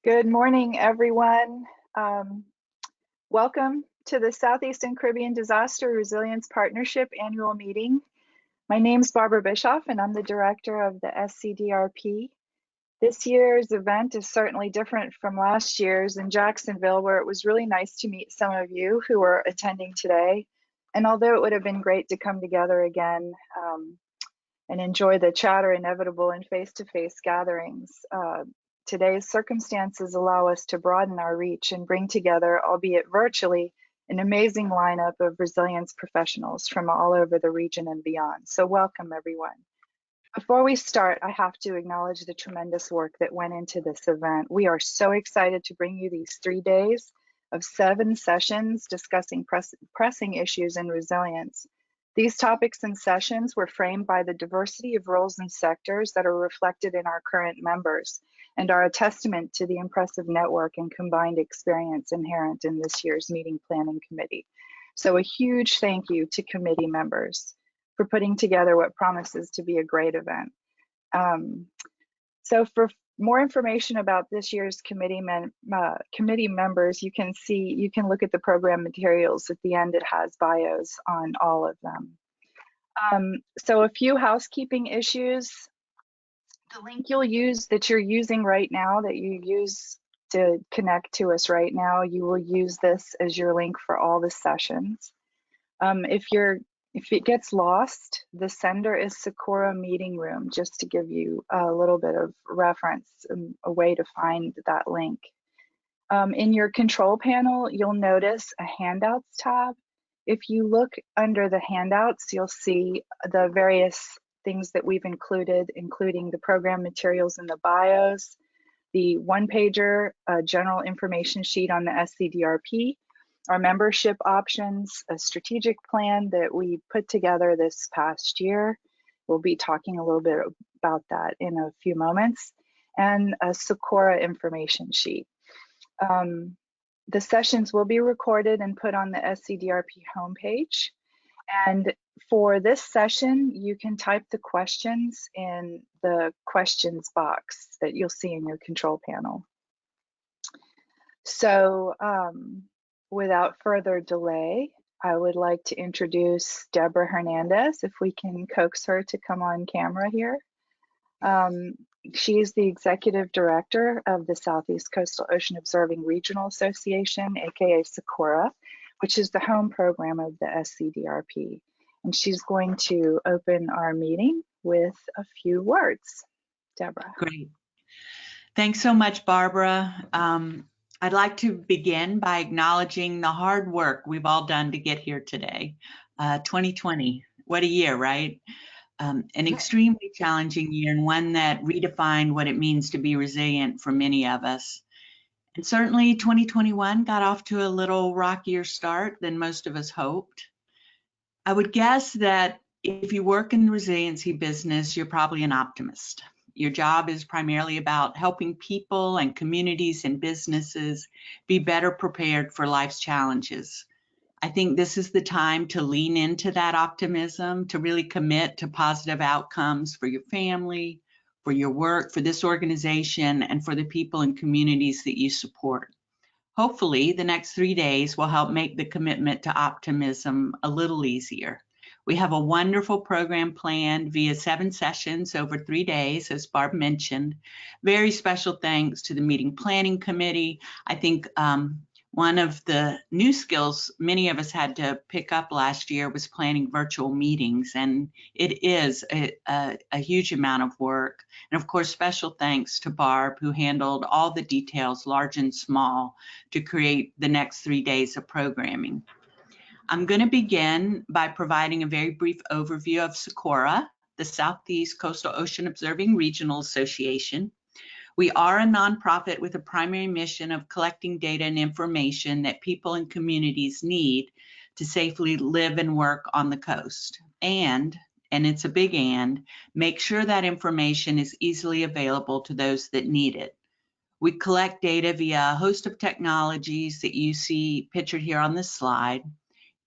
Good morning, everyone. Welcome to the Southeastern Caribbean Disaster Resilience Partnership Annual Meeting. My name is Barbara Bischoff, and I'm the director of the SCDRP. This year's event is certainly different from last year's in Jacksonville, where it was really nice to meet some of you who are attending today. And although it would have been great to come together again and enjoy the chatter inevitable in face-to-face gatherings, today's circumstances allow us to broaden our reach and bring together, albeit virtually, an amazing lineup of resilience professionals from all over the region and beyond. So welcome, everyone. Before we start, I have to acknowledge the tremendous work that went into this event. We are so excited to bring you these 3 days of 7 sessions discussing pressing issues in resilience. These topics and sessions were framed by the diversity of roles and sectors that are reflected in our current members and are a testament to the impressive network and combined experience inherent in this year's meeting planning committee. So a huge thank you to committee members for putting together what promises to be a great event. So for more information about this year's committee members, you can look at the program materials at the end. It has bios on all of them. So a few housekeeping issues. The link you're using right now, that you use to connect to us right now, you will use this as your link for all the sessions. If it gets lost, the sender is Socorro Meeting Room, just to give you a little bit of reference, a way to find that link. In your control panel, you'll notice a handouts tab. If you look under the handouts, you'll see the various things that we've included, including the program materials and the bios, the one-pager general information sheet on the SCDRP, our membership options, a strategic plan that we put together this past year. We'll be talking a little bit about that in a few moments, and a Socorro information sheet. The sessions will be recorded and put on the SCDRP homepage. And for this session, you can type the questions in the questions box that you'll see in your control panel. So without further delay, I would like to introduce Deborah Hernandez, if we can coax her to come on camera here. She is the Executive Director of the Southeast Coastal Ocean Observing Regional Association, aka SCORA, which is the home program of the SCDRP. And she's going to open our meeting with a few words. Deborah. Great. Thanks so much, Barbara. I'd like to begin by acknowledging the hard work we've all done to get here today. 2020, what a year, right? An extremely challenging year, and one that redefined what it means to be resilient for many of us. And certainly 2021 got off to a little rockier start than most of us hoped. I would guess that if you work in the resiliency business, you're probably an optimist. Your job is primarily about helping people and communities and businesses be better prepared for life's challenges. I think this is the time to lean into that optimism, to really commit to positive outcomes for your family, for your work, for this organization, and for the people and communities that you support. Hopefully, the next 3 days will help make the commitment to optimism a little easier. We have a wonderful program planned via 7 sessions over 3 days, as Barb mentioned. Very special thanks to the meeting planning committee. I think one of the new skills many of us had to pick up last year was planning virtual meetings, and it is a huge amount of work. And of course, special thanks to Barb, who handled all the details, large and small, to create the next 3 days of programming. I'm going to begin by providing a very brief overview of SCORA, the Southeast Coastal Ocean Observing Regional Association. We are a nonprofit with a primary mission of collecting data and information that people and communities need to safely live and work on the coast. And it's a big and, make sure that information is easily available to those that need it. We collect data via a host of technologies that you see pictured here on this slide.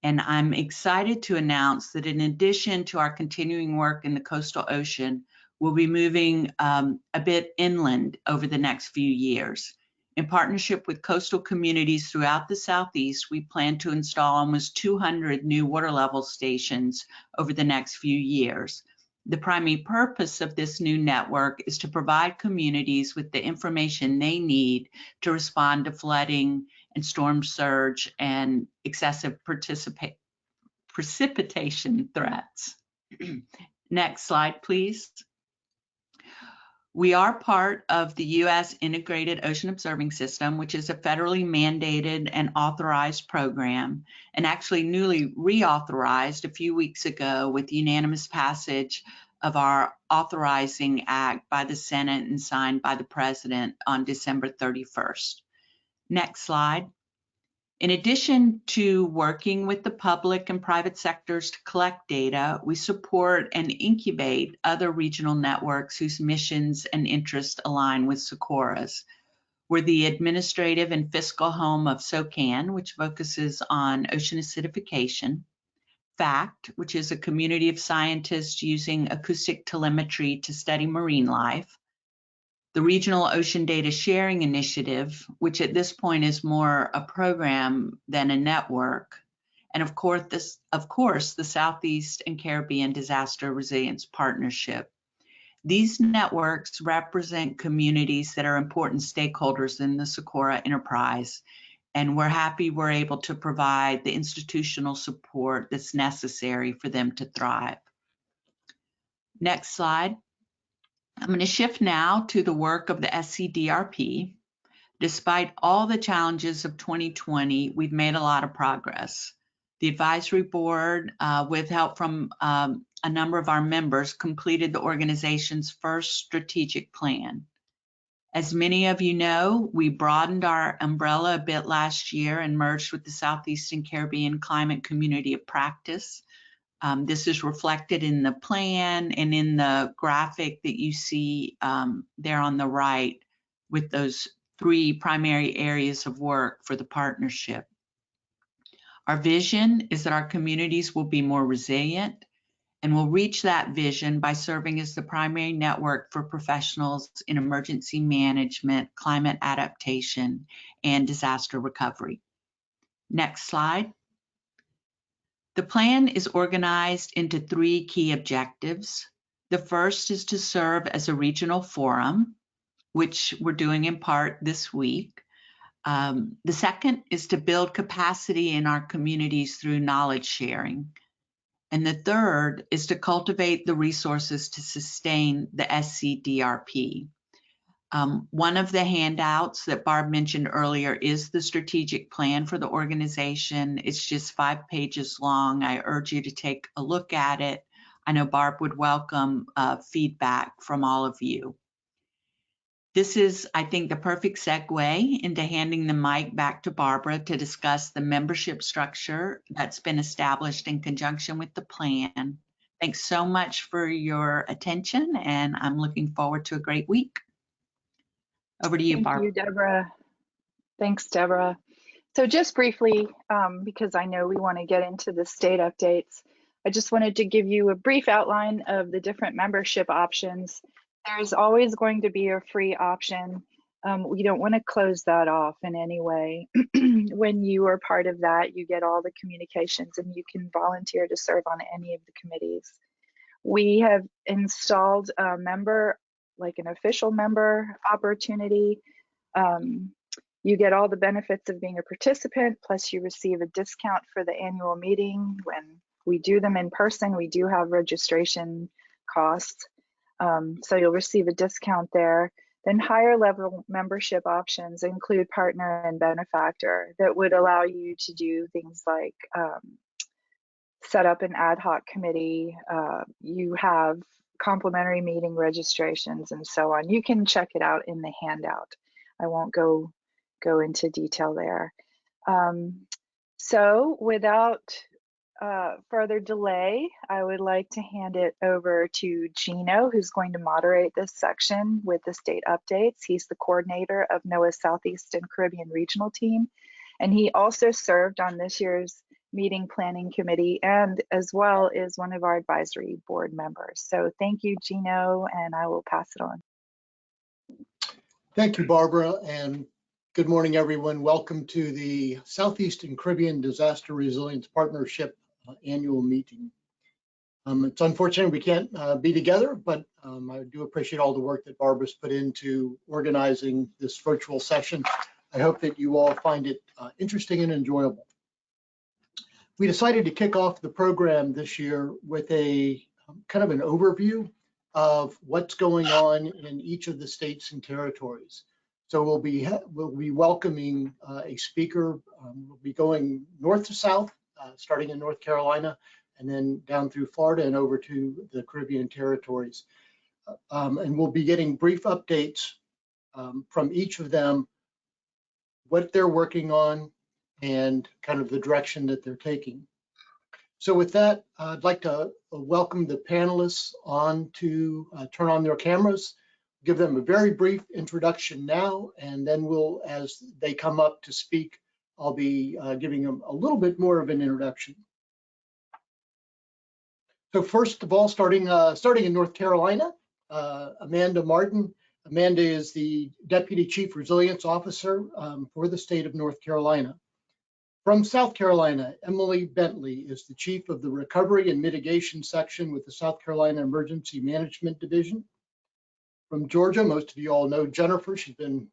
And I'm excited to announce that in addition to our continuing work in the coastal ocean, we'll be moving a bit inland over the next few years. In partnership with coastal communities throughout the Southeast, we plan to install almost 200 new water level stations over the next few years. The primary purpose of this new network is to provide communities with the information they need to respond to flooding and storm surge and excessive precipitation threats. Next slide, please. We are part of the U.S. Integrated Ocean Observing System, which is a federally mandated and authorized program, and actually newly reauthorized a few weeks ago with unanimous passage of our authorizing act by the Senate and signed by the President on December 31st. Next slide. In addition to working with the public and private sectors to collect data, we support and incubate other regional networks whose missions and interests align with Socorro's. We're the administrative and fiscal home of SOCAN, which focuses on ocean acidification, FACT, which is a community of scientists using acoustic telemetry to study marine life, the Regional Ocean Data Sharing Initiative, which at this point is more a program than a network, and of course, the Southeast and Caribbean Disaster Resilience Partnership. These networks represent communities that are important stakeholders in the Socorro enterprise, and we're happy we're able to provide the institutional support that's necessary for them to thrive. Next slide. I'm going to shift now to the work of the SCDRP. Despite all the challenges of 2020, we've made a lot of progress. The advisory board, with help from a number of our members, completed the organization's first strategic plan. As many of you know, we broadened our umbrella a bit last year and merged with the Southeastern Caribbean Climate Community of Practice. This is reflected in the plan and in the graphic that you see there on the right with those 3 primary areas of work for the partnership. Our vision is that our communities will be more resilient, and we'll reach that vision by serving as the primary network for professionals in emergency management, climate adaptation, and disaster recovery. Next slide. The plan is organized into 3 key objectives. The first is to serve as a regional forum, which we're doing in part this week. The second is to build capacity in our communities through knowledge sharing. And the third is to cultivate the resources to sustain the SCDRP. One of the handouts that Barb mentioned earlier is the strategic plan for the organization. It's just 5 pages long. I urge you to take a look at it. I know Barb would welcome feedback from all of you. This is, I think, the perfect segue into handing the mic back to Barbara to discuss the membership structure that's been established in conjunction with the plan. Thanks so much for your attention, and I'm looking forward to a great week. Over to you, Barbara. Thank you, Deborah. Thanks, Deborah. So just briefly, because I know we want to get into the state updates, I just wanted to give you a brief outline of the different membership options. There's always going to be a free option. We don't want to close that off in any way. When you are part of that, you get all the communications and you can volunteer to serve on any of the committees. We have installed a member, like an official member opportunity. You get all the benefits of being a participant, plus you receive a discount for the annual meeting. When we do them in person, we do have registration costs. So you'll receive a discount there. Then higher level membership options include partner and benefactor that would allow you to do things like set up an ad hoc committee. You have complimentary meeting registrations and so on. You can check it out in the handout. I won't go into detail there. So without further delay, I would like to hand it over to Gino, who's going to moderate this section with the state updates. He's the coordinator of NOAA's Southeastern Caribbean Regional Team, and he also served on this year's meeting planning committee and as well is one of our advisory board members. So thank you, Gino, and I will pass it on. Thank you, Barbara, and Good morning, everyone. Welcome to the Southeastern Caribbean Disaster Resilience Partnership annual meeting. It's unfortunate we can't be together, but I do appreciate all the work that Barbara's put into organizing this virtual session. I hope that you all find it interesting and enjoyable. We decided to kick off the program this year with a kind of an overview of what's going on in each of the states and territories. So we'll be welcoming a speaker. We'll be going north to south, starting in North Carolina, and then down through Florida and over to the Caribbean territories. And we'll be getting brief updates from each of them, what they're working on, and kind of the direction that they're taking. So with that, I'd like to welcome the panelists on to turn on their cameras. Give them a very brief introduction now, and then we'll, as they come up to speak, I'll be giving them a little bit more of an introduction. So first of all, starting in North Carolina, Amanda Martin. Amanda is the Deputy Chief Resilience Officer for the state of North Carolina. From South Carolina, Emily Bentley is the Chief of the Recovery and Mitigation Section with the South Carolina Emergency Management Division. From Georgia, most of you all know Jennifer. She's been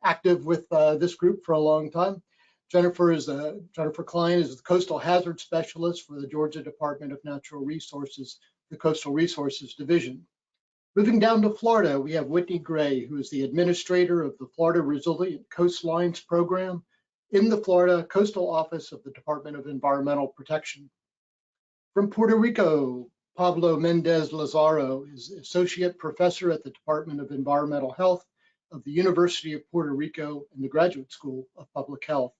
active with this group for a long time. Jennifer Klein is the Coastal Hazard Specialist for the Georgia Department of Natural Resources, the Coastal Resources Division. Moving down to Florida, we have Whitney Gray, who is the Administrator of the Florida Resilient Coastlines Program in the Florida Coastal Office of the Department of Environmental Protection. From Puerto Rico, Pablo Mendez Lazaro is Associate Professor at the Department of Environmental Health of the University of Puerto Rico and the Graduate School of Public Health.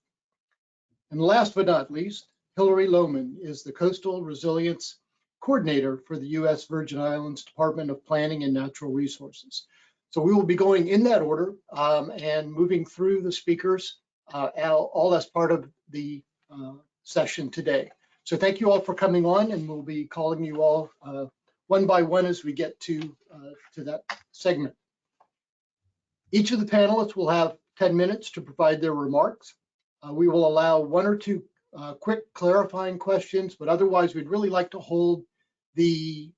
And last but not least, Hillary Lohman is the Coastal Resilience Coordinator for the U.S. Virgin Islands Department of Planning and Natural Resources. So we will be going in that order and moving through the speakers all as part of the session today. So thank you all for coming on, and we'll be calling you all one by one as we get to that segment. Each of the panelists will have 10 minutes to provide their remarks. We will allow one or two quick clarifying questions, but otherwise we'd really like to hold the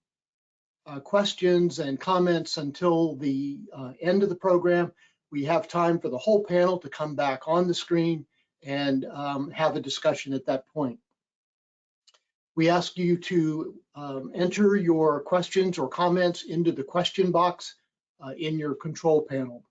questions and comments until the end of the program. We have time for the whole panel to come back on the screen and have a discussion at that point. We ask you to enter your questions or comments into the question box in your control panel.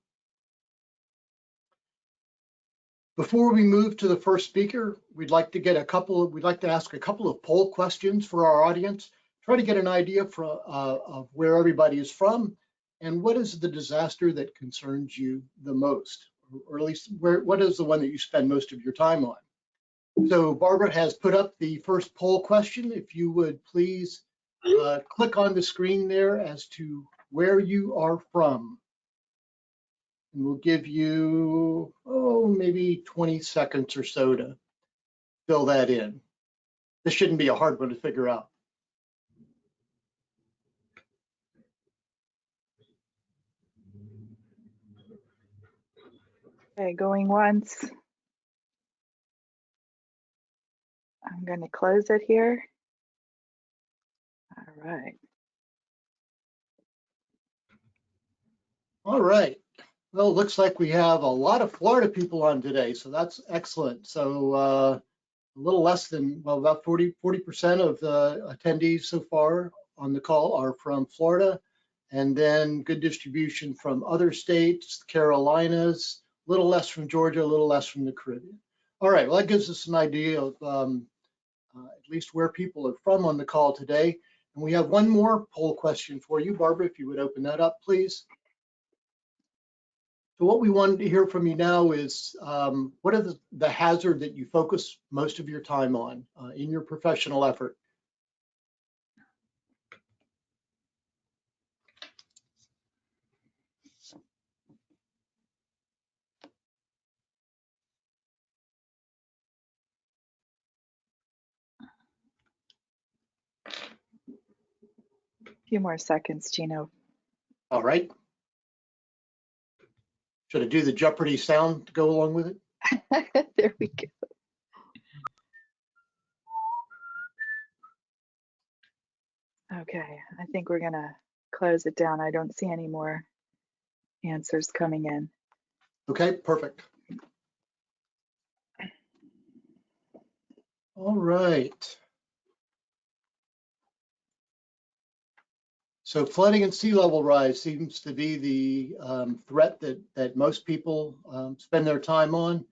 Before we move to the first speaker, we'd like to ask a couple of poll questions for our audience. Try to get an idea of where everybody is from and what is the disaster that concerns you the most, or at least what is the one that you spend most of your time on. So Barbara has put up the first poll question. If you would please click on the screen there as to where you are from. And we'll give you, maybe 20 seconds or so to fill that in. This shouldn't be a hard one to figure out. Okay, going once. I'm going to close it here. All right. All right. Well, it looks like we have a lot of Florida people on today, so that's excellent. So a little less than, well, about 40% of the attendees so far on the call are from Florida, and then good distribution from other states, Carolinas, a little less from Georgia, a little less from the Caribbean. All right, well, that gives us an idea of at least where people are from on the call today. And we have one more poll question for you, Barbara, if you would open that up, please. So what we wanted to hear from you now is what are the hazard that you focus most of your time on in your professional effort? A few more seconds, Gino. All right. Should I do the Jeopardy sound to go along with it? There we go. Okay, I think we're gonna close it down. I don't see any more answers coming in. Okay, perfect. All right. So flooding and sea level rise seems to be the threat that most people spend their time on,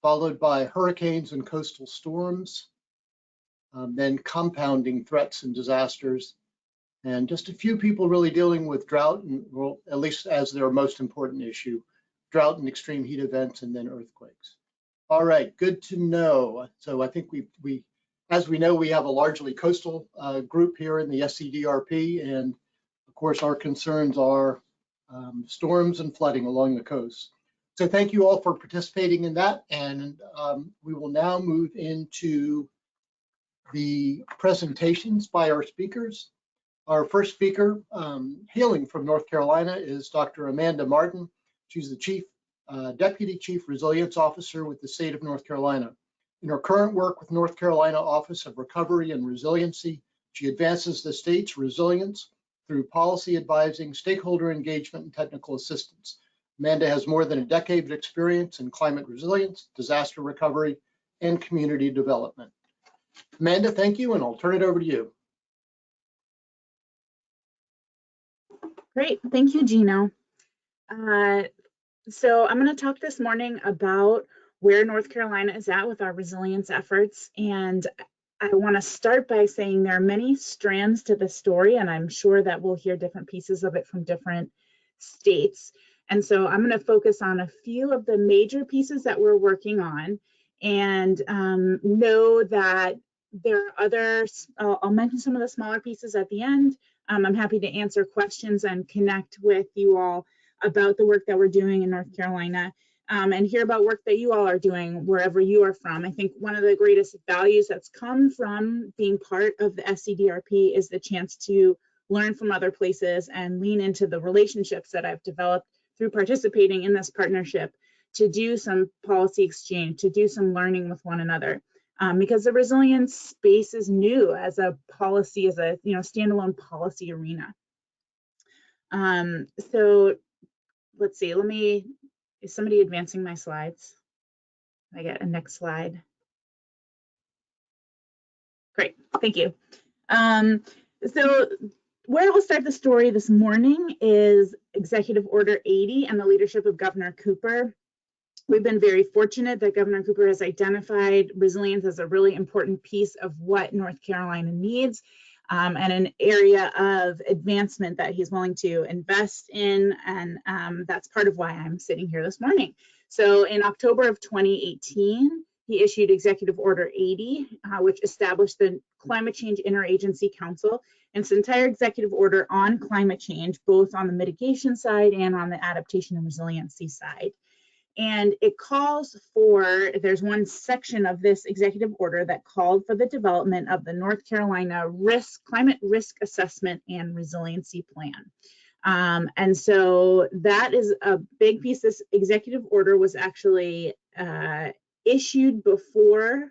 followed by hurricanes and coastal storms, then compounding threats and disasters, and just a few people really dealing with drought, and well, at least as their most important issue, drought and extreme heat events, and then earthquakes. All right, good to know. So I think as we know, we have a largely coastal group here in the SCDRP, and of course, our concerns are storms and flooding along the coast. So thank you all for participating in that, and we will now move into the presentations by our speakers. Our first speaker, hailing from North Carolina, is Dr. Amanda Martin. She's the Deputy Chief Resilience Officer with the state of North Carolina. In her current work with North Carolina Office of Recovery and Resiliency, she advances the state's resilience through policy advising, stakeholder engagement, and technical assistance. Amanda has more than a decade of experience in climate resilience, disaster recovery, and community development. Amanda, thank you, and I'll turn it over to you. Great, thank you, Gino. So I'm going to talk this morning about where North Carolina is at with our resilience efforts. And I want to start by saying there are many strands to the story, and I'm sure that we'll hear different pieces of it from different states. And so I'm going to focus on a few of the major pieces that we're working on, and know that there are others. I'll mention some of the smaller pieces at the end. I'm happy to answer questions and connect with you all about the work that we're doing in North Carolina, and hear about work that you all are doing wherever you are from. I think one of the greatest values that's come from being part of the SCDRP is the chance to learn from other places and lean into the relationships that I've developed through participating in this partnership to do some policy exchange, to do some learning with one another. Because the resilience space is new as a policy, as a standalone policy arena. So let's see, is somebody advancing my slides? I get a next slide. Great, thank you. So where we'll start the story this morning is Executive Order 80 and the leadership of Governor Cooper. We've been very fortunate that Governor Cooper has identified resilience as a really important piece of what North Carolina needs, and an area of advancement that he's willing to invest in, and that's part of why I'm sitting here this morning. So in October of 2018, he issued Executive Order 80, which established the Climate Change Interagency Council, and its entire executive order on climate change, both on the mitigation side and on the adaptation and resiliency side. And it calls for, there's one section of this executive order that called for the development of the North Carolina Climate Risk Assessment and Resiliency Plan. And so that is a big piece. This executive order was actually issued before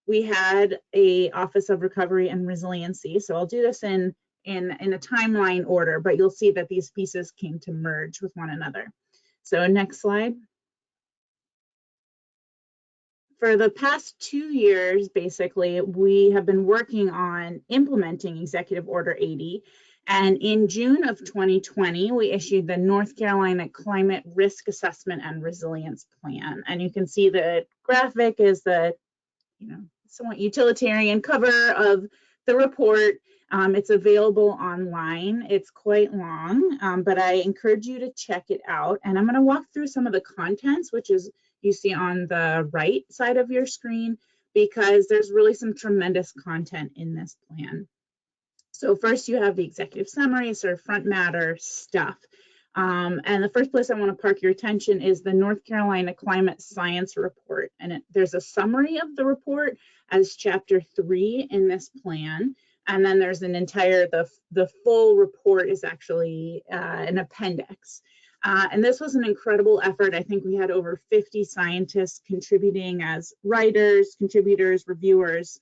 we had a Office of Recovery and Resiliency. So I'll do this in a timeline order, but you'll see that these pieces came to merge with one another. So next slide. For the past 2 years, basically, we have been working on implementing Executive Order 80. And in June of 2020, we issued the North Carolina Climate Risk Assessment and Resilience Plan. And you can see the graphic is the somewhat utilitarian cover of the report. It's available online. It's quite long, but I encourage you to check it out. And I'm going to walk through some of the contents, which is you see on the right side of your screen, because there's really some tremendous content in this plan. So first you have the executive summary, sort of front matter stuff. And the first place I want to park your attention is the North Carolina Climate Science Report. And there's a summary of the report as Chapter 3 in this plan. And then there's an entire, the full report is actually an appendix. And this was an incredible effort. I think we had over 50 scientists contributing as writers, contributors, reviewers,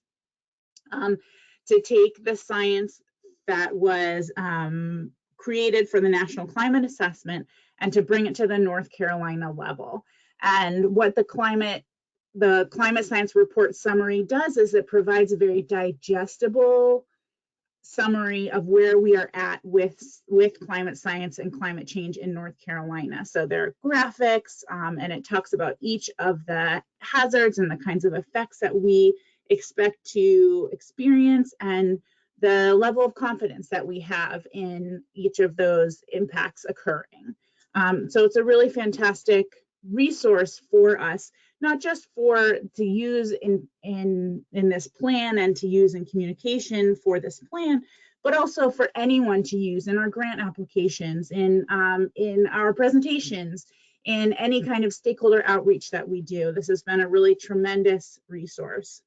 to take the science that was created for the National Climate Assessment and to bring it to the North Carolina level. And what the climate science report summary does is it provides a very digestible summary of where we are at with climate science and climate change in North Carolina. So there are graphics, and it talks about each of the hazards and the kinds of effects that we expect to experience and the level of confidence that we have in each of those impacts occurring. So it's a really fantastic resource for us, not just to use in this plan and to use in communication for this plan, but also for anyone to use in our grant applications, in our presentations, in any kind of stakeholder outreach that we do. This has been a really tremendous resource.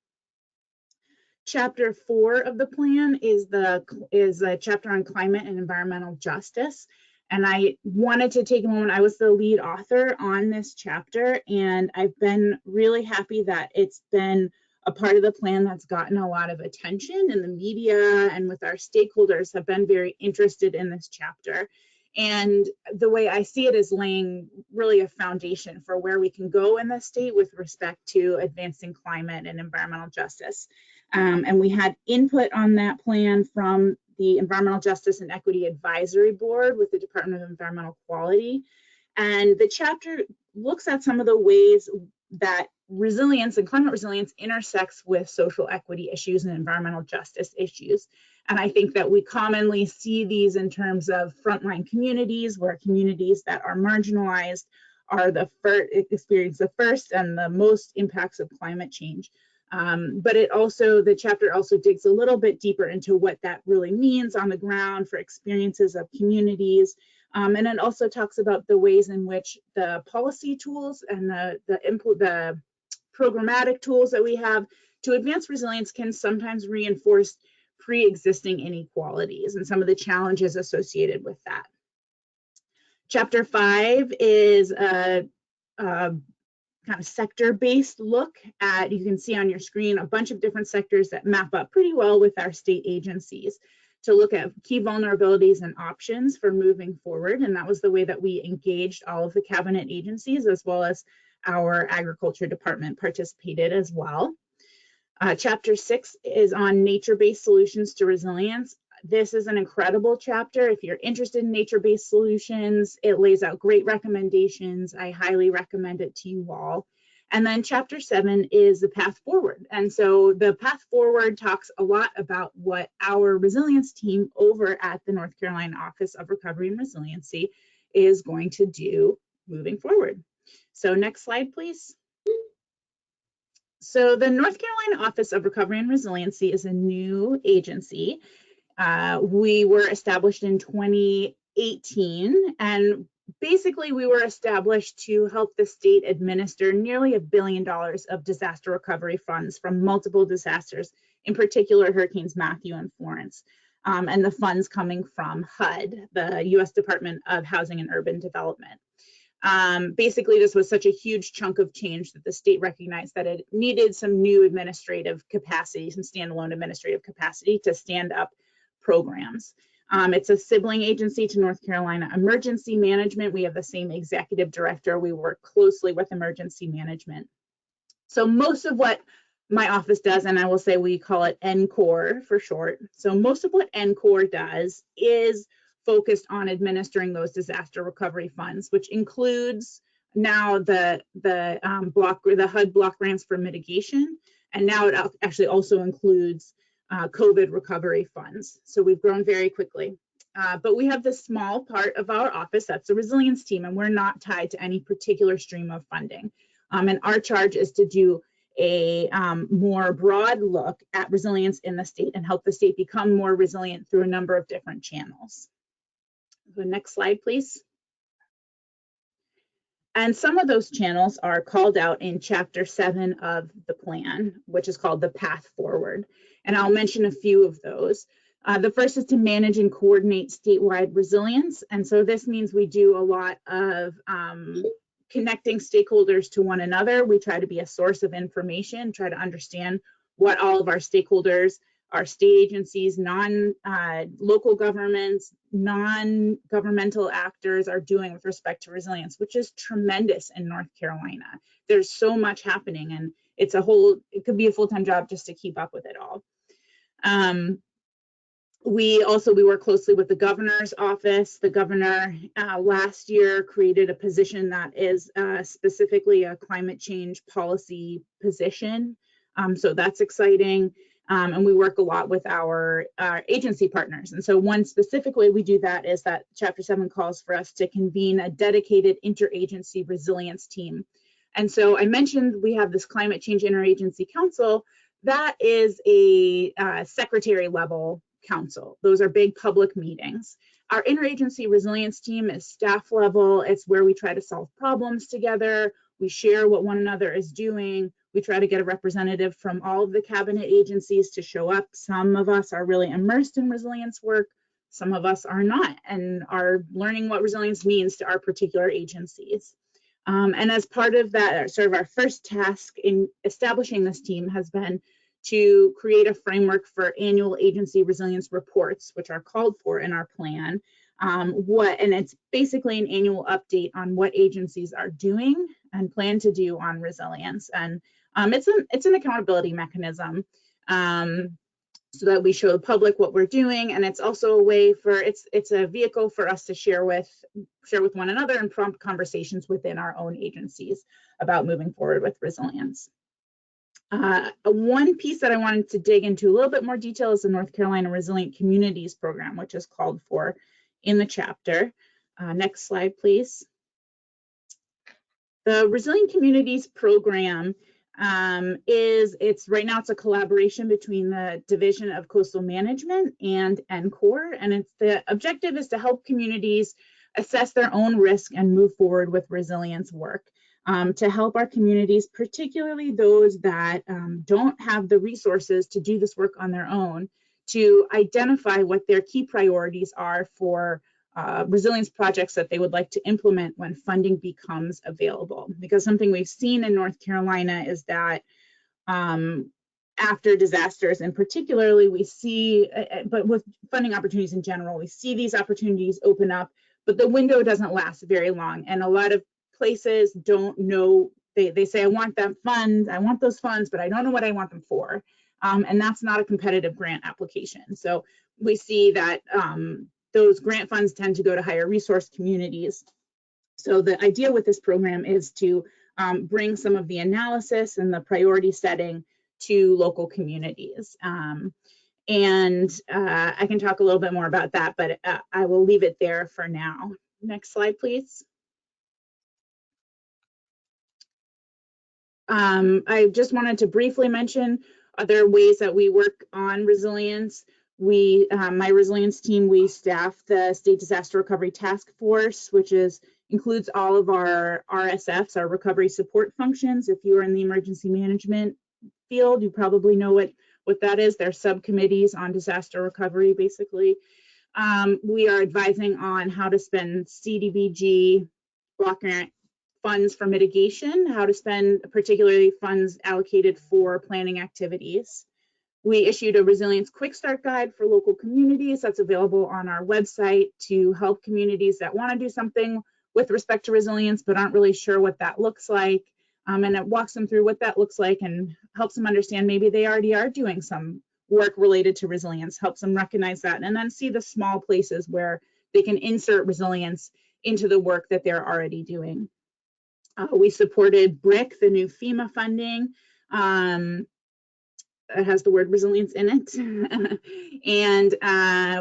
Chapter 4 of the plan is a chapter on climate and environmental justice. And I wanted to take a moment. I was the lead author on this chapter, and I've been really happy that it's been a part of the plan that's gotten a lot of attention, and the media and with our stakeholders have been very interested in this chapter. And the way I see it is laying really a foundation for where we can go in the state with respect to advancing climate and environmental justice. And we had input on that plan from the Environmental Justice and Equity Advisory Board with the Department of Environmental Quality. And the chapter looks at some of the ways that resilience and climate resilience intersects with social equity issues and environmental justice issues. And I think that we commonly see these in terms of frontline communities, where communities that are marginalized are experience the first and the most impacts of climate change. But the chapter also digs a little bit deeper into what that really means on the ground for experiences of communities. And it also talks about the ways in which the policy tools and the programmatic tools that we have to advance resilience can sometimes reinforce pre-existing inequalities and some of the challenges associated with that. Chapter 5 is a kind of sector-based look at, you can see on your screen, a bunch of different sectors that map up pretty well with our state agencies to look at key vulnerabilities and options for moving forward. And that was the way that we engaged all of the cabinet agencies, as well as our agriculture department participated as well. Chapter 6 is on nature-based solutions to resilience. This is an incredible chapter. If you're interested in nature-based solutions, it lays out great recommendations. I highly recommend it to you all. And then chapter 7 is the path forward. And so the path forward talks a lot about what our resilience team over at the North Carolina Office of Recovery and Resiliency is going to do moving forward. So next slide, please. So the North Carolina Office of Recovery and Resiliency is a new agency. We were established in 2018, and basically we were established to help the state administer nearly $1 billion of disaster recovery funds from multiple disasters, in particular Hurricanes Matthew and Florence, and the funds coming from HUD, the U.S. Department of Housing and Urban Development. Basically, this was such a huge chunk of change that the state recognized that it needed some new administrative capacity, some standalone administrative capacity to stand up programs. It's a sibling agency to North Carolina Emergency Management. We have the same executive director. We work closely with emergency management. So most of what my office does, and I will say we call it NCORE for short. So most of what NCORE does is focused on administering those disaster recovery funds, which includes now the HUD block grants for mitigation, and now it actually also includes COVID recovery funds. So we've grown very quickly. But we have this small part of our office that's the resilience team, and we're not tied to any particular stream of funding. And our charge is to do a more broad look at resilience in the state and help the state become more resilient through a number of different channels. The next slide, please. And some of those channels are called out in chapter 7 of the plan, which is called the path forward. And I'll mention a few of those. The first is to manage and coordinate statewide resilience. And so this means we do a lot of connecting stakeholders to one another. We try to be a source of information, try to understand what all of our stakeholders, our state agencies, non-local governments, non-governmental actors are doing with respect to resilience, which is tremendous in North Carolina. There's so much happening, and it could be a full-time job just to keep up with it all. We work closely with the governor's office. The governor last year created a position that is specifically a climate change policy position. So that's exciting. And we work a lot with our agency partners. And so one specific way we do that is that Chapter 7 calls for us to convene a dedicated interagency resilience team. And so I mentioned we have this Climate Change Interagency Council. That is a secretary level council. Those are big public meetings. Our interagency resilience team is staff level. It's where we try to solve problems together. We share what one another is doing. We try to get a representative from all of the cabinet agencies to show up. Some of us are really immersed in resilience work. Some of us are not and are learning what resilience means to our particular agencies. And as part of that, sort of our first task in establishing this team has been to create a framework for annual agency resilience reports, which are called for in our plan. And it's basically an annual update on what agencies are doing and plan to do on resilience. And it's an accountability mechanism so that we show the public what we're doing. And it's also a way for, it's a vehicle for us to share with one another and prompt conversations within our own agencies about moving forward with resilience. One piece that I wanted to dig into a little bit more detail is the North Carolina Resilient Communities Program, which is called for in the chapter. Next slide, please. The Resilient Communities Program right now it's a collaboration between the Division of Coastal Management and NCORE, and the objective is to help communities assess their own risk and move forward with resilience work. To help our communities, particularly those that don't have the resources to do this work on their own, to identify what their key priorities are for resilience projects that they would like to implement when funding becomes available. Because something we've seen in North Carolina is that after disasters, and particularly we see, but with funding opportunities in general, we see these opportunities open up, but the window doesn't last very long. And a lot of places don't know, they say, I want those funds, but I don't know what I want them for. And that's not a competitive grant application. So we see that those grant funds tend to go to higher resource communities. So the idea with this program is to bring some of the analysis and the priority setting to local communities. And I can talk a little bit more about that, but I will leave it there for now. Next slide, please. I just wanted to briefly mention other ways that we work on resilience. My resilience team, we staff the State Disaster Recovery Task Force, which includes all of our RSFs, our recovery support functions. If you are in the emergency management field, you probably know what that is. They're subcommittees on disaster recovery, basically. We are advising on how to spend CDBG block grant funds for mitigation, how to spend particularly funds allocated for planning activities. We issued a resilience quick start guide for local communities that's available on our website to help communities that want to do something with respect to resilience but aren't really sure what that looks like. And it walks them through what that looks like and helps them understand maybe they already are doing some work related to resilience, helps them recognize that, and then see the small places where they can insert resilience into the work that they're already doing. We supported BRIC, the new FEMA funding. It has the word resilience in it. And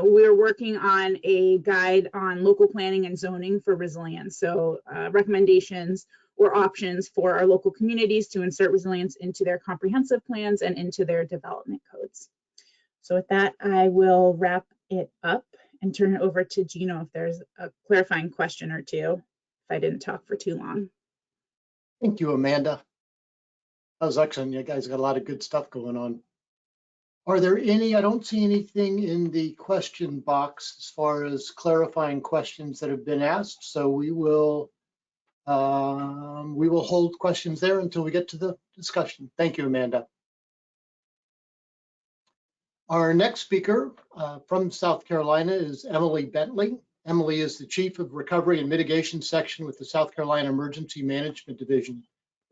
we're working on a guide on local planning and zoning for resilience. So recommendations or options for our local communities to insert resilience into their comprehensive plans and into their development codes. So with that, I will wrap it up and turn it over to Gino if there's a clarifying question or two, if I didn't talk for too long. Thank you, Amanda. That was excellent. You guys got a lot of good stuff going on. Are there any, I don't see anything in the question box as far as clarifying questions that have been asked, so we will hold questions there until we get to the discussion. Thank you, Amanda. Our next speaker from South Carolina is Emily Bentley. Emily is the Chief of Recovery and Mitigation Section with the South Carolina Emergency Management Division.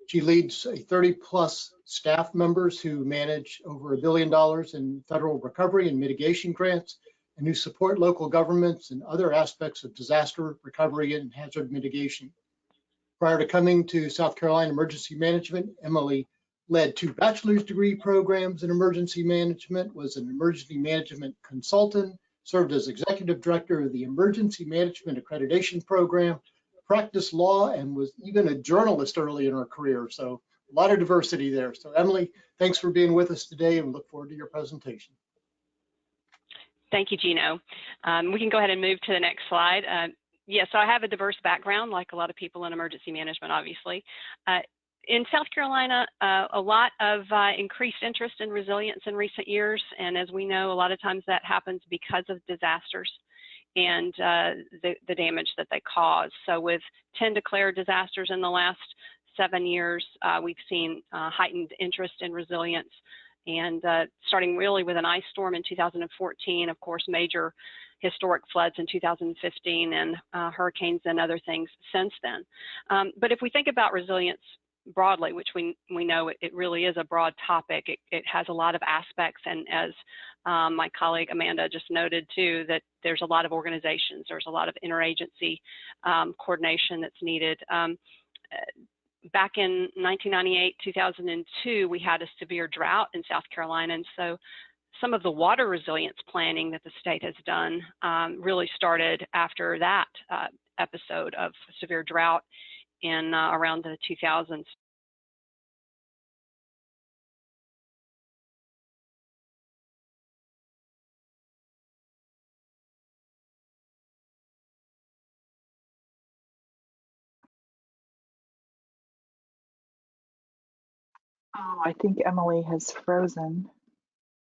She leads a 30-plus staff members who manage over $1 billion in federal recovery and mitigation grants and who support local governments and other aspects of disaster recovery and hazard mitigation. Prior to coming to South Carolina Emergency Management, Emily led 2 bachelor's degree programs in emergency management, was an emergency management consultant, served as executive director of the Emergency Management Accreditation Program, practiced law, and was even a journalist early in her career. So a lot of diversity there. So Emily, thanks for being with us today and look forward to your presentation. Thank you, Gino. We can go ahead and move to the next slide. Yeah, so I have a diverse background, like a lot of people in emergency management, obviously. In South Carolina, a lot of increased interest in resilience in recent years. And as we know, a lot of times that happens because of disasters and the damage that they cause. So with 10 declared disasters in the last 7 years, we've seen heightened interest in resilience. And starting really with an ice storm in 2014, of course, major historic floods in 2015 and hurricanes and other things since then. But if we think about resilience broadly, which we know it really is a broad topic, it has a lot of aspects. And as my colleague Amanda just noted too, that there's a lot of organizations, there's a lot of interagency coordination that's needed. Back in 1998, 2002, we had a severe drought in South Carolina. And so some of the water resilience planning that the state has done really started after that episode of severe drought in around the 2000s. Oh, I think Emily has frozen.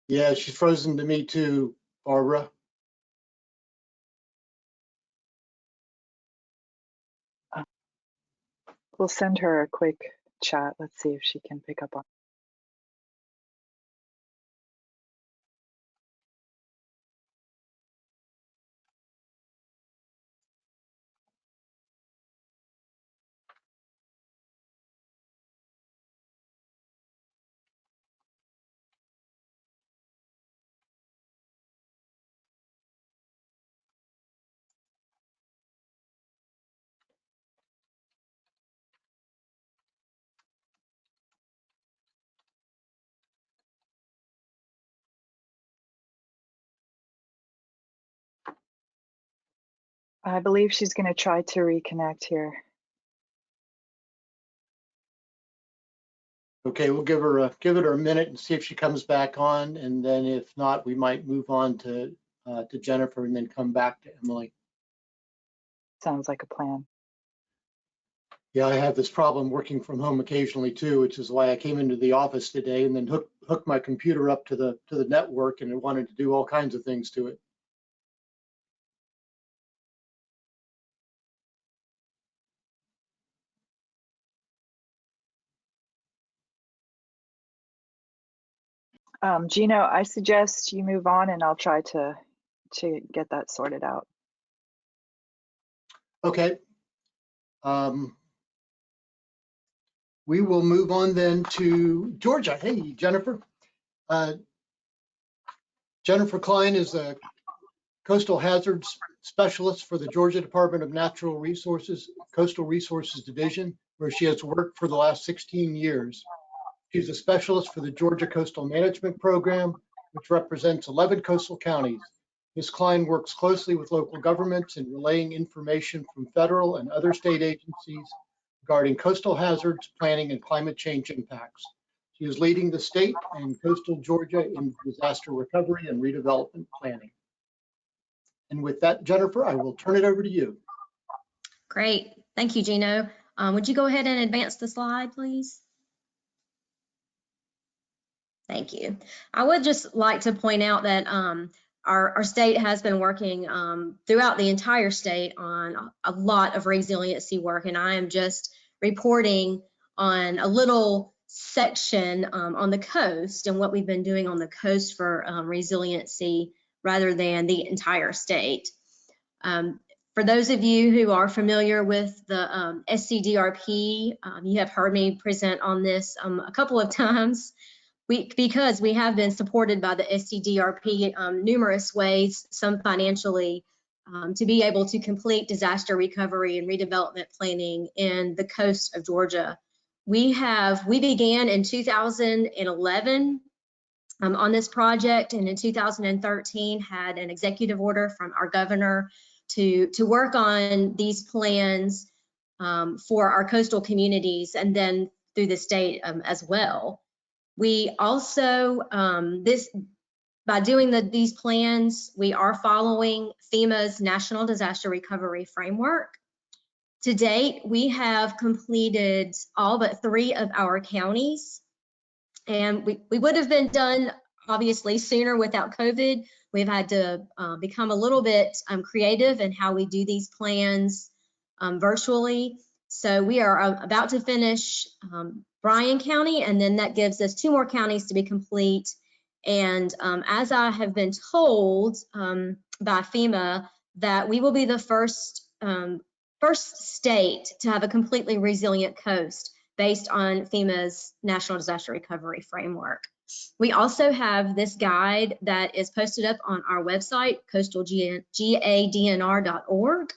Yeah, she's frozen to me too, Barbara. We'll send her a quick chat. Let's see if she can pick up on. I believe she's going to try to reconnect here. Okay, we'll give her a minute and see if she comes back on, and then if not, we might move on to Jennifer and then come back to Emily. Sounds like a plan. Yeah, I have this problem working from home occasionally too, which is why I came into the office today and then hooked my computer up to the network, and it wanted to do all kinds of things to it. Gino, I suggest you move on and I'll try to get that sorted out. Okay. We will move on then to Georgia. Hey, Jennifer. Jennifer Klein is a coastal hazards specialist for the Georgia Department of Natural Resources, Coastal Resources Division, where she has worked for the last 16 years. She's a specialist for the Georgia Coastal Management Program, which represents 11 coastal counties. Ms. Klein works closely with local governments in relaying information from federal and other state agencies regarding coastal hazards, planning, and climate change impacts. She is leading the state and coastal Georgia in disaster recovery and redevelopment planning. And with that, Jennifer, I will turn it over to you. Great. Thank you, Gino. Would you go ahead and advance the slide, please? Thank you. I would just like to point out that our state has been working throughout the entire state on a lot of resiliency work, and I am just reporting on a little section on the coast and what we've been doing on the coast for resiliency rather than the entire state. For those of you who are familiar with the SCDRP, you have heard me present on this a couple of times. Because we have been supported by the SCDRP numerous ways, some financially, to be able to complete disaster recovery and redevelopment planning in the coast of Georgia. We began in 2011 on this project, and in 2013 had an executive order from our governor to work on these plans for our coastal communities and then through the state as well. We also, by doing these plans, we are following FEMA's National Disaster Recovery Framework. To date, we have completed all but 3 of our counties, and we would have been done obviously sooner without COVID. We've had to become a little bit creative in how we do these plans virtually. So we are about to finish Bryan County, and then that gives us 2 more counties to be complete. And as I have been told by FEMA, that we will be the first state to have a completely resilient coast based on FEMA's National Disaster Recovery Framework. We also have this guide that is posted up on our website, coastalgadnr.org.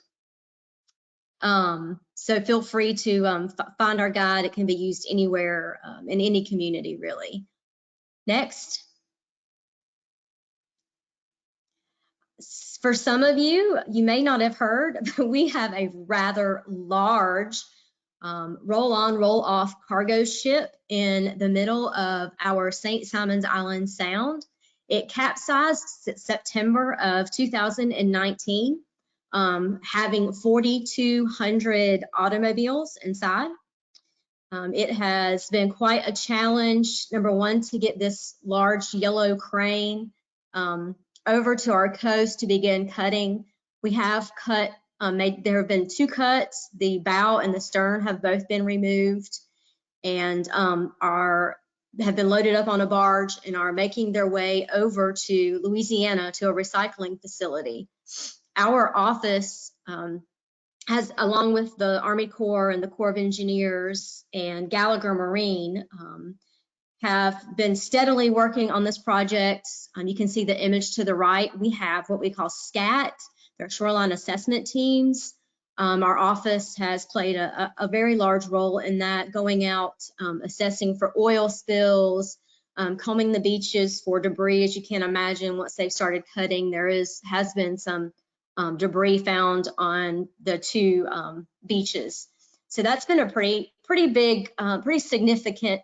So feel free to find our guide. It can be used anywhere in any community, really. Next. For some of you, you may not have heard, but we have a rather large roll-on, roll-off cargo ship in the middle of our St. Simons Island Sound. It capsized September of 2019. Having 4,200 automobiles inside. It has been quite a challenge, number one, to get this large yellow crane over to our coast to begin cutting. We have cut, there have been 2 cuts. The bow and the stern have both been removed and have been loaded up on a barge and are making their way over to Louisiana to a recycling facility. Our office has, along with the Army Corps and the Corps of Engineers and Gallagher Marine, have been steadily working on this project. You can see the image to the right. We have what we call SCAT, they're shoreline assessment teams. Our office has played a very large role in that, going out, assessing for oil spills, combing the beaches for debris. As you can imagine, once they've started cutting, there has been some debris found on the 2 beaches. So that's been a pretty big, pretty significant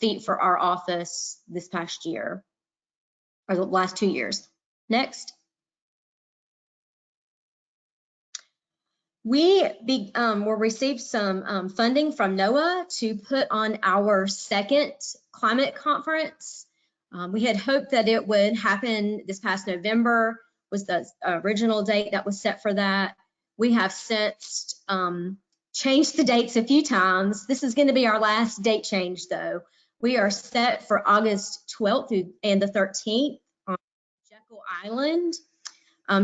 feat for our office this past year, or the last 2 years. Next. We received some funding from NOAA to put on our 2nd climate conference. We had hoped that it would happen this past November, was the original date that was set for that. We have since changed the dates a few times. This is going to be our last date change, though. We are set for August 12th and the 13th on Jekyll Island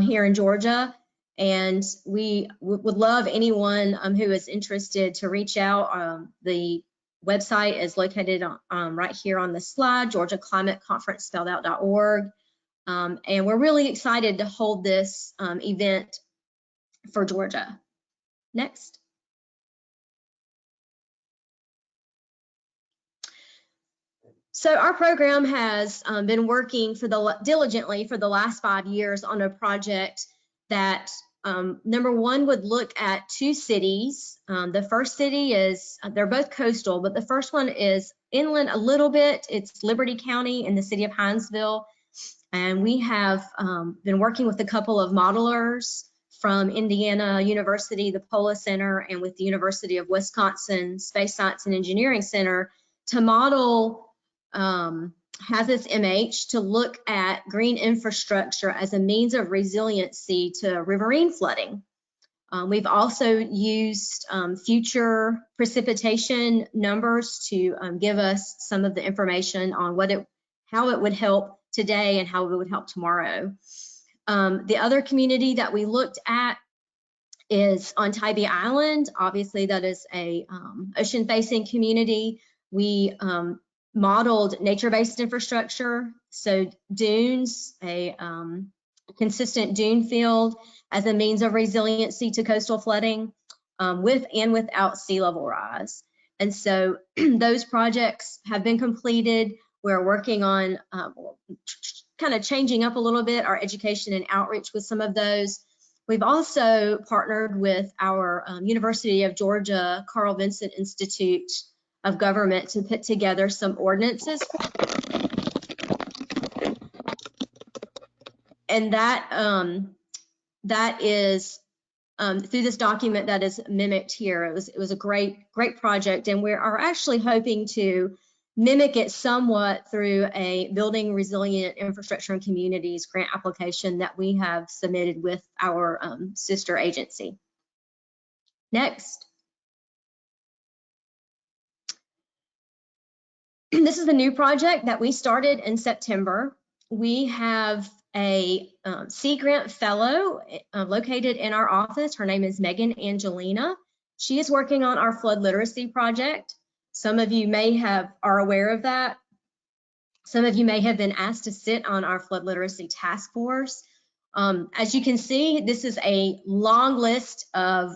here in Georgia. And we would love anyone who is interested to reach out. The website is located right here on the slide, georgiaclimateconference.org. And we're really excited to hold this event for Georgia. Next. So our program has been working diligently for the last 5 years on a project that number one would look at 2 cities. The first city is, they're both coastal, but the first one is inland a little bit. It's Liberty County in the city of Hinesville. And we have been working with a couple of modelers from Indiana University, the Pola Center, and with the University of Wisconsin Space Science and Engineering Center to model has its MH to look at green infrastructure as a means of resiliency to riverine flooding. We've also used future precipitation numbers to give us some of the information on how it would help today and how it would help tomorrow. The other community that we looked at is on Tybee Island. Obviously, that is a ocean-facing community. We modeled nature-based infrastructure, so dunes, a consistent dune field as a means of resiliency to coastal flooding with and without sea level rise. And so those projects have been completed. We're working on kind of changing up a little bit our education and outreach with some of those. We've also partnered with our University of Georgia Carl Vinson Institute of Government to put together some ordinances. And that is through this document that is mimicked here. It was a great project, and we are actually hoping to mimic it somewhat through a Building Resilient Infrastructure and Communities grant application that we have submitted with our sister agency. Next. This is the new project that we started in September. We have a Sea Grant Fellow located in our office. Her name is Megan Angelina. She is working on our flood literacy project. Some of you are aware of that. Some of you may have been asked to sit on our flood literacy task force. As you can see, this is a long list of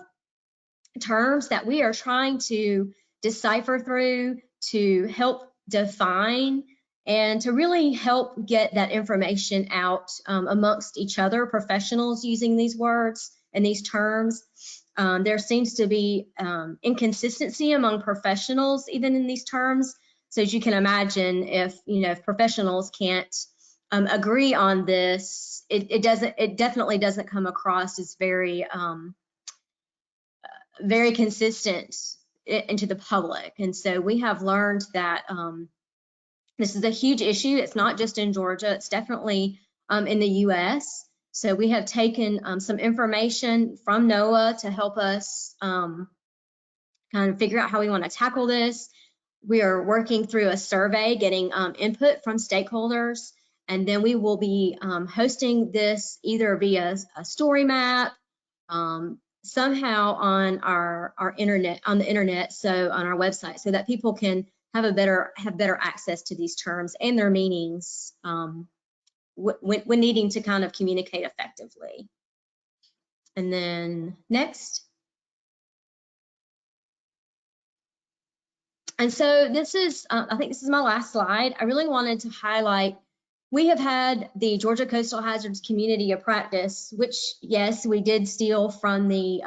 terms that we are trying to decipher through to help define and to really help get that information out amongst each other, professionals using these words and these terms. There seems to be inconsistency among professionals even in these terms. So as you can imagine, if professionals can't agree on this, it definitely doesn't come across as very consistent into the public. And so we have learned that this is a huge issue. It's not just in Georgia, it's definitely in the US. So we have taken some information from NOAA to help us kind of figure out how we want to tackle this. We are working through a survey, getting input from stakeholders, and then we will be hosting this either via a story map, somehow on our internet, so on our website, so that people can have better access to these terms and their meanings when needing to kind of communicate effectively. And then next. And so this is, I think this is my last slide. I really wanted to highlight, we have had the Georgia Coastal Hazards Community of Practice, which, yes, we did steal from the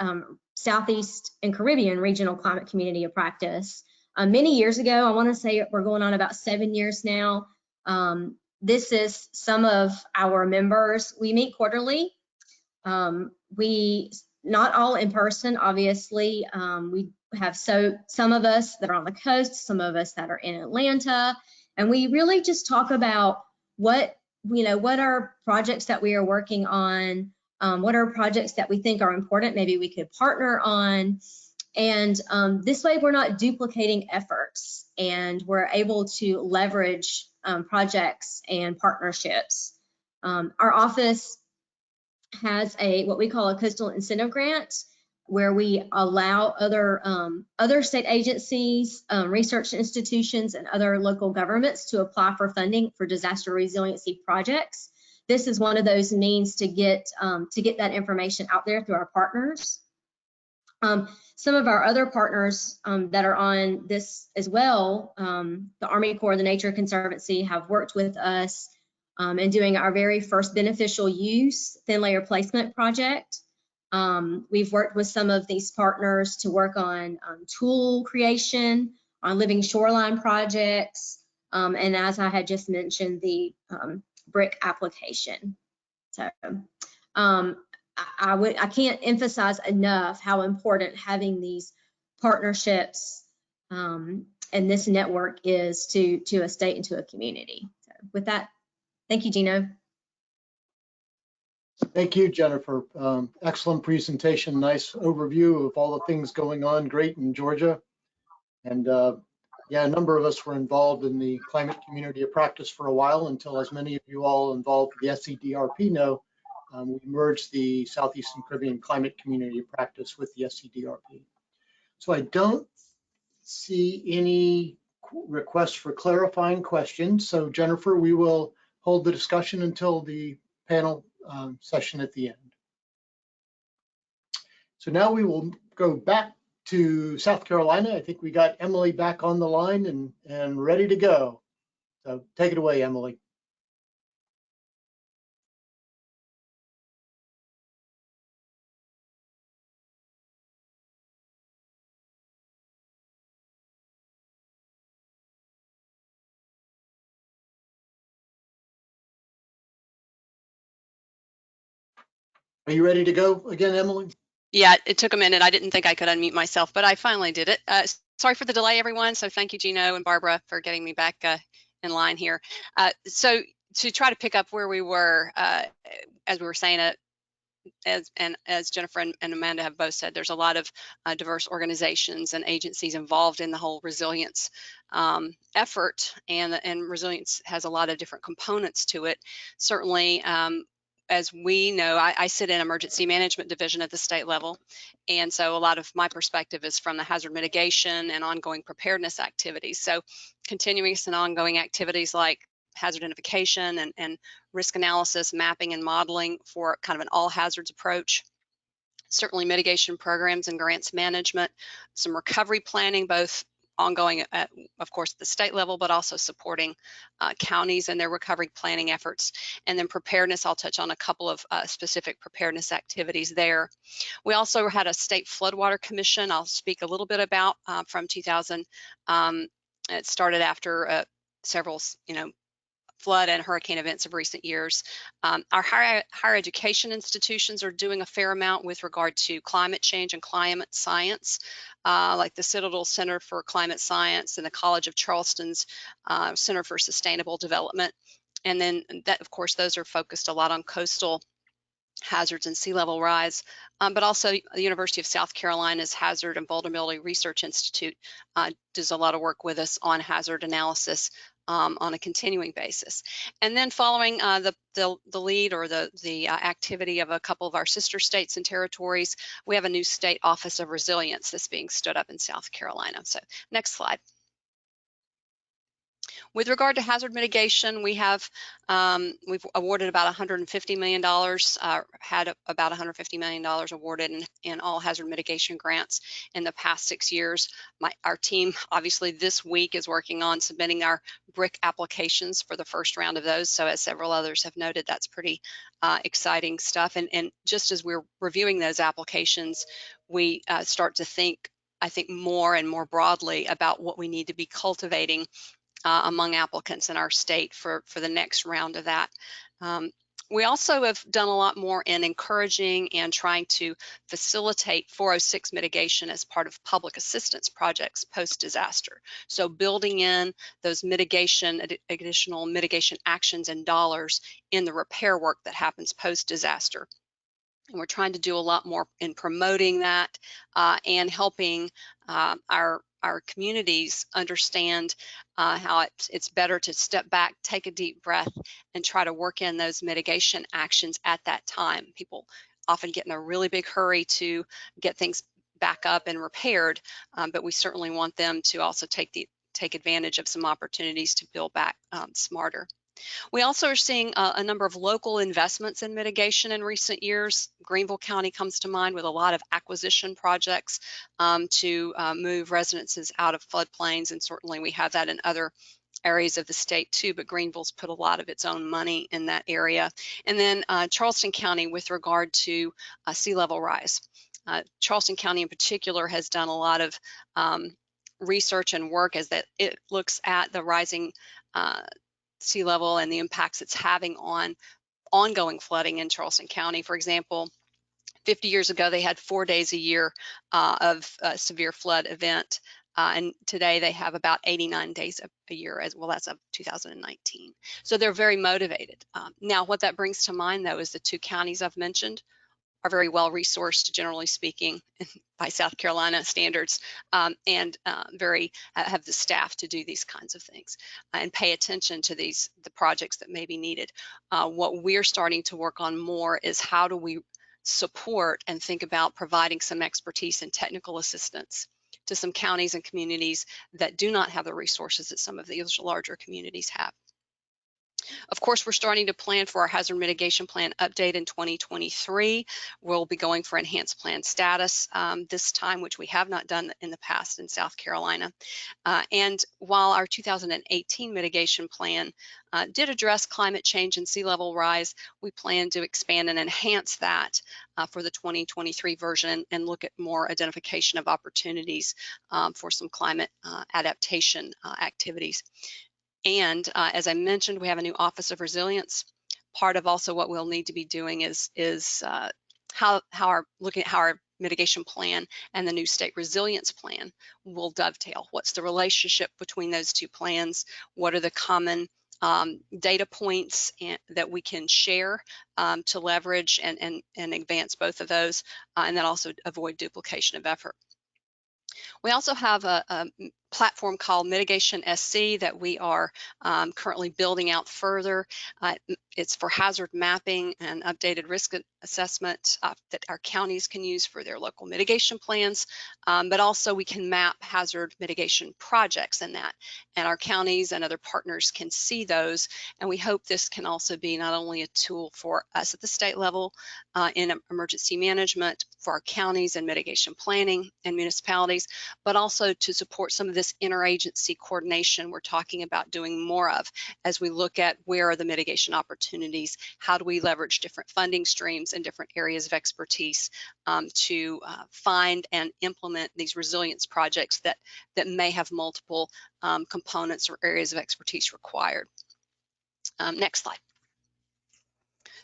Southeast and Caribbean Regional Climate Community of Practice many years ago. I want to say we're going on about 7 years now. This is some of our members. We meet quarterly. We not all in person, obviously. We have some of us that are on the coast, some of us that are in Atlanta, and we really just talk about what are projects that we are working on, what are projects that we think are important, maybe we could partner on. And this way we're not duplicating efforts and we're able to leverage projects and partnerships. Our office has what we call a coastal incentive grant, where we allow other state agencies, research institutions, and other local governments to apply for funding for disaster resiliency projects. This is one of those means to get that information out there through our partners. Some of our other partners that are on this as well, the Army Corps, the Nature Conservancy, have worked with us in doing our very first beneficial use thin layer placement project. We've worked with some of these partners to work on tool creation, on living shoreline projects, and as I had just mentioned, the brick application. So I can't emphasize enough how important having these partnerships and this network is to a state and to a community. So, with that, thank you, Gino. Thank you, Jennifer. Excellent presentation. Nice overview of all the things going on. Great in Georgia. And yeah, a number of us were involved in the climate community of practice for a while until, as many of you all involved with the SCDRP know, we merged the Southeastern Caribbean climate community of practice with the SCDRP. So I don't see any requests for clarifying questions. So Jennifer, we will hold the discussion until the panel session at the end. So now we will go back to South Carolina. I think we got Emily back on the line and ready to go. So take it away, Emily. Are you ready to go again, Emily? Yeah, it took a minute. I didn't think I could unmute myself, but I finally did it. Sorry for the delay, everyone. So thank you, Gino and Barbara, for getting me back in line here. So to try to pick up where we were, as we were saying, as Jennifer and Amanda have both said, there's a lot of diverse organizations and agencies involved in the whole resilience effort, and resilience has a lot of different components to it. Certainly, as we know, I sit in emergency management division at the state level, and so a lot of my perspective is from the hazard mitigation and ongoing preparedness activities. So continuous and ongoing activities like hazard identification and risk analysis, mapping and modeling for kind of an all hazards approach. Certainly mitigation programs and grants management, some recovery planning, both ongoing, of course, at the state level, but also supporting counties and their recovery planning efforts. And then preparedness, I'll touch on a couple of specific preparedness activities there. We also had a state floodwater commission I'll speak a little bit about from 2000. It started after several, flood and hurricane events of recent years. Our higher education institutions are doing a fair amount with regard to climate change and climate science, like the Citadel Center for Climate Science and the College of Charleston's Center for Sustainable Development. And then that, of course, those are focused a lot on coastal hazards and sea level rise, but also the University of South Carolina's Hazard and Vulnerability Research Institute does a lot of work with us on hazard analysis on a continuing basis. And then following the lead or the activity of a couple of our sister states and territories, we have a new state office of resilience that's being stood up in South Carolina. So next slide. With regard to hazard mitigation, we've awarded about $150 million, had about $150 million awarded in all hazard mitigation grants in the past 6 years. Our team, obviously, this week is working on submitting our BRIC applications for the first round of those. So as several others have noted, that's pretty exciting stuff. And just as we're reviewing those applications, we start to think, I think, more and more broadly about what we need to be cultivating among applicants in our state for the next round of that. We also have done a lot more in encouraging and trying to facilitate 406 mitigation as part of public assistance projects post-disaster. So building in those additional mitigation actions and dollars in the repair work that happens post-disaster. And we're trying to do a lot more in promoting that and helping our communities understand how it's better to step back, take a deep breath, and try to work in those mitigation actions at that time. People often get in a really big hurry to get things back up and repaired, but we certainly want them to also take advantage of some opportunities to build back smarter. We also are seeing a number of local investments in mitigation in recent years. Greenville County comes to mind with a lot of acquisition projects to move residences out of floodplains, and certainly we have that in other areas of the state too, but Greenville's put a lot of its own money in that area. And then Charleston County with regard to sea level rise. Charleston County in particular has done a lot of research and work as that it looks at the rising sea level and the impacts it's having on ongoing flooding in Charleston County. For example, 50 years ago, they had 4 days a year of a severe flood event. and today they have about 89 days a year as well. That's of 2019. So they're very motivated. Now, what that brings to mind, though, is the 2 counties I've mentioned are very well resourced, generally speaking, by South Carolina standards, and have the staff to do these kinds of things and pay attention to the projects that may be needed. What we're starting to work on more is how do we support and think about providing some expertise and technical assistance to some counties and communities that do not have the resources that some of these larger communities have. Of course, we're starting to plan for our hazard mitigation plan update in 2023. We'll be going for enhanced plan status this time, which we have not done in the past in South Carolina. And while our 2018 mitigation plan did address climate change and sea level rise, we plan to expand and enhance that for the 2023 version and look at more identification of opportunities for some climate adaptation activities. And as I mentioned, we have a new Office of Resilience. Part of also what we'll need to be doing is looking at how our mitigation plan and the new state resilience plan will dovetail. What's the relationship between those 2 plans? What are the common data points that we can share to leverage and advance both of those, and then also avoid duplication of effort. We also have a platform called Mitigation SC that we are currently building out further. It's for hazard mapping and updated risk assessment that our counties can use for their local mitigation plans, but also we can map hazard mitigation projects in that, and our counties and other partners can see those. And we hope this can also be not only a tool for us at the state level in emergency management, for our counties and mitigation planning and municipalities, but also to support some of this interagency coordination we're talking about doing more of as we look at where are the mitigation opportunities, how do we leverage different funding streams and different areas of expertise to find and implement these resilience projects that may have multiple components or areas of expertise required. Next slide.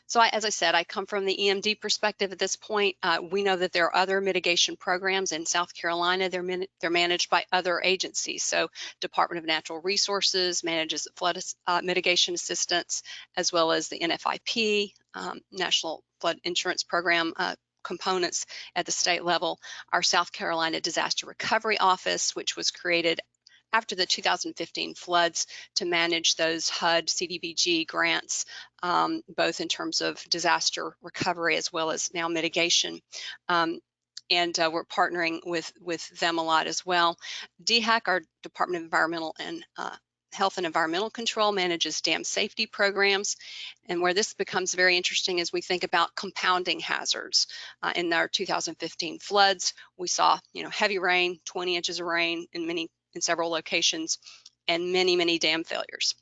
So as I said, I come from the EMD perspective at this point. We know that there are other mitigation programs in South Carolina. They're managed by other agencies. So Department of Natural Resources manages flood mitigation assistance, as well as the NFIP, National Flood Insurance Program components at the state level. Our South Carolina Disaster Recovery Office, which was created after the 2015 floods to manage those HUD CDBG grants, both in terms of disaster recovery as well as now mitigation. And we're partnering with them a lot as well. DHEC, our Department of Environmental and Health and Environmental Control, manages dam safety programs. And where this becomes very interesting is we think about compounding hazards. In our 2015 floods, we saw heavy rain, 20 inches of rain in several locations, and many dam failures.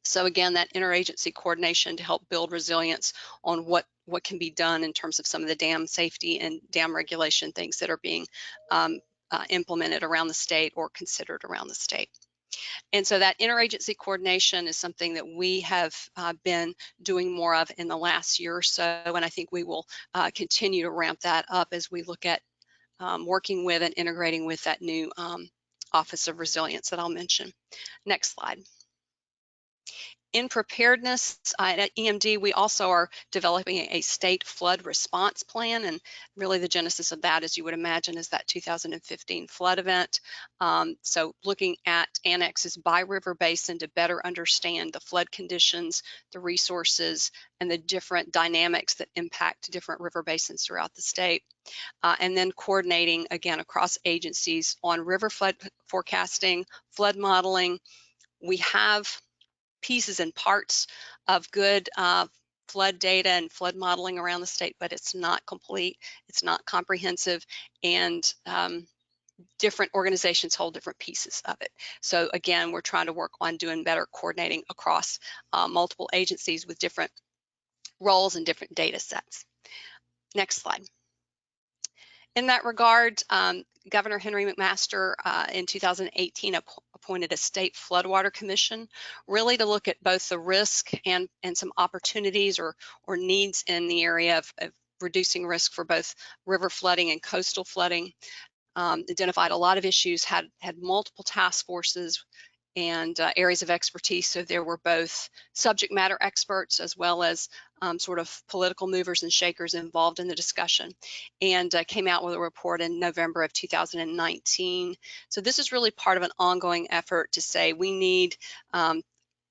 So again, that interagency coordination to help build resilience on what can be done in terms of some of the dam safety and dam regulation things that are being implemented around the state or considered around the state. And so that interagency coordination is something that we have been doing more of in the last year or so, and I think we will continue to ramp that up as we look at working with and integrating with that new Office of Resilience that I'll mention. Next slide. In preparedness, at EMD, we also are developing a state flood response plan, and really the genesis of that, as you would imagine, is that 2015 flood event. So looking at annexes by river basin to better understand the flood conditions, the resources, and the different dynamics that impact different river basins throughout the state. And then coordinating, again, across agencies on river flood forecasting, flood modeling. We have pieces and parts of good flood data and flood modeling around the state, but it's not complete, it's not comprehensive, and different organizations hold different pieces of it. So again, we're trying to work on doing better coordinating across multiple agencies with different roles and different data sets. Next slide. In that regard, Governor Henry McMaster in 2018 appointed a state floodwater commission, really to look at both the risk and some opportunities or needs in the area of reducing risk for both river flooding and coastal flooding. identified a lot of issues, had multiple task forces and areas of expertise. So there were both subject matter experts as well as sort of political movers and shakers involved in the discussion, and came out with a report in November of 2019. So this is really part of an ongoing effort to say we need,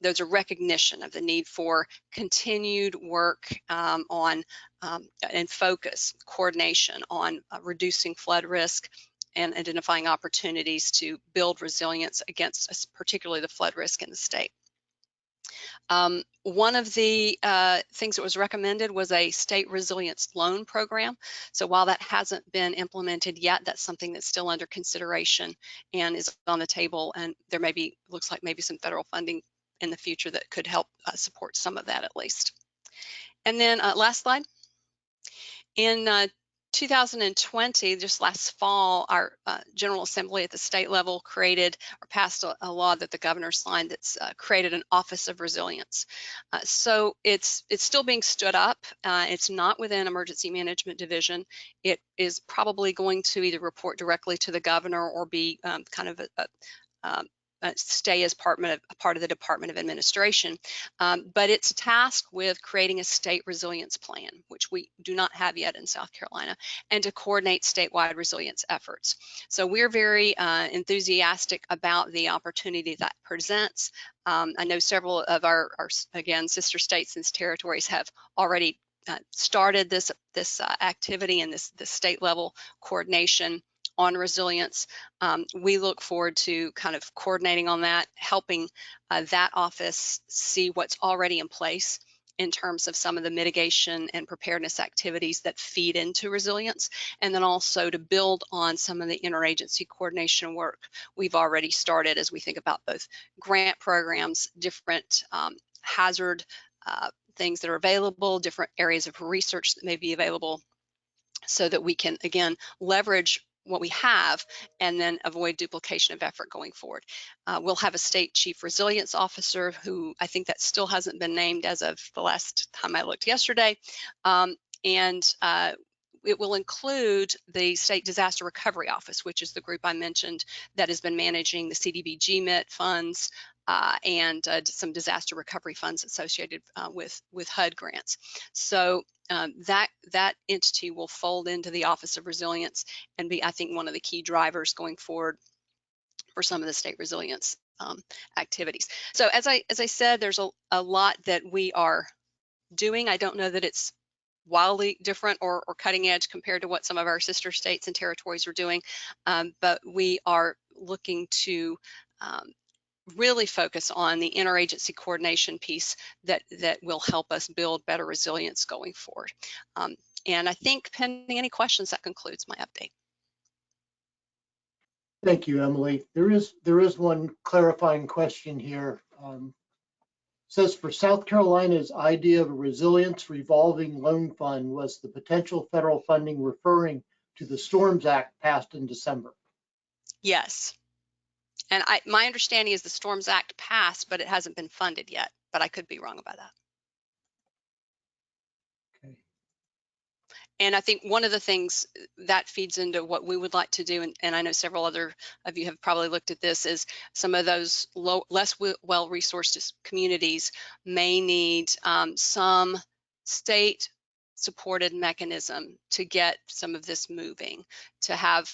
there's a recognition of the need for continued work on and focus, coordination on reducing flood risk and identifying opportunities to build resilience against particularly the flood risk in the state. One of the things that was recommended was a state resilience loan program. So while that hasn't been implemented yet, that's something that's still under consideration and is on the table, and there may be, looks like maybe some federal funding in the future that could help support some of that at least. And then last slide. In 2020, just last fall, our General Assembly at the state level created or passed a law that the governor signed that's created an Office of Resilience. So it's still being stood up. It's not within Emergency Management Division. It is probably going to either report directly to the governor or be kind of stay as part of the Department of Administration, but it's tasked with creating a state resilience plan, which we do not have yet in South Carolina, and to coordinate statewide resilience efforts. So we're very enthusiastic about the opportunity that presents. I know several of our again, sister states and territories have already started this activity and this state level coordination on resilience. We look forward to kind of coordinating on that, helping that office see what's already in place in terms of some of the mitigation and preparedness activities that feed into resilience, and then also to build on some of the interagency coordination work we've already started as we think about both grant programs, different hazard things that are available, different areas of research that may be available, so that we can, again, leverage what we have and then avoid duplication of effort going forward. We'll have a state chief resilience officer who I think that still hasn't been named as of the last time I looked yesterday. It will include the State Disaster Recovery Office, which is the group I mentioned that has been managing the CDBG MIT funds and some disaster recovery funds associated with HUD grants. So that entity will fold into the Office of Resilience and be, I think, one of the key drivers going forward for some of the state resilience activities. So as I said, there's a lot that we are doing. I don't know that it's wildly different or cutting edge compared to what some of our sister states and territories are doing, but we are looking to really focus on the interagency coordination piece that will help us build better resilience going forward. And I think, pending any questions, that concludes my update. Thank you, Emily. There is one clarifying question here. Says for South Carolina's idea of a resilience revolving loan fund was the potential federal funding referring to the Storms Act passed in December. Yes. And my understanding is the Storms Act passed, but it hasn't been funded yet, but I could be wrong about that. Okay. And I think one of the things that feeds into what we would like to do, and I know several other of you have probably looked at this, is some of those less well-resourced communities may need some state supported mechanism to get some of this moving, to have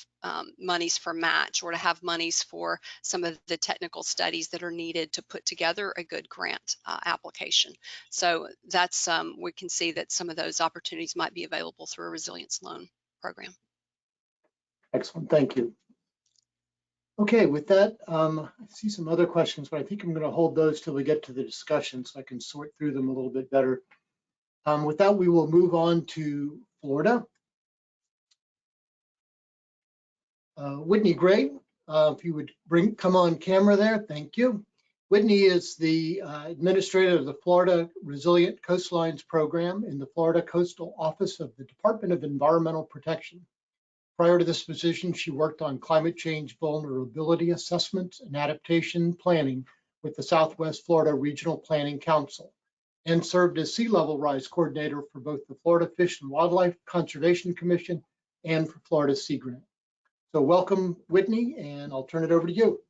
monies for match, or to have monies for some of the technical studies that are needed to put together a good grant application. So that's, we can see that some of those opportunities might be available through a resilience loan program. Excellent, thank you. Okay, with that, I see some other questions, but I think I'm going to hold those till we get to the discussion so I can sort through them a little bit better. With that, we will move on to Florida. Whitney Gray, if you would come on camera there, thank you. Whitney is the administrator of the Florida Resilient Coastlines Program in the Florida Coastal Office of the Department of Environmental Protection. Prior to this position, she worked on climate change vulnerability assessments and adaptation planning with the Southwest Florida Regional Planning Council, and served as sea level rise coordinator for both the Florida Fish and Wildlife Conservation Commission and for Florida Sea Grant. So welcome, Whitney, and I'll turn it over to you.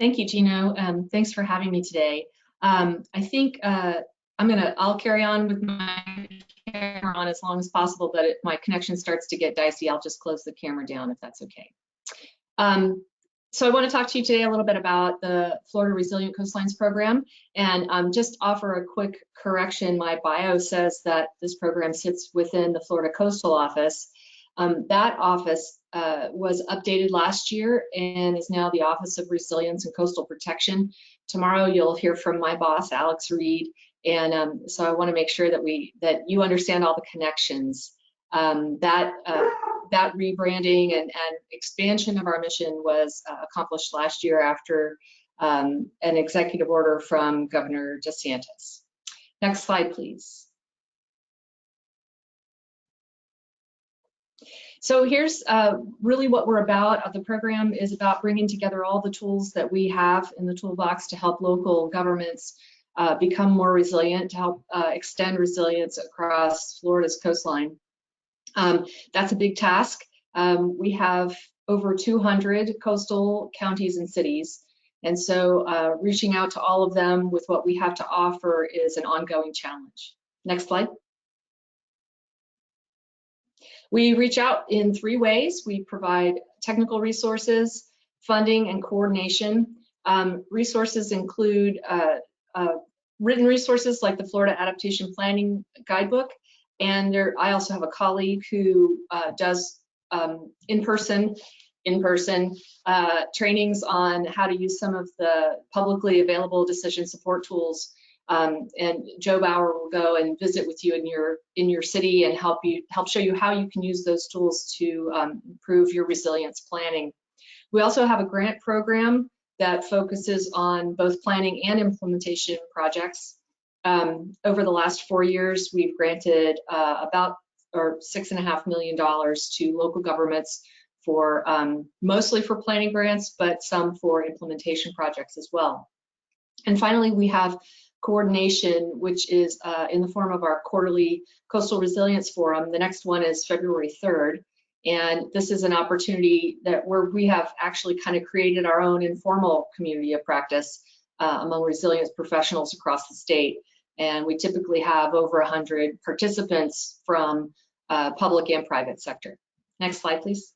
Thank you, Gino. Thanks for having me today. I think I'll carry on with my camera on as long as possible, but if my connection starts to get dicey, I'll just close the camera down if that's okay. So I want to talk to you today a little bit about the Florida Resilient Coastlines program, and just offer a quick correction. My bio says that this program sits within the Florida Coastal Office. That office was updated last year and is now the Office of Resilience and Coastal Protection. Tomorrow you'll hear from my boss, Alex Reed, and so I want to make sure that you understand all the connections. That rebranding and expansion of our mission was accomplished last year after an executive order from Governor DeSantis. Next slide, please. So here's really what we're about. The program is about bringing together all the tools that we have in the toolbox to help local governments become more resilient, to help extend resilience across Florida's coastline. That's a big task. We have over 200 coastal counties and cities, and so reaching out to all of them with what we have to offer is an ongoing challenge. Next slide. We reach out in 3 ways. We provide technical resources, funding, and coordination. Resources include written resources like the Florida Adaptation Planning Guidebook, and I also have a colleague who does in-person trainings on how to use some of the publicly available decision support tools. And Joe Bauer will go and visit with you in your city and help show you how you can use those tools to improve your resilience planning. We also have a grant program that focuses on both planning and implementation projects. Over the last 4 years, we've granted about $6.5 million to local governments for mostly for planning grants, but some for implementation projects as well. And finally, we have coordination, which is in the form of our quarterly Coastal Resilience Forum. The next one is February 3rd. And this is an opportunity where we have actually kind of created our own informal community of practice among resilience professionals across the state. And we typically have over 100 participants from public and private sector. Next slide, please.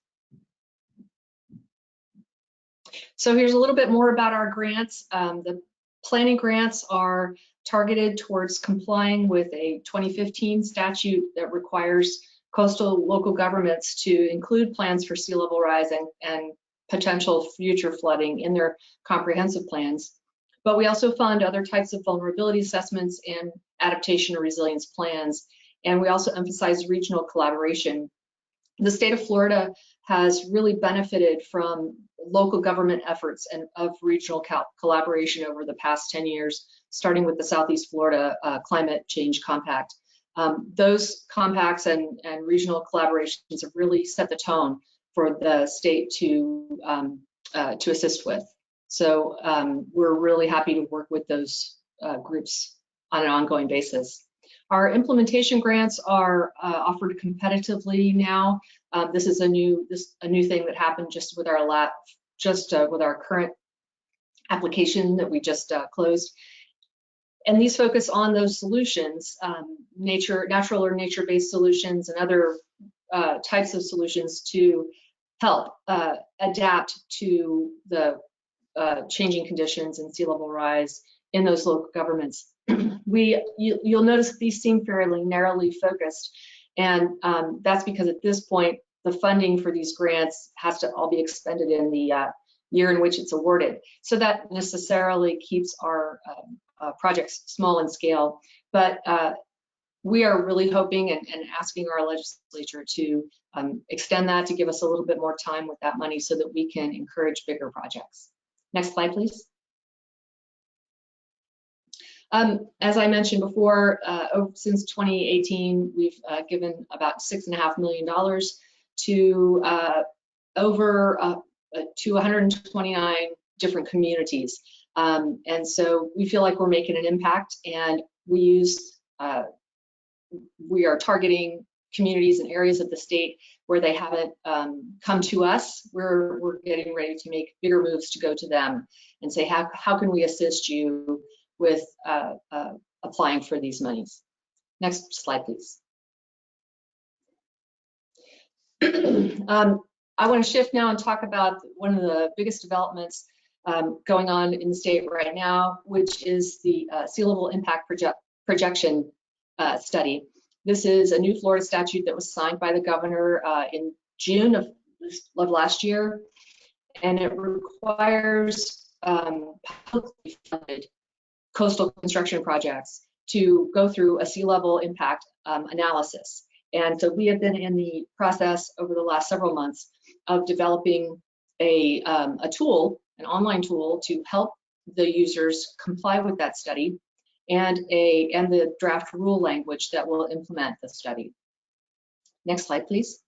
So here's a little bit more about our grants. The planning grants are targeted towards complying with a 2015 statute that requires coastal local governments to include plans for sea level rise and potential future flooding in their comprehensive plans. But we also fund other types of vulnerability assessments and adaptation or resilience plans. And we also emphasize regional collaboration. The state of Florida has really benefited from local government efforts and of regional collaboration over the past 10 years, starting with the Southeast Florida Climate Change Compact. Those compacts and regional collaborations have really set the tone for the state to assist with. So we're really happy to work with those groups on an ongoing basis. Our implementation grants are offered competitively now. This is a new thing that happened just with our current application that we just closed. And these focus on those solutions, natural or nature-based solutions and other types of solutions to help adapt to the changing conditions and sea level rise in those local governments. You'll notice that these seem fairly narrowly focused, and that's because at this point, the funding for these grants has to all be expended in the year in which it's awarded. So that necessarily keeps our projects small in scale, but we are really hoping and asking our legislature to extend that, to give us a little bit more time with that money so that we can encourage bigger projects. Next slide, please. As I mentioned before, since 2018, we've given about $6.5 million to to 129 different communities. And so we feel like we're making an impact, and we are targeting communities and areas of the state where they haven't come to us. We're getting ready to make bigger moves to go to them and say, how can we assist you with applying for these monies? Next slide, please. I want to shift now and talk about one of the biggest developments going on in the state right now, which is the sea level impact projection study. This is a new Florida statute that was signed by the governor in June of last year, and it requires publicly funded coastal construction projects to go through a sea level impact analysis. And so we have been in the process over the last several months of developing a tool, an online tool, to help the users comply with that study, and the draft rule language that will implement the study. Next slide, please.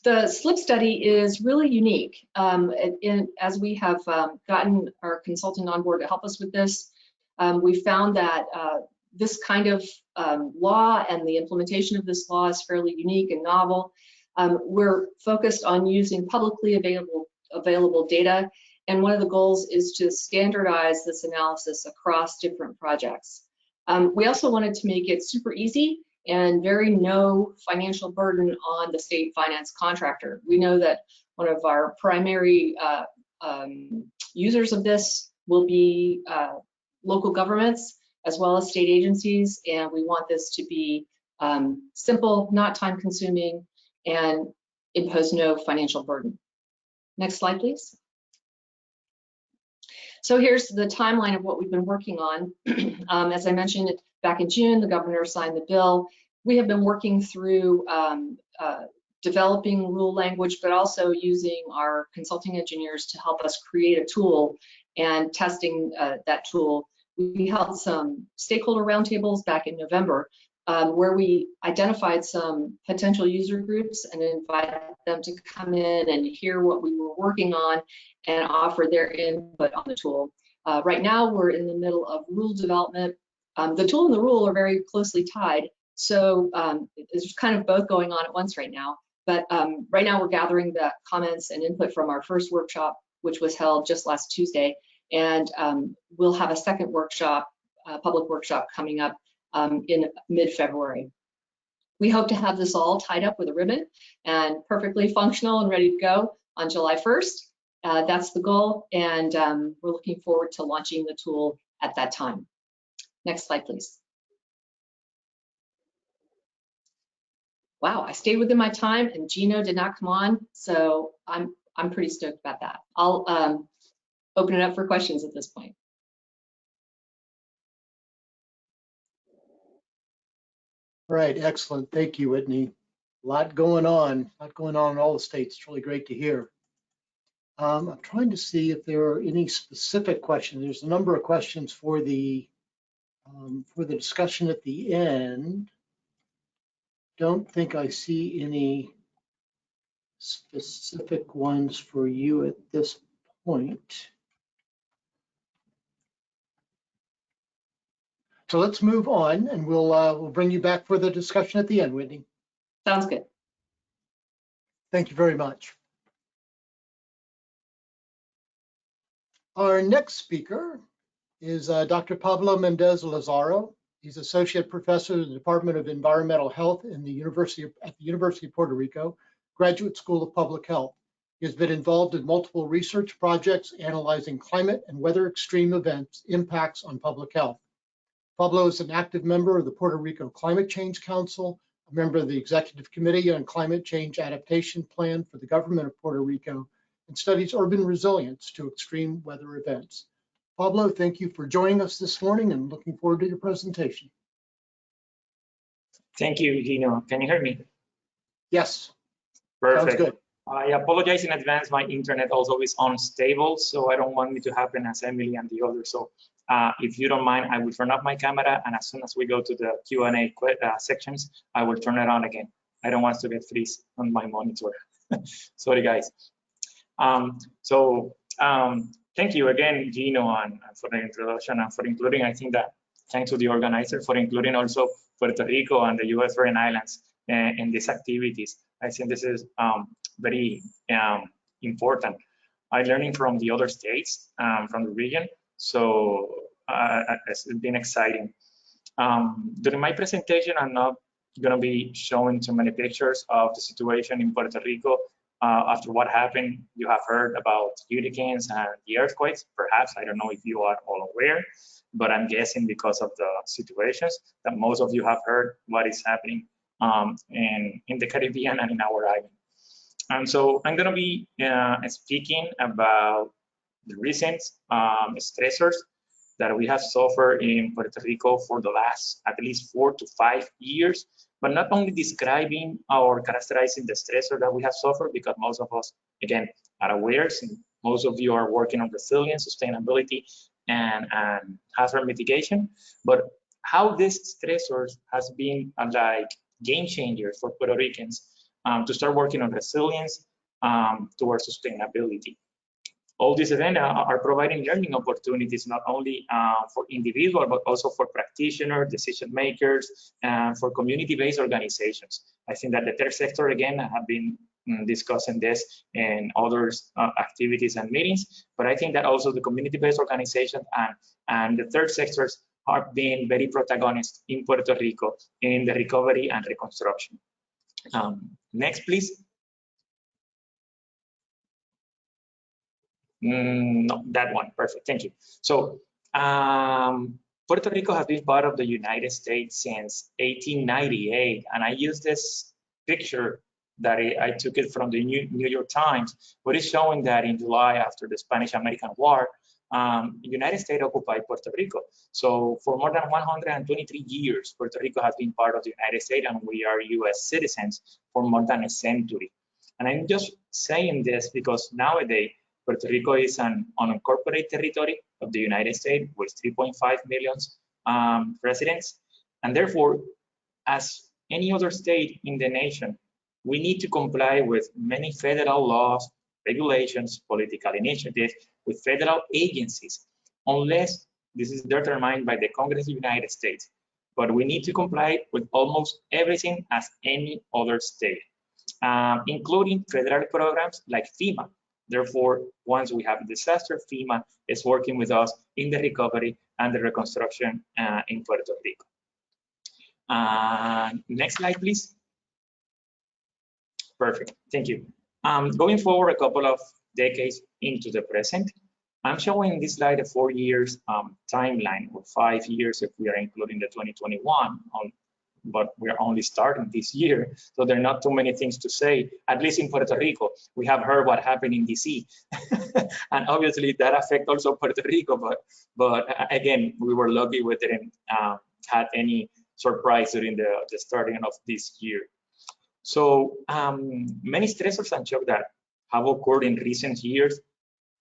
The SLIP study is really unique. As we have gotten our consultant on board to help us with this, we found that this kind of law and the implementation of this law is fairly unique and novel. We're focused on using publicly available data, and one of the goals is to standardize this analysis across different projects. We also wanted to make it super easy and very no financial burden on the state finance contractor. We know that one of our primary users of this will be local governments as well as state agencies, and we want this to be simple, not time consuming, and impose no financial burden. Next slide, please. So here's the timeline of what we've been working on. As I mentioned, back in June, the governor signed the bill. We have been working through developing rule language, but also using our consulting engineers to help us create a tool and testing that tool. We held some stakeholder roundtables back in November where we identified some potential user groups and invited them to come in and hear what we were working on and offer their input on the tool. Right now, we're in the middle of rule development. The tool and the rule are very closely tied, so there's kind of both going on at once right now. But right now, we're gathering the comments and input from our first workshop, which was held just last Tuesday, and we'll have a second workshop, public workshop, coming up in mid-February. We hope to have this all tied up with a ribbon and perfectly functional and ready to go on July 1st. That's the goal, and we're looking forward to launching the tool at that time. Next slide, please. Wow, I stayed within my time, and Gino did not come on, so I'm pretty stoked about that. I'll open it up for questions at this point. All right, excellent. Thank you, Whitney. A lot going on in all the states. It's really great to hear. I'm trying to see if there are any specific questions. There's a number of questions for the discussion at the end. Don't think I see any specific ones for you at this point. So let's move on, and we'll bring you back for the discussion at the end, Whitney. Sounds good. Thank you very much. Our next speaker is Dr. Pablo Mendez Lazaro. He's Associate Professor in the Department of Environmental Health at the University of Puerto Rico, Graduate School of Public Health. He has been involved in multiple research projects analyzing climate and weather extreme events impacts on public health. Pablo is an active member of the Puerto Rico Climate Change Council, a member of the Executive Committee on Climate Change Adaptation Plan for the Government of Puerto Rico, and studies urban resilience to extreme weather events. Pablo, thank you for joining us this morning and looking forward to your presentation. Thank you, Gino. Can you hear me? Yes. Perfect. Sounds good. I apologize in advance. My internet also is unstable, so I don't want it to happen as Emily and the others. So if you don't mind, I will turn off my camera, and as soon as we go to the Q&A sections, I will turn it on again. I don't want to get freeze on my monitor. Sorry, guys. Thank you again, Gino, for the introduction and for including, I think that thanks to the organizer for including also Puerto Rico and the U.S. Virgin Islands in these activities. I think this is very important. I'm learning from the other states, from the region, so it's been exciting. During my presentation, I'm not going to be showing too many pictures of the situation in Puerto Rico after what happened. You have heard about hurricanes and the earthquakes. Perhaps, I don't know if you are all aware, but I'm guessing because of the situations that most of you have heard what is happening in the Caribbean and in our island. And so I'm going to be speaking about the recent stressors that we have suffered in Puerto Rico for the last at least 4 to 5 years, but not only describing or characterizing the stressor that we have suffered, because most of us, again, are aware, and most of you are working on resilience, sustainability, and hazard mitigation, but how these stressors has been like game changers for Puerto Ricans to start working on resilience towards sustainability. All these events are providing learning opportunities, not only for individuals, but also for practitioners, decision makers, and for community-based organizations. I think that the third sector, again, have been discussing this in other activities and meetings, but I think that also the community-based organizations and the third sectors are being very protagonist in Puerto Rico in the recovery and reconstruction. Next, please. No, that one, perfect, thank you. So Puerto Rico has been part of the United States since 1898, and I use this picture that I took it from the New York Times, but it's showing that in July, after the Spanish-American War, the United States occupied Puerto Rico. So for more than 123 years, Puerto Rico has been part of the United States, and we are US citizens for more than a century. And I'm just saying this because nowadays, Puerto Rico is an unincorporated territory of the United States with 3.5 million residents. And therefore, as any other state in the nation, we need to comply with many federal laws, regulations, political initiatives with federal agencies, unless this is determined by the Congress of the United States. But we need to comply with almost everything as any other state, including federal programs like FEMA. Therefore, once we have a disaster, FEMA is working with us in the recovery and the reconstruction in Puerto Rico. Next slide, please. Perfect, thank you. Going forward a couple of decades into the present, I'm showing this slide a 4 years timeline, or 5 years if we are including the 2021, but we're only starting this year, so there are not too many things to say, at least in Puerto Rico. We have heard what happened in DC, and obviously that affects also Puerto Rico, but again, we were lucky we didn't have any surprise during the starting of this year. So many stressors and shocks that have occurred in recent years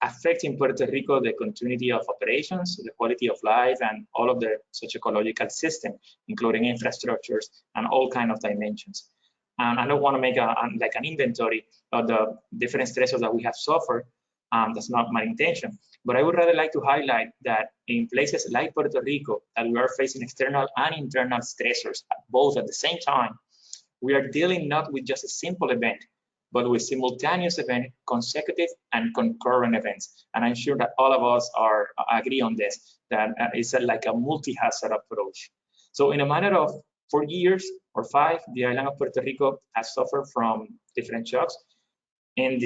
affecting Puerto Rico, the continuity of operations, the quality of life, and all of the socio-ecological system, including infrastructures and all kinds of dimensions. And I don't want to make like an inventory of the different stressors that we have suffered. That's not my intention. But I would rather like to highlight that in places like Puerto Rico, that we are facing external and internal stressors, both at the same time, we are dealing not with just a simple event, but with simultaneous event, consecutive and concurrent events. And I'm sure that all of us agree on this, that it's like a multi-hazard approach. So in a matter of 4 years or 5, the island of Puerto Rico has suffered from different shocks. In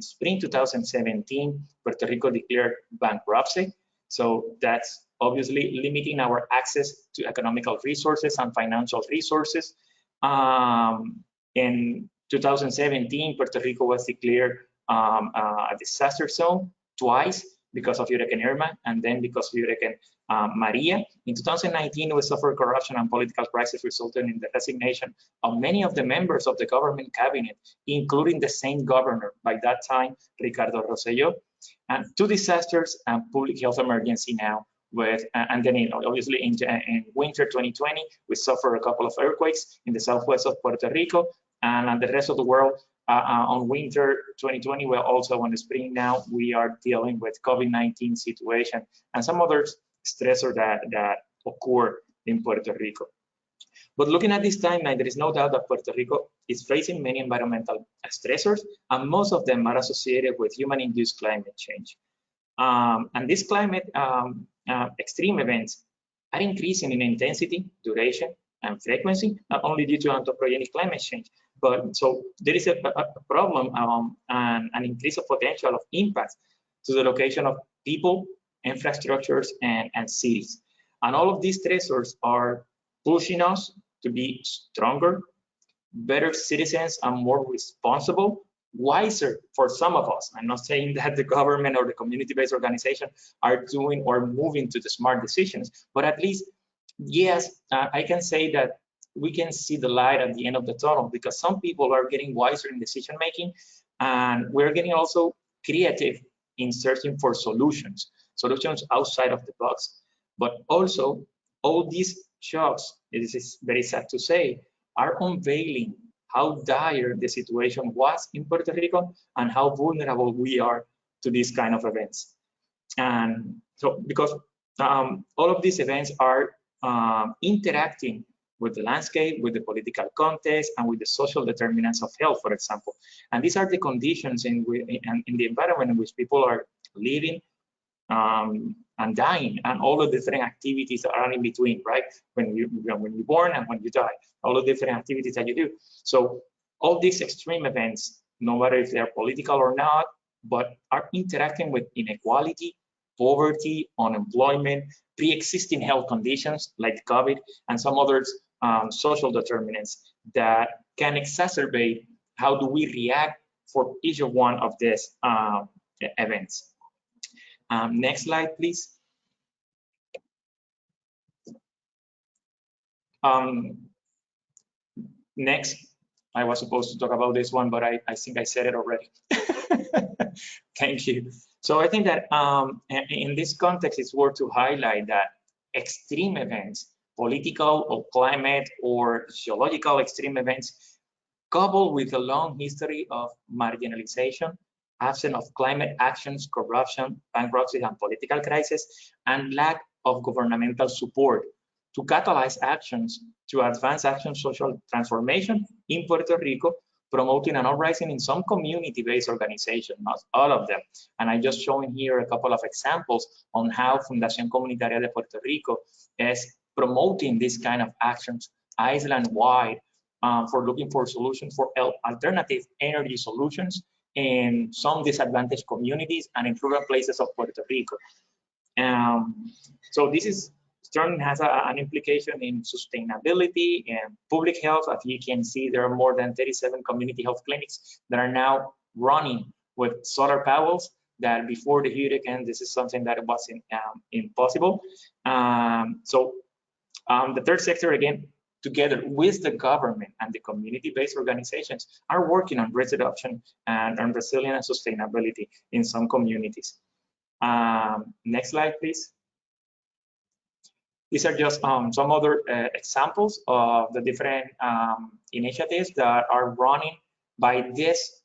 spring 2017, Puerto Rico declared bankruptcy. So that's obviously limiting our access to economical resources and financial resources. In 2017, Puerto Rico was declared a disaster zone twice because of Hurricane Irma and then because of Hurricane Maria. In 2019, we suffered corruption and political crisis resulting in the resignation of many of the members of the government cabinet, including the same governor by that time, Ricardo Rosselló, and 2 disasters and public health emergency now. And then obviously in winter 2020, we suffered a couple of earthquakes in the southwest of Puerto Rico, and the rest of the world on winter 2020, well, also on the spring now, we are dealing with COVID-19 situation and some other stressors that occur in Puerto Rico. But looking at this timeline, there is no doubt that Puerto Rico is facing many environmental stressors, and most of them are associated with human-induced climate change. And these climate extreme events are increasing in intensity, duration, and frequency, not only due to anthropogenic climate change, but so there is a problem and an increase of potential of impacts to the location of people, infrastructures, and cities. And all of these stressors are pushing us to be stronger, better citizens, and more responsible, wiser for some of us. I'm not saying that the government or the community-based organization are doing or moving to the smart decisions, but at least, yes, I can say that we can see the light at the end of the tunnel, because some people are getting wiser in decision-making, and we're getting also creative in searching for solutions outside of the box. But also, all these shocks, it is very sad to say, are unveiling how dire the situation was in Puerto Rico and how vulnerable we are to these kind of events. And so, because all of these events are interacting with the landscape, with the political context, and with the social determinants of health, for example. And these are the conditions in the environment in which people are living and dying, and all the different activities that are in between, right? When you're born and when you die, all the different activities that you do. So all these extreme events, no matter if they're political or not, but are interacting with inequality, poverty, unemployment, pre-existing health conditions like COVID, and some others social determinants that can exacerbate how do we react for each of one of these events. Next slide, please. Next, I was supposed to talk about this one, but I think I said it already. Thank you. So I think that in this context, it's worth to highlight that extreme events, political or climate or geological extreme events, coupled with a long history of marginalization, absence of climate actions, corruption, bankruptcy, and political crisis, and lack of governmental support to catalyze actions to advance social transformation in Puerto Rico, promoting an uprising in some community-based organizations, not all of them. And I just showing here a couple of examples on how Fundación Comunitaria de Puerto Rico is promoting this kind of actions island-wide for looking for solutions for alternative energy solutions in some disadvantaged communities and in rural places of Puerto Rico. So this is certainly has an implication in sustainability and public health. As you can see, there are more than 37 community health clinics that are now running with solar panels that before the hurricane, this is something that wasn't impossible. So the third sector, again, together with the government and the community-based organizations, are working on risk reduction and on resilience and sustainability in some communities. Next slide, please. These are just some other examples of the different initiatives that are running by this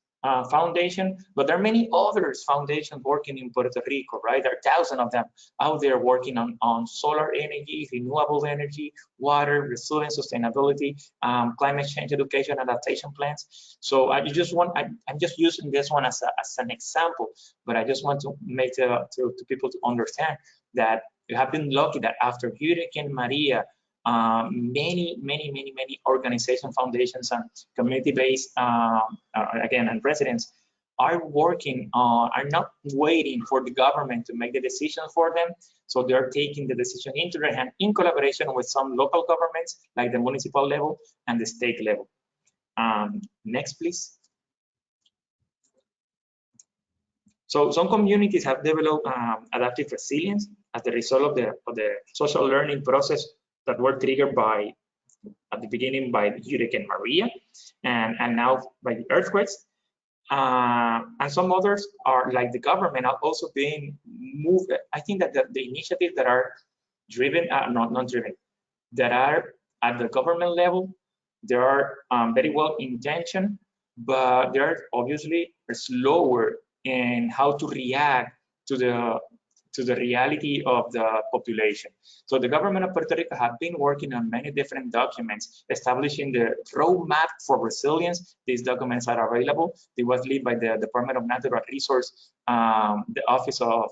foundation, but there are many others foundations working in Puerto Rico, right? There are thousands of them out there working on solar energy, renewable energy, water, resilience, sustainability, climate change education, adaptation plans. So I'm just using this one as an example, but I just want to make to people to understand that you have been lucky that after Hurricane Maria, many organizations, foundations, and community-based, again, and residents are working on, are not waiting for the government to make the decision for them. So they're taking the decision into their hand in collaboration with some local governments, like the municipal level and the state level. Next, please. So some communities have developed adaptive resilience as the result of the social learning process that were triggered by, at the beginning, by Hurricane Maria, and now by the earthquakes. And some others are, like the government, are also being moved. I think that the initiatives that are driven, not driven, that are at the government level, they are very well intentioned, but they're obviously slower in how to react to the to the reality of the population. So the government of Puerto Rico have been working on many different documents, establishing the roadmap for resilience. These documents are available. It was led by the Department of Natural Resources, the Office of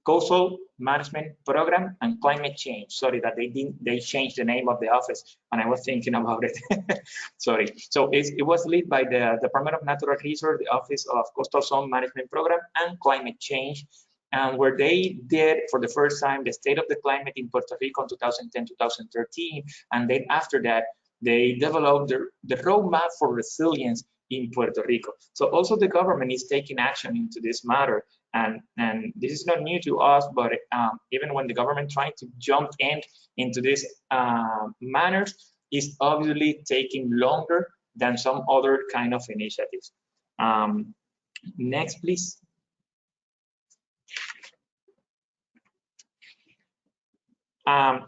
Coastal Management Program and Climate Change. Sorry that they changed the name of the office, and I was thinking about it. Sorry. So it was led by the Department of Natural Resources, the Office of Coastal Zone Management Program and Climate Change, and where they did for the first time the state of the climate in Puerto Rico in 2010-2013, and then after that they developed the roadmap for resilience in Puerto Rico. So also the government is taking action into this matter. And this is not new to us, but even when the government trying to jump into this manners, is obviously taking longer than some other kind of initiatives. Next, please.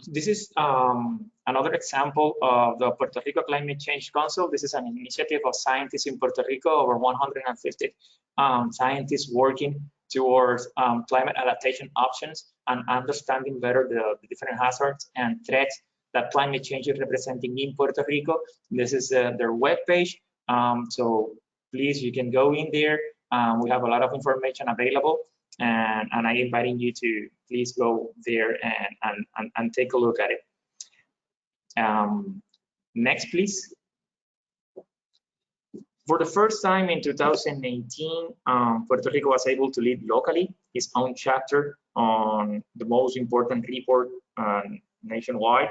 This is another example of the Puerto Rico Climate Change Council. This is an initiative of scientists in Puerto Rico, over 150 scientists working towards climate adaptation options and understanding better the different hazards and threats that climate change is representing in Puerto Rico. This is their webpage. So please, you can go in there. We have a lot of information available, and I'm inviting you to please go there and take a look at it. Next, please. For the first time in 2018, Puerto Rico was able to lead locally its own chapter on the most important report nationwide,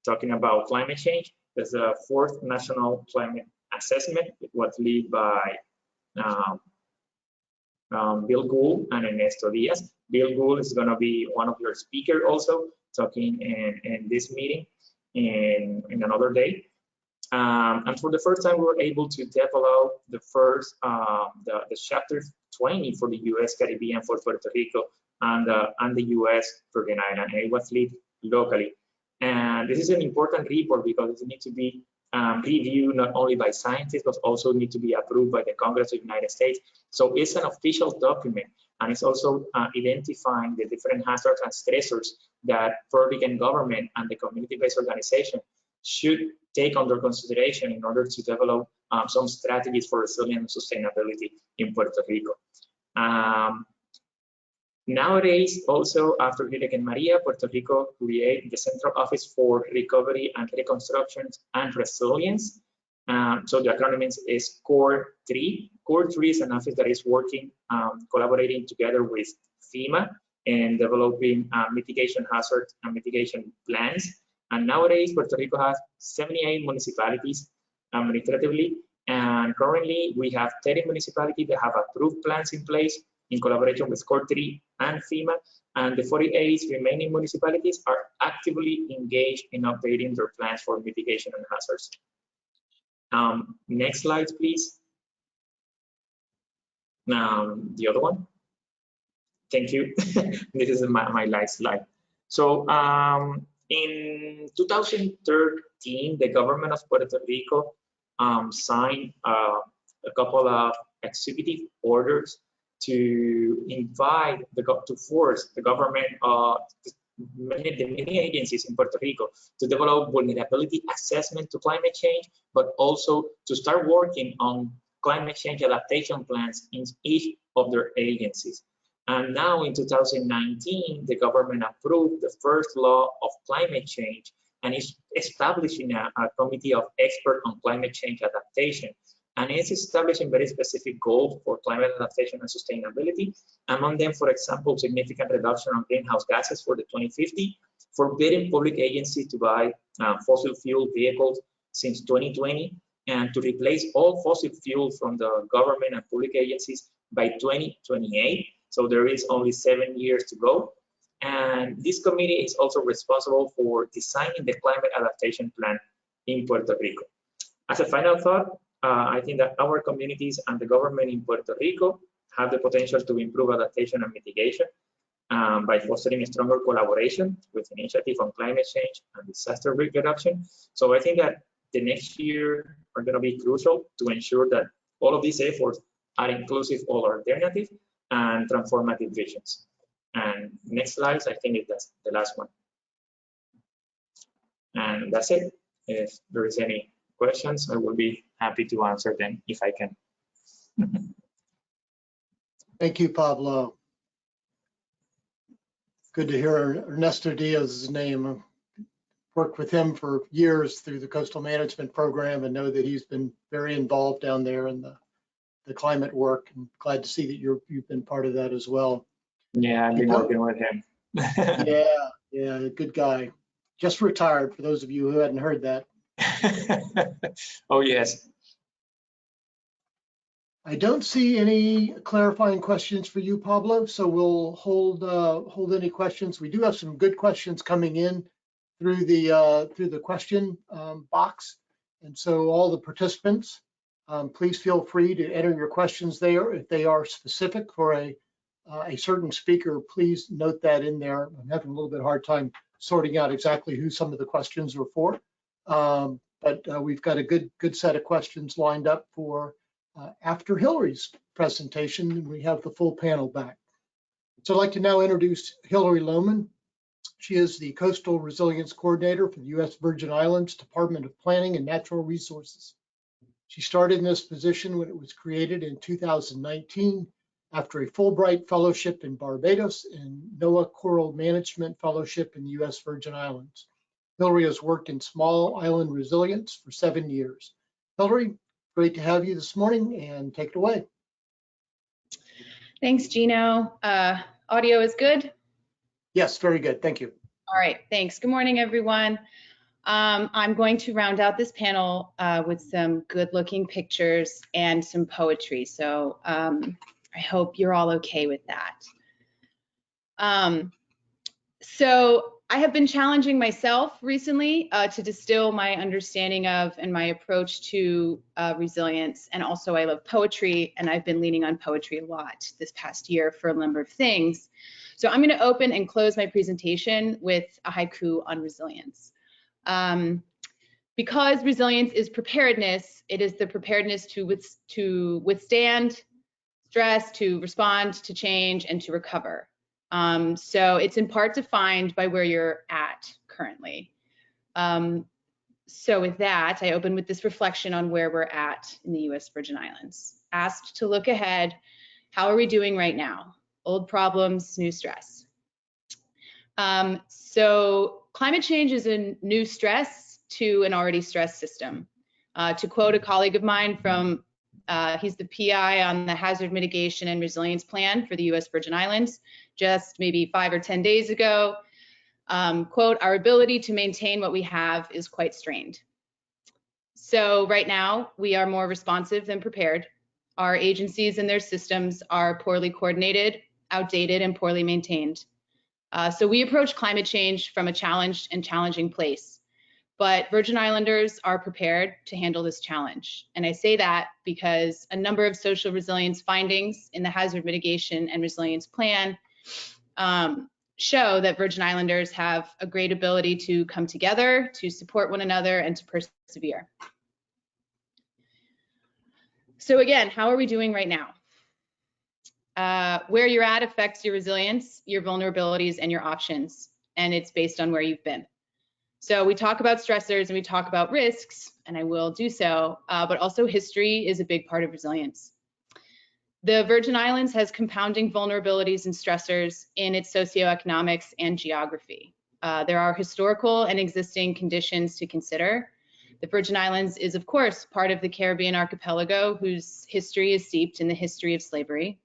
talking about climate change. There's a fourth national climate assessment. It was led by Bill Gould and Ernesto Diaz. Bill Gould is going to be one of your speakers also, talking in this meeting in another day. And for the first time, we were able to develop the first, the chapter 20 for the U.S. Caribbean for Puerto Rico and the U.S. Virgin Islands. And it was led locally. And this is an important report because it needs to be reviewed not only by scientists, but also need to be approved by the Congress of the United States. So it's an official document, and it's also identifying the different hazards and stressors that Puerto Rican government and the community-based organization should take under consideration in order to develop some strategies for resilience and sustainability in Puerto Rico. Nowadays, also after Hurricane Maria, Puerto Rico created the Central Office for Recovery and Reconstruction and Resilience. So the acronym is CORE 3. CORE 3 is an office that is working, collaborating together with FEMA and developing mitigation hazards and mitigation plans. And nowadays, Puerto Rico has 78 municipalities administratively, and currently we have 30 municipalities that have approved plans in place in collaboration with CORE 3 and FEMA, and the 48 remaining municipalities are actively engaged in updating their plans for mitigation and hazards. Next slide, please. The other one. Thank you. This is my last slide. So in 2013, the government of Puerto Rico signed a couple of executive orders to invite to force the government, the many agencies in Puerto Rico to develop vulnerability assessment to climate change, but also to start working on climate change adaptation plans in each of their agencies. And now in 2019, the government approved the first law of climate change and is establishing a committee of experts on climate change adaptation. And it's establishing very specific goals for climate adaptation and sustainability. Among them, for example, significant reduction on greenhouse gases for the 2050, forbidding public agencies to buy fossil fuel vehicles since 2020, and to replace all fossil fuel from the government and public agencies by 2028. So there is only 7 years to go. And this committee is also responsible for designing the climate adaptation plan in Puerto Rico. As a final thought, I think that our communities and the government in Puerto Rico have the potential to improve adaptation and mitigation by fostering a stronger collaboration with initiatives on climate change and disaster risk reduction. So I think that the next year are going to be crucial to ensure that all of these efforts are inclusive or alternative, and transformative visions. And next slide, I think that's the last one. And that's it. If there is any questions, I will be happy to answer them if I can. Thank you, Pablo. Good to hear Ernesto Diaz's name. Worked with him for years through the coastal management program and know that he's been very involved down there in the climate work, and glad to see that you've been part of that as well. Yeah, I've been working with him. Yeah, good guy. Just retired, for those of you who hadn't heard that. Oh, yes. I don't see any clarifying questions for you, Pablo, so we'll hold any questions. We do have some good questions coming in through the question box, and so all the participants, please feel free to enter your questions there. If they are specific for a certain speaker, please note that in there. I'm having a little bit hard time sorting out exactly who some of the questions are for, but we've got a good set of questions lined up for after Hillary's presentation, and we have the full panel back. So I'd like to now introduce Hillary Lohman. She is the Coastal Resilience Coordinator for the U.S. Virgin Islands Department of Planning and Natural Resources. She started in this position when it was created in 2019 after a Fulbright Fellowship in Barbados and NOAA Coral Management Fellowship in the U.S. Virgin Islands. Hillary has worked in small island resilience for 7 years. Hillary, great to have you this morning, and take it away. Thanks, Gino. Audio is good? Yes, very good. Thank you. All right, thanks. Good morning, everyone. I'm going to round out this panel with some good-looking pictures and some poetry. So I hope you're all okay with that. So I have been challenging myself recently to distill my understanding of and my approach to resilience. And also I love poetry, and I've been leaning on poetry a lot this past year for a number of things. So I'm going to open and close my presentation with a haiku on resilience. Because resilience is preparedness, it is the preparedness to withstand stress, to respond to change, and to recover. So it's in part defined by where you're at currently. So with that, I open with this reflection on where we're at in the U.S. Virgin Islands. Asked to look ahead, how are we doing right now? Old problems, new stress. So climate change is a new stress to an already stressed system. To quote a colleague of mine from, he's the PI on the Hazard Mitigation and Resilience Plan for the U.S. Virgin Islands, just maybe 5 or 10 days ago, quote, our ability to maintain what we have is quite strained. So right now, we are more responsive than prepared. Our agencies and their systems are poorly coordinated, outdated, and poorly maintained. So we approach climate change from a challenged and challenging place. But Virgin Islanders are prepared to handle this challenge. And I say that because a number of social resilience findings in the Hazard Mitigation and Resilience Plan show that Virgin Islanders have a great ability to come together, to support one another, and to persevere. So again, how are we doing right now? Where you're at affects your resilience, your vulnerabilities, and your options, and it's based on where you've been. So we talk about stressors and we talk about risks, and I will do so, but also history is a big part of resilience. The Virgin Islands has compounding vulnerabilities and stressors in its socioeconomics and geography. There are historical and existing conditions to consider. The Virgin Islands is, of course, part of the Caribbean archipelago whose history is steeped in the history of slavery.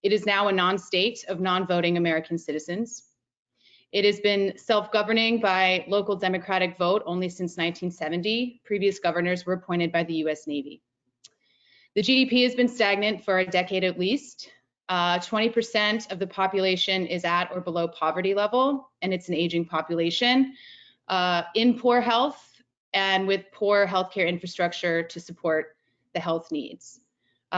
It is now a non-state of non-voting American citizens. It has been self-governing by local democratic vote only since 1970. Previous governors were appointed by the US Navy. The GDP has been stagnant for a decade at least. 20% of the population is at or below poverty level, and it's an aging population in poor health and with poor healthcare infrastructure to support the health needs.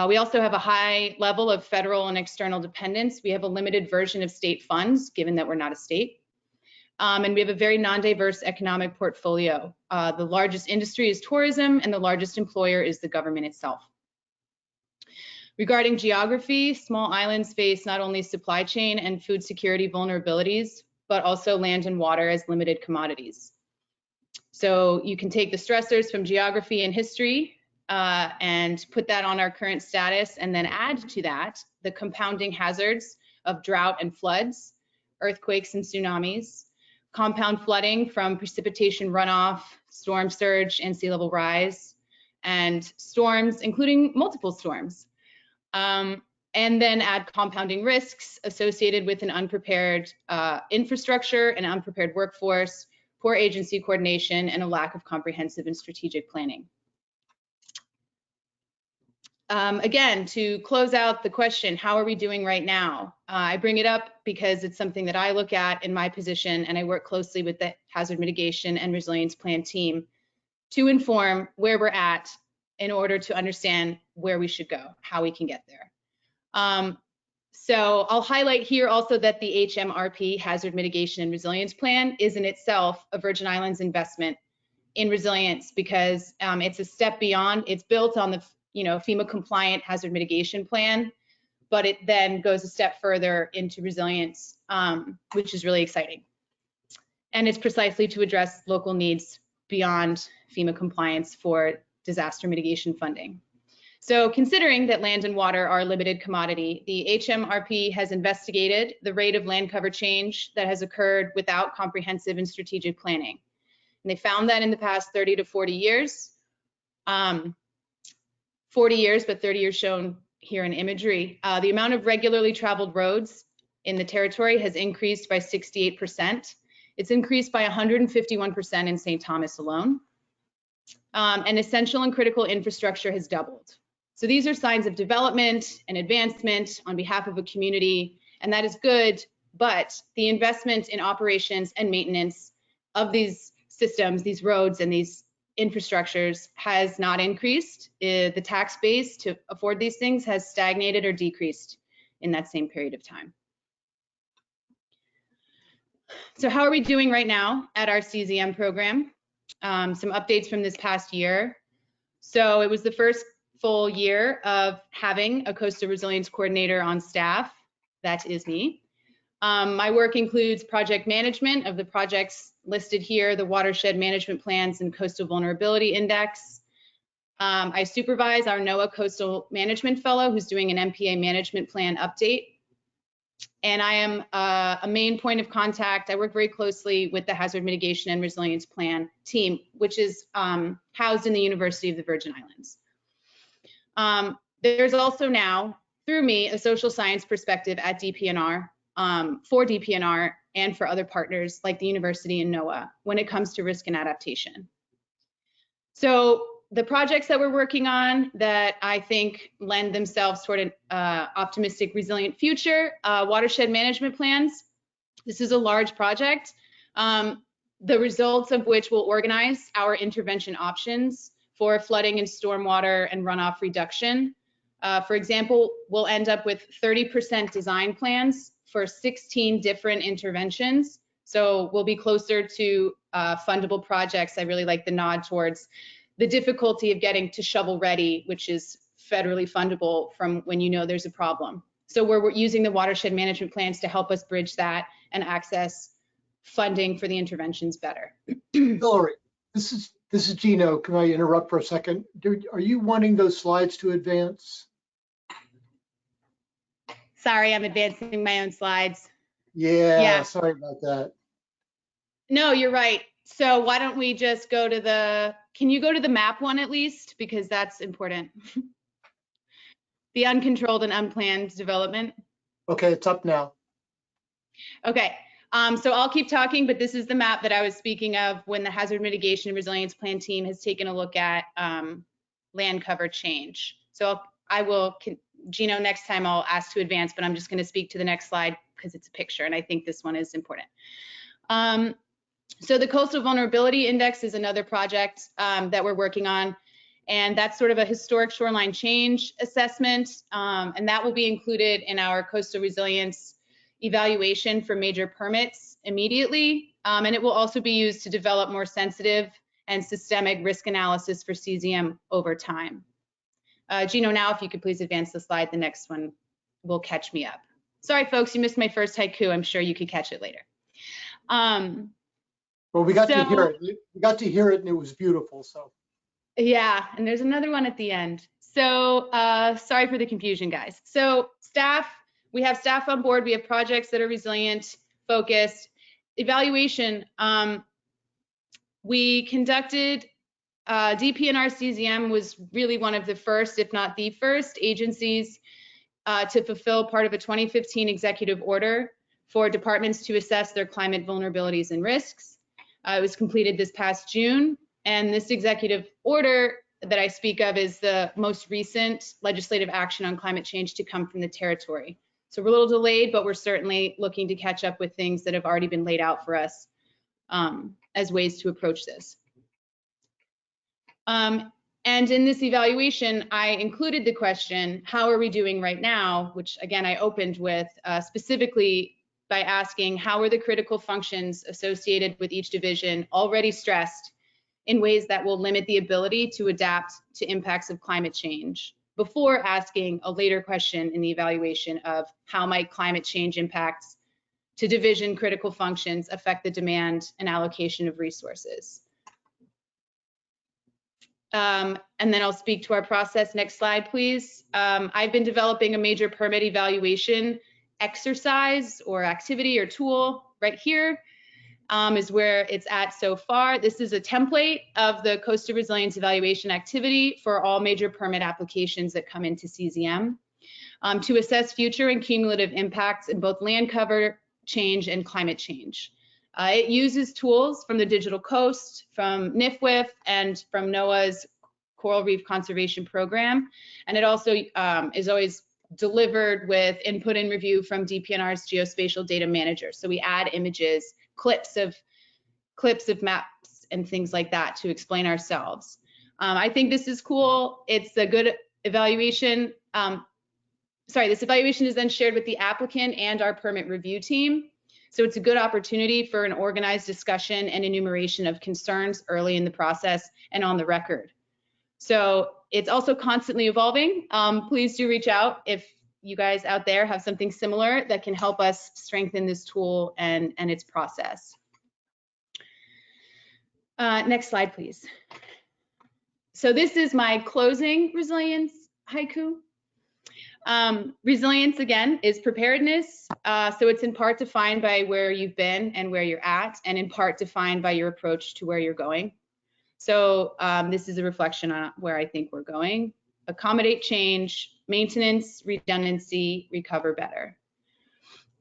We also have a high level of federal and external dependence. We have a limited version of state funds, given that we're not a state. And we have a very non-diverse economic portfolio. The largest industry is tourism, and the largest employer is the government itself. Regarding geography, small islands face not only supply chain and food security vulnerabilities, but also land and water as limited commodities. So you can take the stressors from geography and history and put that on our current status, and then add to that the compounding hazards of drought and floods, earthquakes and tsunamis, compound flooding from precipitation runoff, storm surge and sea level rise, and storms, including multiple storms. And then add compounding risks associated with an unprepared infrastructure, an unprepared workforce, poor agency coordination, and a lack of comprehensive and strategic planning. Again, to close out the question, how are we doing right now? I bring it up because it's something that I look at in my position, and I work closely with the Hazard Mitigation and Resilience Plan team to inform where we're at in order to understand where we should go, how we can get there. So I'll highlight here also that the HMRP Hazard Mitigation and Resilience Plan is in itself a Virgin Islands investment in resilience, because it's a step beyond. It's built on the FEMA compliant hazard mitigation plan, but it then goes a step further into resilience, which is really exciting. And it's precisely to address local needs beyond FEMA compliance for disaster mitigation funding. So considering that land and water are a limited commodity, the HMRP has investigated the rate of land cover change that has occurred without comprehensive and strategic planning. And they found that in the past 30 to 40 years, 40 years, but 30 years shown here in imagery, the amount of regularly traveled roads in the territory has increased by 68%. It's increased by 151% in St. Thomas alone. And essential and critical infrastructure has doubled. So these are signs of development and advancement on behalf of a community, and that is good, but the investment in operations and maintenance of these systems, these roads and these infrastructures has not increased. The tax base to afford these things has stagnated or decreased in that same period of time. So how are we doing right now at our CZM program? Some updates from this past year. So it was the first full year of having a coastal resilience coordinator on staff. That is me. My work includes project management of the projects listed here, the Watershed Management Plans and Coastal Vulnerability Index. I supervise our NOAA Coastal Management Fellow who's doing an MPA management plan update. And I am a main point of contact. I work very closely with the Hazard Mitigation and Resilience Plan team, which is housed in the University of the Virgin Islands. There's also now, through me, a social science perspective at DPNR, for DPNR and for other partners like the university and NOAA when it comes to risk and adaptation. So the projects that we're working on that I think lend themselves toward an optimistic, resilient future, watershed management plans. This is a large project, the results of which will organize our intervention options for flooding and stormwater and runoff reduction. For example, we'll end up with 30% design plans for 16 different interventions. So we'll be closer to fundable projects. I really like the nod towards the difficulty of getting to shovel ready, which is federally fundable from when you know there's a problem. So we're using the watershed management plans to help us bridge that and access funding for the interventions better. Hillary, this is Gino. Can I interrupt for a second? Are you wanting those slides to advance? Sorry, I'm advancing my own slides. Yeah, sorry about that. No, you're right. So why don't we just go to the, can you go to the map one at least? Because that's important. The uncontrolled and unplanned development. Okay, it's up now. Okay, so I'll keep talking, but this is the map that I was speaking of when the Hazard Mitigation and Resilience Plan team has taken a look at land cover change. So I will, Gino, next time I'll ask to advance, but I'm just going to speak to the next slide because it's a picture and I think this one is important. So the Coastal Vulnerability Index is another project that we're working on, and that's sort of a historic shoreline change assessment, and that will be included in our coastal resilience evaluation for major permits immediately, and it will also be used to develop more sensitive and systemic risk analysis for CZM over time. Gino, now if you could please advance the slide, the next one will catch me up. Sorry, folks, you missed my first haiku. I'm sure you could catch it later. Well, we got to hear it. We got to hear it, and it was beautiful. So. Yeah, and there's another one at the end. So sorry for the confusion, guys. So staff, we have staff on board. We have projects that are resilient, focused. Evaluation, we conducted, DPNR CZM was really one of the first, if not the first, agencies to fulfill part of a 2015 executive order for departments to assess their climate vulnerabilities and risks. It was completed this past June, and this executive order that I speak of is the most recent legislative action on climate change to come from the territory. So we're a little delayed, but we're certainly looking to catch up with things that have already been laid out for us as ways to approach this. And in this evaluation, I included the question, how are we doing right now? Which again, I opened with specifically by asking, how are the critical functions associated with each division already stressed in ways that will limit the ability to adapt to impacts of climate change, before asking a later question in the evaluation of how might climate change impacts to division critical functions affect the demand and allocation of resources. And then I'll speak to our process. Next slide, please. I've been developing a major permit evaluation exercise or activity or tool. Right here is where it's at so far. This is a template of the coastal resilience evaluation activity for all major permit applications that come into CZM to assess future and cumulative impacts in both land cover change and climate change. It uses tools from the Digital Coast, from NIFWIF, and from NOAA's Coral Reef Conservation Program. And it also is always delivered with input and review from DPNR's Geospatial Data Manager. So we add images, clips of maps and things like that to explain ourselves. I think this is cool. It's a good evaluation. This evaluation is then shared with the applicant and our permit review team. So it's a good opportunity for an organized discussion and enumeration of concerns early in the process and on the record. So it's also constantly evolving. Please do reach out if you guys out there have something similar that can help us strengthen this tool and its process. Next slide, please. So this is my closing resilience haiku. Resilience, again, is preparedness. So it's in part defined by where you've been and where you're at, and in part defined by your approach to where you're going. So this is a reflection on where I think we're going. Accommodate change, maintenance, redundancy, recover better.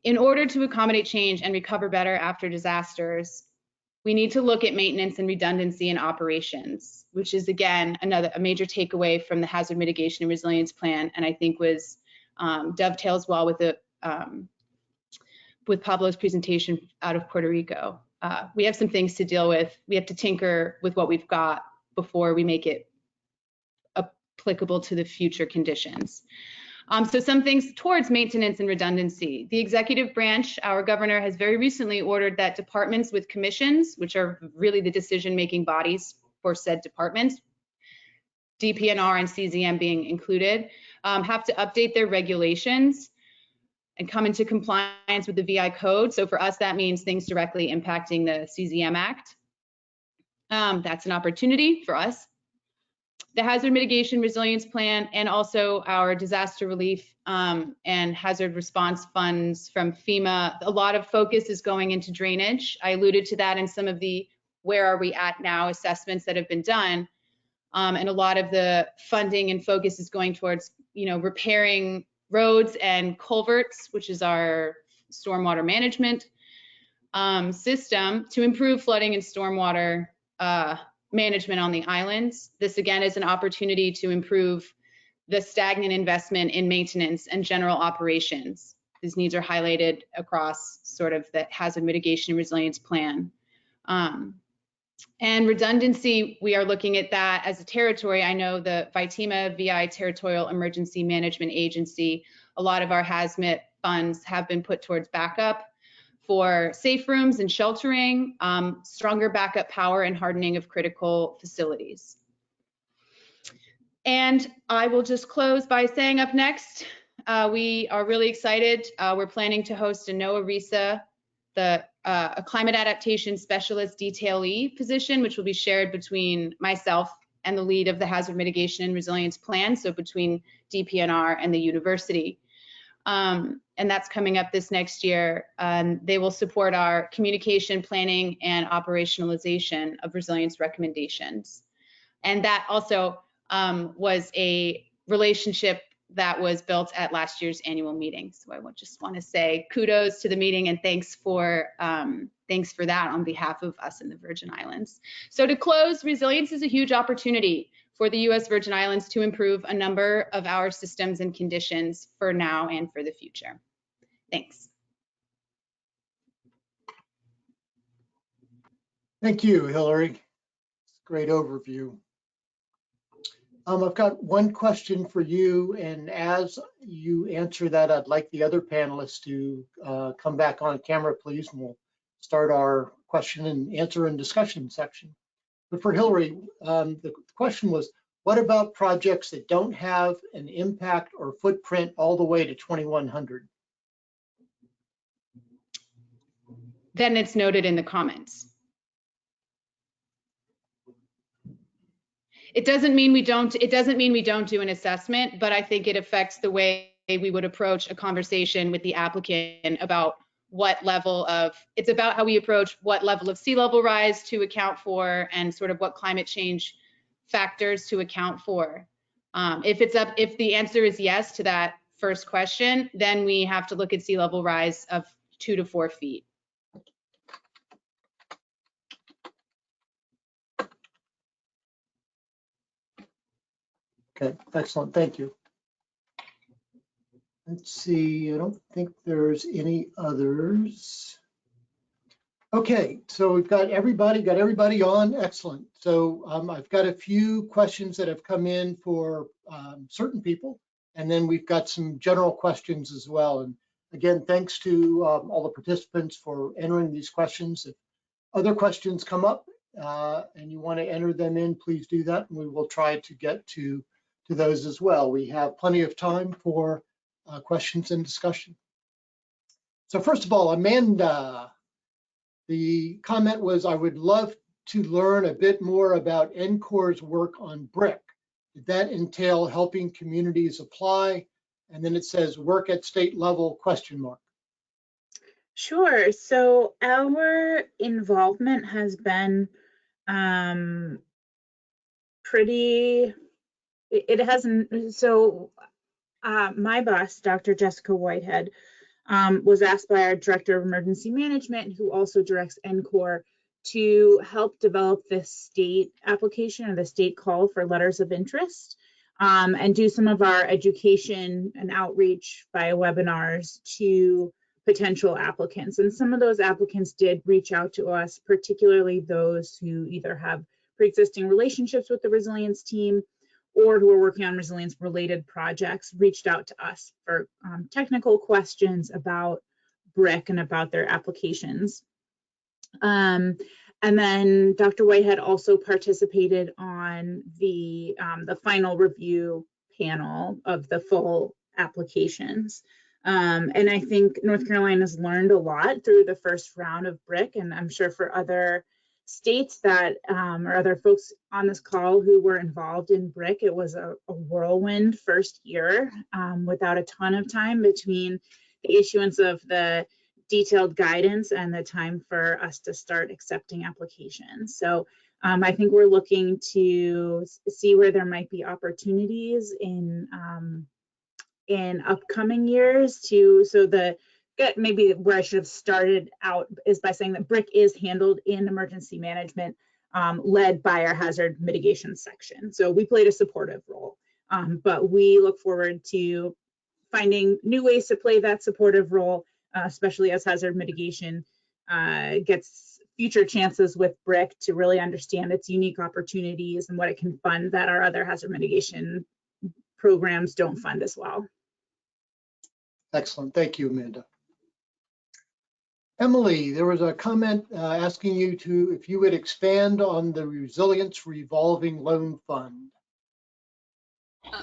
In order to accommodate change and recover better after disasters, we need to look at maintenance and redundancy in operations, which is, again, a major takeaway from the Hazard Mitigation and Resilience Plan, and I think was dovetails well with Pablo's presentation out of Puerto Rico. We have some things to deal with. We have to tinker with what we've got before we make it applicable to the future conditions. So some things towards maintenance and redundancy. The executive branch, our governor, has very recently ordered that departments with commissions, which are really the decision-making bodies for said departments, DPNR and CZM being included, have to update their regulations and come into compliance with the VI code. So for us, that means things directly impacting the CZM Act. That's an opportunity for us. The Hazard Mitigation Resilience Plan and also our disaster relief and hazard response funds from FEMA. A lot of focus is going into drainage. I alluded to that in some of the where are we at now assessments that have been done. And a lot of the funding and focus is going towards, repairing roads and culverts, which is our stormwater management system, to improve flooding and stormwater management on the islands. This again is an opportunity to improve the stagnant investment in maintenance and general operations. These needs are highlighted across sort of the Hazard Mitigation and Resilience Plan. And redundancy, we are looking at that as a territory. I know the VITEMA, VI Territorial Emergency Management Agency, a lot of our HAZMAT funds have been put towards backup for safe rooms and sheltering, stronger backup power and hardening of critical facilities. And I will just close by saying up next, we are really excited. We're planning to host a NOAA RISA, a climate adaptation specialist detailee position, which will be shared between myself and the lead of the hazard mitigation and resilience plan, so between DPNR and the university. And that's coming up this next year. They will support our communication, planning, and operationalization of resilience recommendations. And that also was a relationship that was built at last year's annual meeting. So I just want to say kudos to the meeting and thanks for that on behalf of us in the Virgin Islands. So to close, resilience is a huge opportunity for the U.S. Virgin Islands to improve a number of our systems and conditions for now and for the future. Thanks. Thank you, Hillary. Great overview. I've got one question for you, and as you answer that, I'd like the other panelists to come back on camera, please, and we'll start our question and answer and discussion section. But for Hillary, the question was, what about projects that don't have an impact or footprint all the way to 2100? Then it's noted in the comments. It doesn't mean we don't do an assessment, but I think it affects the way we would approach a conversation with the applicant about what level of, it's about how we approach what level of sea level rise to account for and sort of what climate change factors to account for. If the answer is yes to that first question, then we have to look at sea level rise of 2 to 4 feet. Okay, excellent, thank you. Let's see, I don't think there's any others. Okay, so we've got everybody on, excellent. So I've got a few questions that have come in for certain people, and then we've got some general questions as well. And again, thanks to all the participants for entering these questions. If other questions come up and you want to enter them in, please do that, and we will try to get to those as well. We have plenty of time for questions and discussion. So first of all, Amanda, the comment was, I would love to learn a bit more about NCOR's work on BRIC. Did that entail helping communities apply? And then it says work at state level, question mark. Sure. So our involvement has been pretty, it hasn't, so my boss, Dr. Jessica Whitehead, was asked by our Director of Emergency Management, who also directs NCOR, to help develop the state application or the state call for letters of interest, and do some of our education and outreach via webinars to potential applicants. And some of those applicants did reach out to us, particularly those who either have pre-existing relationships with the resilience team or who are working on resilience-related projects, reached out to us for technical questions about BRIC and about their applications. And then Dr. Whitehead also participated on the final review panel of the full applications. And I think North Carolina's learned a lot through the first round of BRIC, and I'm sure for other states that or other folks on this call who were involved in BRIC, it was a whirlwind first year without a ton of time between the issuance of the detailed guidance and the time for us to start accepting applications. So I think we're looking to see where there might be opportunities in upcoming years maybe where I should have started out is by saying that BRIC is handled in emergency management, led by our hazard mitigation section. So we played a supportive role, but we look forward to finding new ways to play that supportive role, especially as hazard mitigation gets future chances with BRIC to really understand its unique opportunities and what it can fund that our other hazard mitigation programs don't fund as well. Excellent, thank you, Amanda. Emily, there was a comment asking you if you would expand on the Resilience Revolving Loan Fund.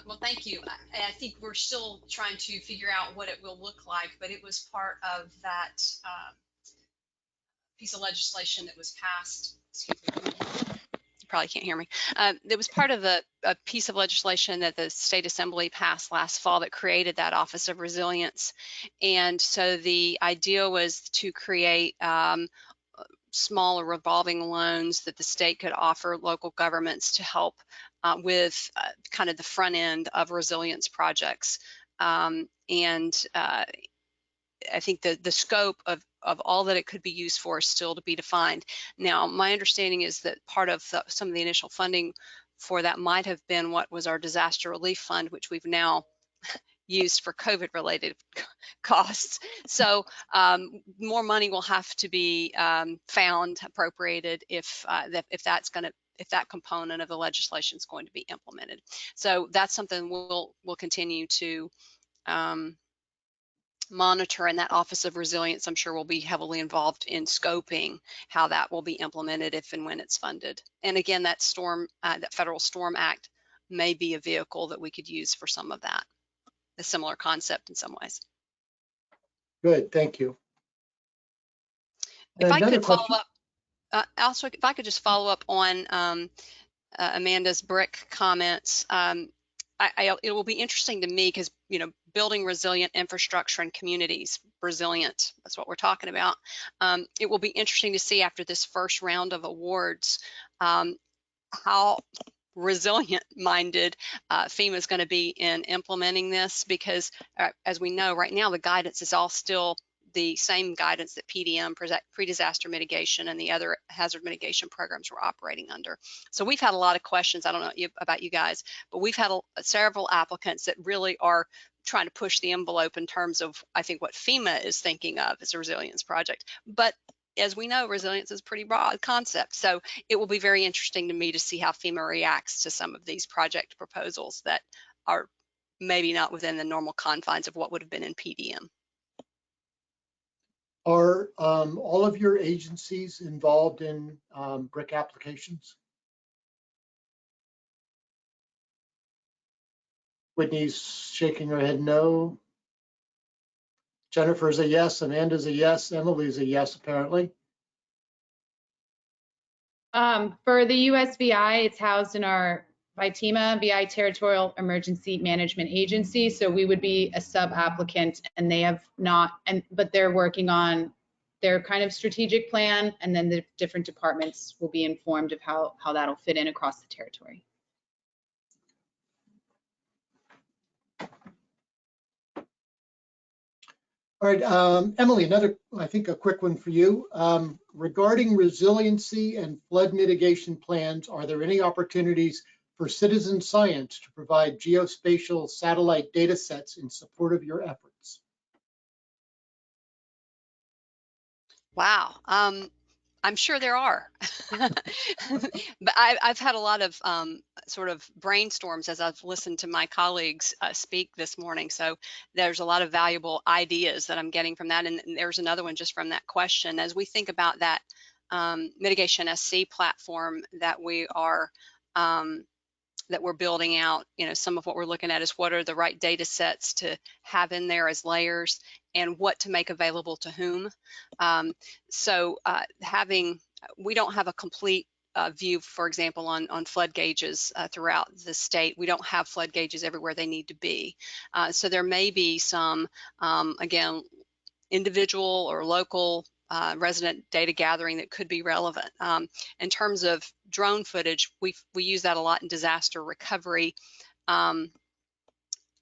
Well, thank you. I think we're still trying to figure out what it will look like, but it was part of that piece of legislation that was passed. Excuse me. You probably can't hear me. It was part of a piece of legislation that the State Assembly passed last fall that created that Office of Resilience. And so the idea was to create small revolving loans that the state could offer local governments to help with kind of the front end of resilience projects. I think the scope of all that it could be used for is still to be defined. Now, my understanding is that part of some of the initial funding for that might have been what was our disaster relief fund, which we've now used for COVID related costs. So more money will have to be found, appropriated if that component of the legislation is going to be implemented. So that's something we'll continue to monitor, and that Office of Resilience, I'm sure, will be heavily involved in scoping how that will be implemented if and when it's funded. And again, that Federal Storm Act may be a vehicle that we could use for some of that, a similar concept in some ways. Good, thank you. If I could follow up, also, if I could just follow up on Amanda's BRIC comments. It will be interesting to me because, you know, building resilient infrastructure and communities, resilient, that's what we're talking about. It will be interesting to see after this first round of awards how resilient minded FEMA is going to be in implementing this, because as we know right now, the guidance is all still the same guidance that PDM, pre-disaster mitigation, and the other hazard mitigation programs were operating under. So we've had a lot of questions. I don't know about you guys, but we've had several applicants that really are trying to push the envelope in terms of, I think, what FEMA is thinking of as a resilience project. But as we know, resilience is a pretty broad concept. So it will be very interesting to me to see how FEMA reacts to some of these project proposals that are maybe not within the normal confines of what would have been in PDM. Are all of your agencies involved in BRIC applications? Whitney's shaking her head no. Jennifer's a yes, Amanda's a yes, Emily's a yes, apparently. For the USVI, it's housed in our VITEMA, VI Territorial Emergency Management Agency. So we would be a sub-applicant, and they have not, but they're working on their kind of strategic plan, and then the different departments will be informed of how that'll fit in across the territory. All right, Emily, another, I think, a quick one for you. Regarding resiliency and flood mitigation plans, are there any opportunities for citizen science to provide geospatial satellite data sets in support of your efforts? Wow. I'm sure there are, but I've had a lot of sort of brainstorms as I've listened to my colleagues speak this morning. So there's a lot of valuable ideas that I'm getting from that. And there's another one just from that question. As we think about that Mitigation SC platform that we are that we're building out, you know, some of what we're looking at is what are the right data sets to have in there as layers and what to make available to whom. We don't have a complete view, for example, on flood gauges throughout the state. We don't have flood gauges everywhere they need to be. So there may be some, again, individual or local resident data gathering that could be relevant. In terms of drone footage, we use that a lot in disaster recovery. I'm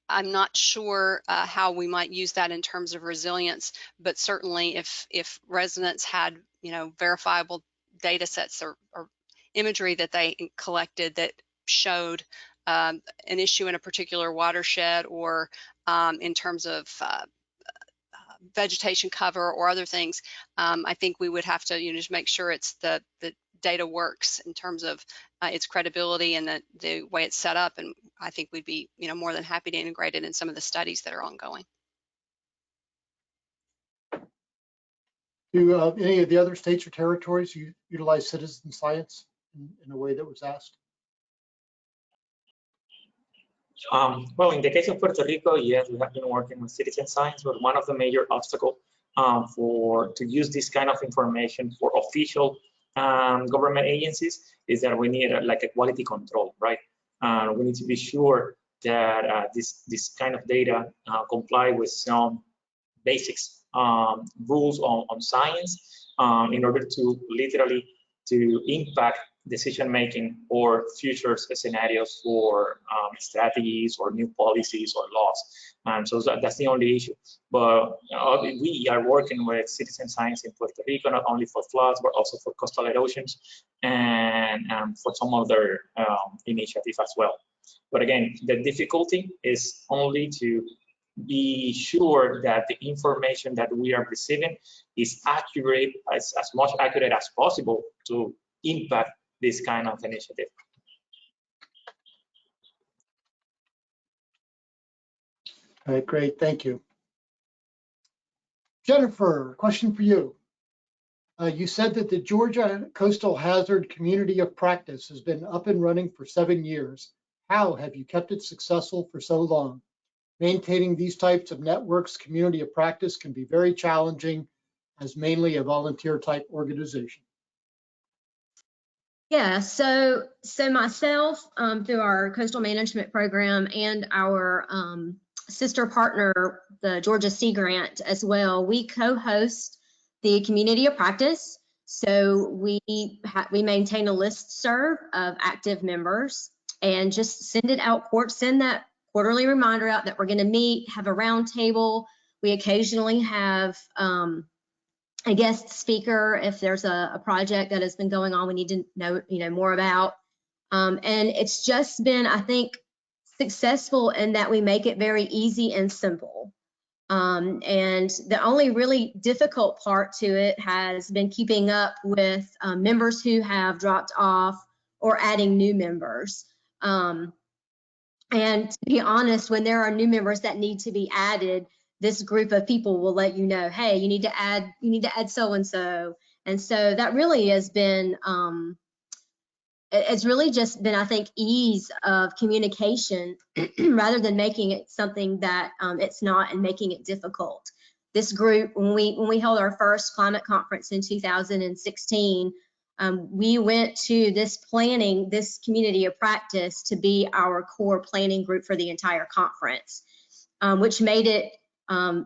not sure how we might use that in terms of resilience, but certainly if residents had, you know, verifiable data sets or imagery that they collected that showed an issue in a particular watershed, or in terms of vegetation cover or other things, I think we would have to, you know, just make sure it's the data works in terms of its credibility and the way it's set up. And I think we'd be, you know, more than happy to integrate it in some of the studies that are ongoing. Do any of the other states or territories utilize citizen science in a way that was asked? Well, in the case of Puerto Rico, yes, we have been working with citizen science, but one of the major obstacles to use this kind of information for official government agencies is that we need like a quality control, right? We need to be sure that this kind of data comply with some basics rules on science in order to literally to impact decision making or future scenarios for strategies or new policies or laws. So that's the only issue. But we are working with citizen science in Puerto Rico, not only for floods, but also for coastal erosions and for some other initiatives as well. But again, the difficulty is only to be sure that the information that we are receiving is accurate, as much accurate as possible to impact this kind of initiative. All right, great, thank you. Jennifer, question for you. You said that the Georgia Coastal Hazard Community of Practice has been up and running for 7 years. How have you kept it successful for so long? Maintaining these types of networks, community of practice, can be very challenging as mainly a volunteer type organization. Yeah, so myself, through our coastal management program and our sister partner, the Georgia Sea Grant as well, we co-host the community of practice. So we maintain a listserv of active members and just send that quarterly reminder out that we're going to meet, have a round table. We occasionally have a guest speaker if there's a project that has been going on we need to know more about. And it's just been, I think, successful in that we make it very easy and simple. And the only really difficult part to it has been keeping up with members who have dropped off or adding new members. And to be honest, when there are new members that need to be added, this group of people will let you know, hey, you need to add so-and-so. And so that really has been, it's really just been, I think, ease of communication rather than making it something that it's not and making it difficult. This group, when we held our first climate conference in 2016, we went to this community of practice to be our core planning group for the entire conference, which made it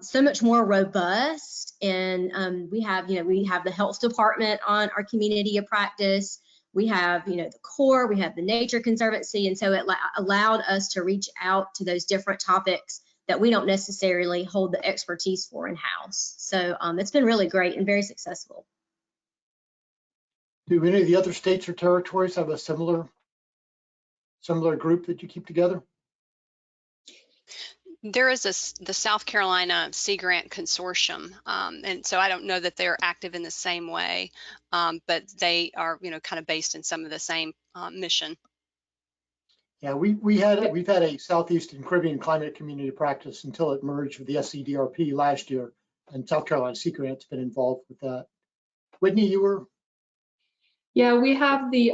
so much more robust. And we have the health department on our community of practice. We have, the Corps, we have the Nature Conservancy. And so it allowed us to reach out to those different topics that we don't necessarily hold the expertise for in-house. So it's been really great and very successful. Do any of the other states or territories have a similar group that you keep together? There is the South Carolina Sea Grant Consortium, and so I don't know that they're active in the same way, but they are, kind of based in some of the same mission. Yeah, we've had a Southeastern Caribbean climate community practice until it merged with the SCDRP last year, and South Carolina Sea Grant's been involved with that. Whitney, you were? Yeah, we have the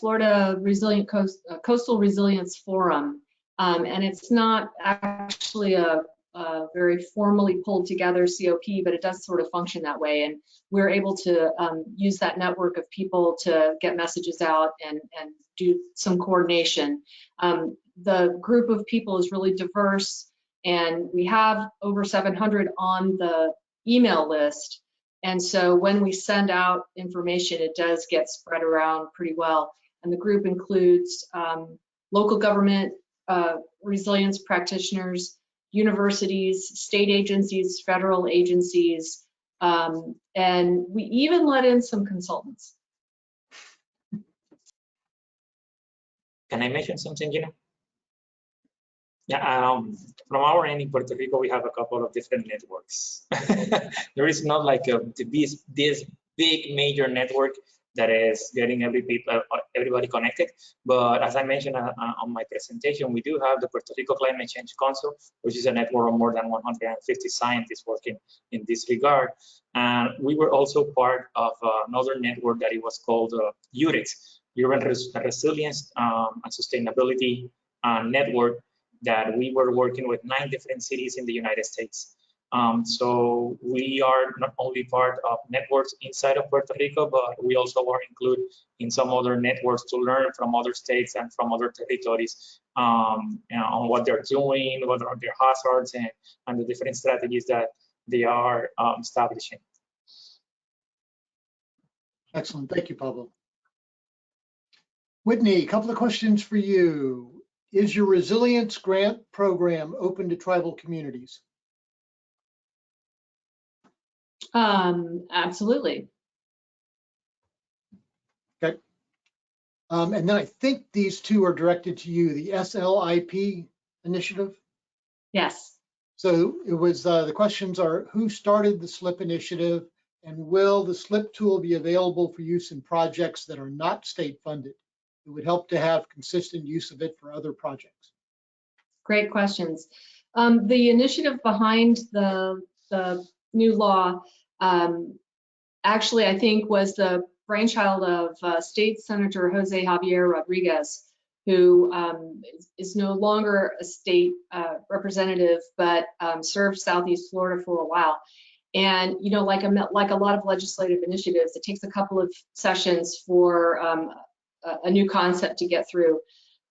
Florida Resilient Coastal Resilience Forum. And it's not actually a very formally pulled together COP, but it does sort of function that way. And we're able to use that network of people to get messages out and do some coordination. The group of people is really diverse, and we have over 700 on the email list. And so when we send out information, it does get spread around pretty well. And the group includes local government, resilience practitioners, universities, state agencies, federal agencies, and we even let in some consultants. Can I mention something, Gina? Yeah, from our end in Puerto Rico, we have a couple of different networks. There is not like this big major network that is getting everybody connected. But as I mentioned on my presentation, we do have the Puerto Rico Climate Change Council, which is a network of more than 150 scientists working in this regard. And we were also part of another network that it was called UREX, Urban Resilience and Sustainability network that we were working with 9 different cities in the United States. So we are not only part of networks inside of Puerto Rico, but we also are included in some other networks to learn from other states and from other territories on what they're doing, what are their hazards, and the different strategies that they are establishing. Excellent. Thank you, Pablo. Whitney, a couple of questions for you. Is your resilience grant program open to tribal communities? Absolutely. Okay. And then I think these two are directed to you, the SLIP initiative. Yes. So it was, the questions are, who started the SLIP initiative, and will the SLIP tool be available for use in projects that are not state funded? It would help to have consistent use of it for other projects. Great questions. The initiative behind the new law actually, I think, was the brainchild of State Senator Jose Javier Rodriguez, who is no longer a state representative, but served Southeast Florida for a while. And you know, like a lot of legislative initiatives, it takes a couple of sessions for a new concept to get through.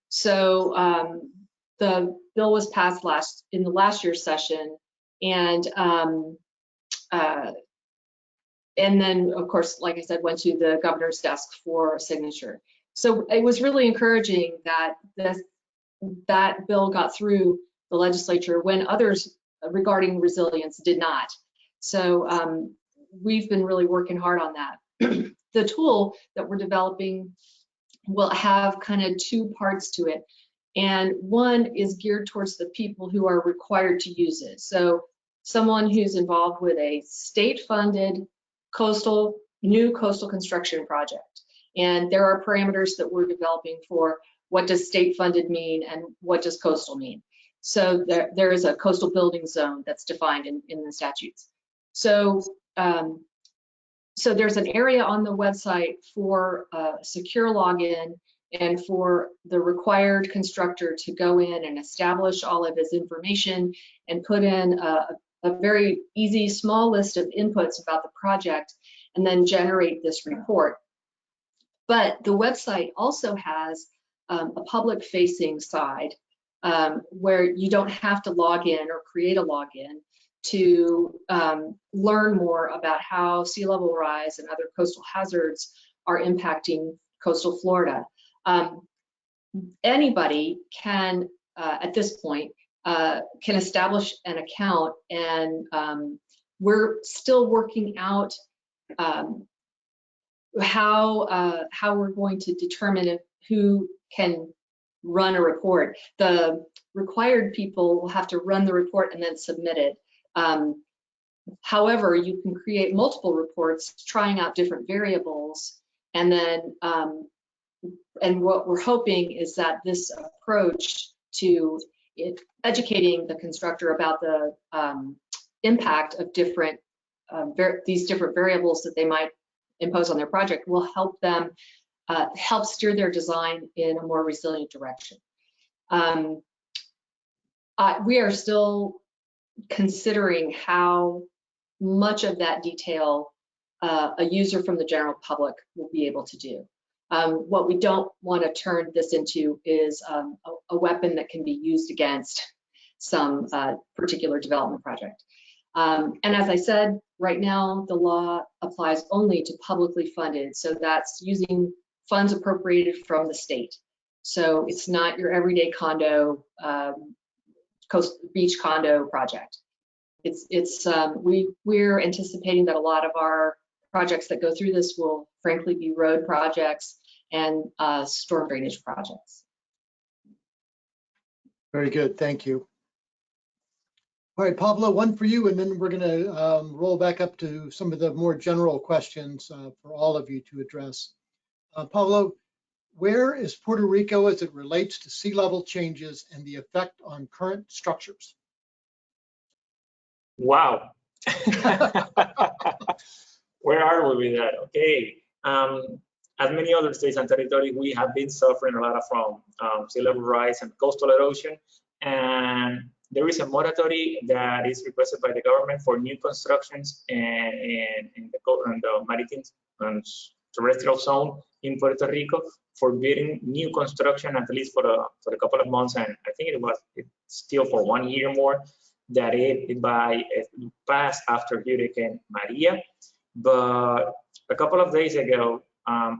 So the bill was passed in the last year's session, and then, of course, like I said, went to the governor's desk for signature. So it was really encouraging that that bill got through the legislature when others regarding resilience did not. So we've been really working hard on that. The tool that we're developing will have kind of 2 parts to it. And one is geared towards the people who are required to use it. So someone who's involved with a state-funded new coastal construction project. And there are parameters that we're developing for what does state-funded mean and what does coastal mean. So there is a coastal building zone that's defined in the statutes. So so there's an area on the website for secure login and for the required constructor to go in and establish all of his information and put in a very easy small list of inputs about the project and then generate this report. But the website also has a public facing side where you don't have to log in or create a login to learn more about how sea level rise and other coastal hazards are impacting coastal Florida. Anybody can, at this point, can establish an account, and we're still working out how we're going to determine who can run a report. The required people will have to run the report and then submit it. However, you can create multiple reports trying out different variables, and then and what we're hoping is that this approach to educating the constructor about the impact of these different variables that they might impose on their project will help them help steer their design in a more resilient direction. We are still considering how much of that detail a user from the general public will be able to do. What we don't want to turn this into is a weapon that can be used against some particular development project. And as I said, right now the law applies only to publicly funded, so that's using funds appropriated from the state. So it's not your everyday condo, beach condo project. We're anticipating that a lot of our projects that go through this will frankly be road projects and storm drainage projects. Very good, thank you. All right, Pablo, one for you, and then we're gonna roll back up to some of the more general questions for all of you to address. Pablo, where is Puerto Rico as it relates to sea level changes and the effect on current structures? Wow. Where are we with that? Okay. as many other states and territories, we have been suffering a lot from sea level rise and coastal erosion. And there is a moratorium that is requested by the government for new constructions in the maritime and terrestrial zone in Puerto Rico, forbidding new construction at least for a couple of months, and I think it's still for 1 year more, that it passed after Hurricane Maria. But a couple of days ago,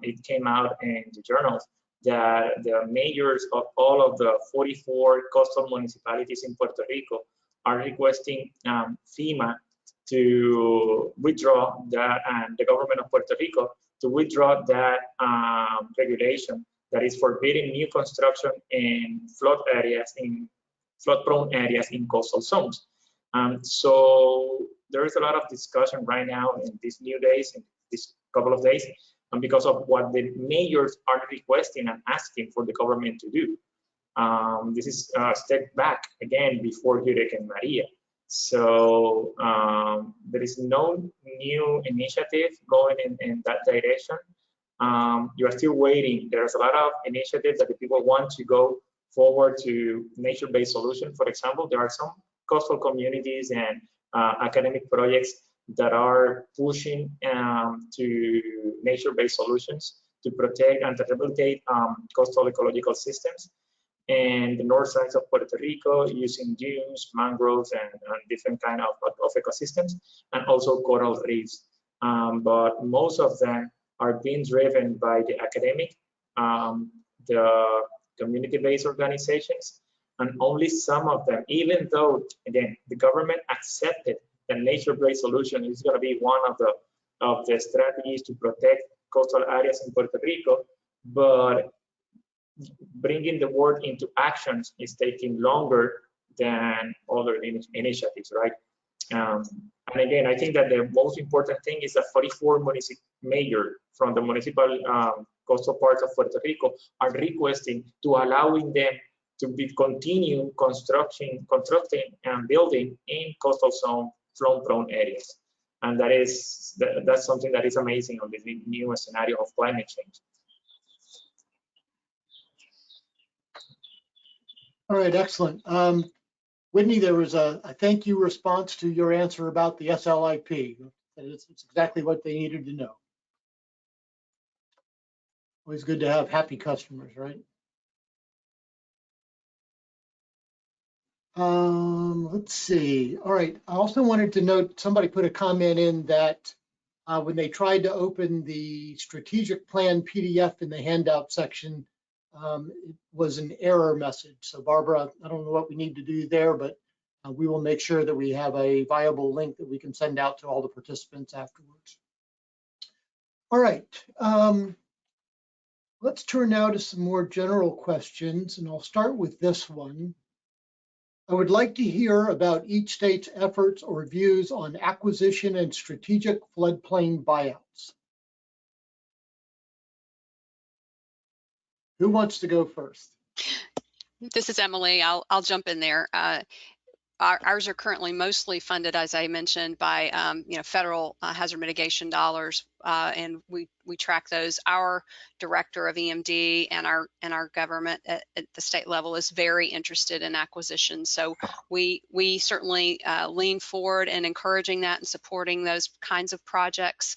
it came out in the journals that the mayors of all of the 44 coastal municipalities in Puerto Rico are requesting FEMA to withdraw that, and the government of Puerto Rico to withdraw that regulation that is forbidding new construction in flood-prone areas in coastal zones. So there is a lot of discussion right now in these new days, in this couple of days, because of what the mayors are requesting and asking for the government to do. This is a step back again before Hurricane Maria. So there is no new initiative going in that direction. You are still waiting. There's a lot of initiatives that the people want to go forward to nature-based solutions. For example, there are some coastal communities and academic projects that are pushing to nature-based solutions to protect and to rehabilitate coastal ecological systems. And the north sides of Puerto Rico using dunes, mangroves, and different kind of ecosystems, and also coral reefs. But most of them are being driven by the academic, the community-based organizations, and only some of them, even though, again, the government accepted that nature-based solution is going to be one of the strategies to protect coastal areas in Puerto Rico, but bringing the word into actions is taking longer than other initiatives, right? And again, I think that the most important thing is that 44 mayors from the municipal coastal parts of Puerto Rico are requesting to allowing them to continue constructing and building in coastal zone flood-prone areas. And that's something that is amazing on this new scenario of climate change. All right, excellent. Whitney, there was a thank you response to your answer about the SLIP. It's exactly what they needed to know. Always good to have happy customers, right? Let's see. All right, I also wanted to note, somebody put a comment in that when they tried to open the strategic plan PDF in the handout section, it was an error message. So Barbara, I don't know what we need to do there, but we will make sure that we have a viable link that we can send out to all the participants afterwards. All right, let's turn now to some more general questions, and I'll start with this one. I would like to hear about each state's efforts or views on acquisition and strategic floodplain buyouts. Who wants to go first? This is Emily. I'll jump in there. Ours are currently mostly funded, as I mentioned, by federal hazard mitigation dollars, and we track those. Our director of EMD and our government at the state level is very interested in acquisition. So we certainly lean forward in encouraging that and supporting those kinds of projects.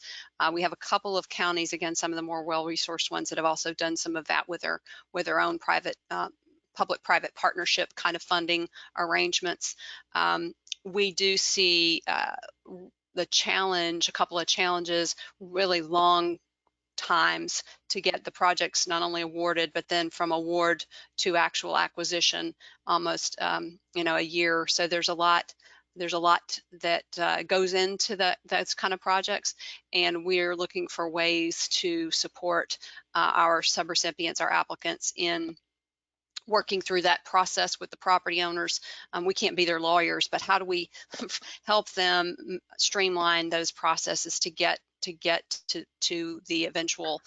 We have a couple of counties, again, some of the more well-resourced ones, that have also done some of that with their own private public-private partnership kind of funding arrangements. We do see a couple of challenges, really long times to get the projects not only awarded, but then from award to actual acquisition, almost a year. So there's a lot that goes into those kind of projects, and we're looking for ways to support our subrecipients, our applicants, in working through that process with the property owners. We can't be their lawyers, but how do we help them streamline those processes to get to the eventual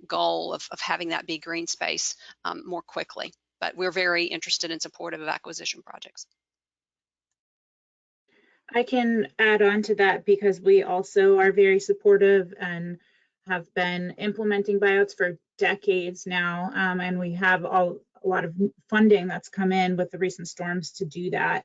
goal of having that be green space more quickly? But we're very interested and supportive of acquisition projects. I can add on to that because we also are very supportive and have been implementing buyouts for decades now, and we have a lot of funding that's come in with the recent storms to do that.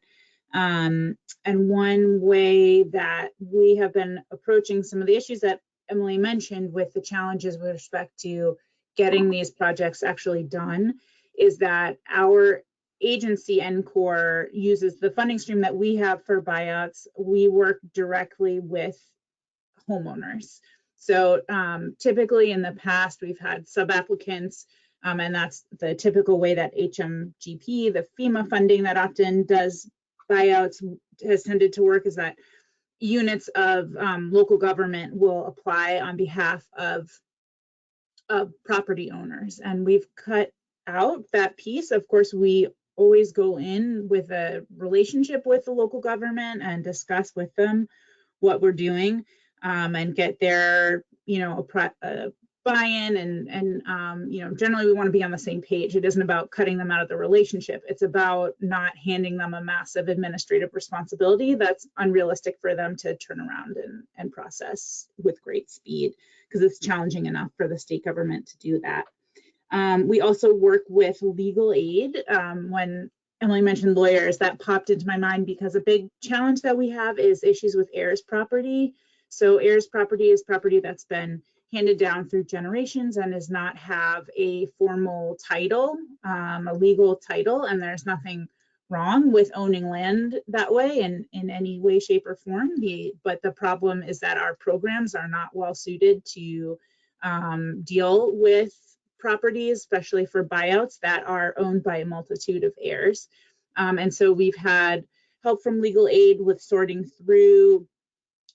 And one way that we have been approaching some of the issues that Emily mentioned with the challenges with respect to getting these projects actually done is that our agency NCORE uses the funding stream that we have for buyouts. We work directly with homeowners. So typically in the past, we've had sub-applicants, and that's the typical way that HMGP, the FEMA funding that often does buyouts, has tended to work, is that units of local government will apply on behalf of property owners. And we've cut out that piece. Of course, we always go in with a relationship with the local government and discuss with them what we're doing, and get their, buy-in, and generally we want to be on the same page. It isn't about cutting them out of the relationship. It's about not handing them a massive administrative responsibility that's unrealistic for them to turn around and process with great speed, because it's challenging enough for the state government to do that. We also work with legal aid. When Emily mentioned lawyers, that popped into my mind because a big challenge that we have is issues with heirs property. So heirs property is property that's been handed down through generations and does not have a formal title, a legal title, and there's nothing wrong with owning land that way in any way, shape, or form. But the problem is that our programs are not well suited to deal with properties, especially for buyouts that are owned by a multitude of heirs. And so we've had help from legal aid with sorting through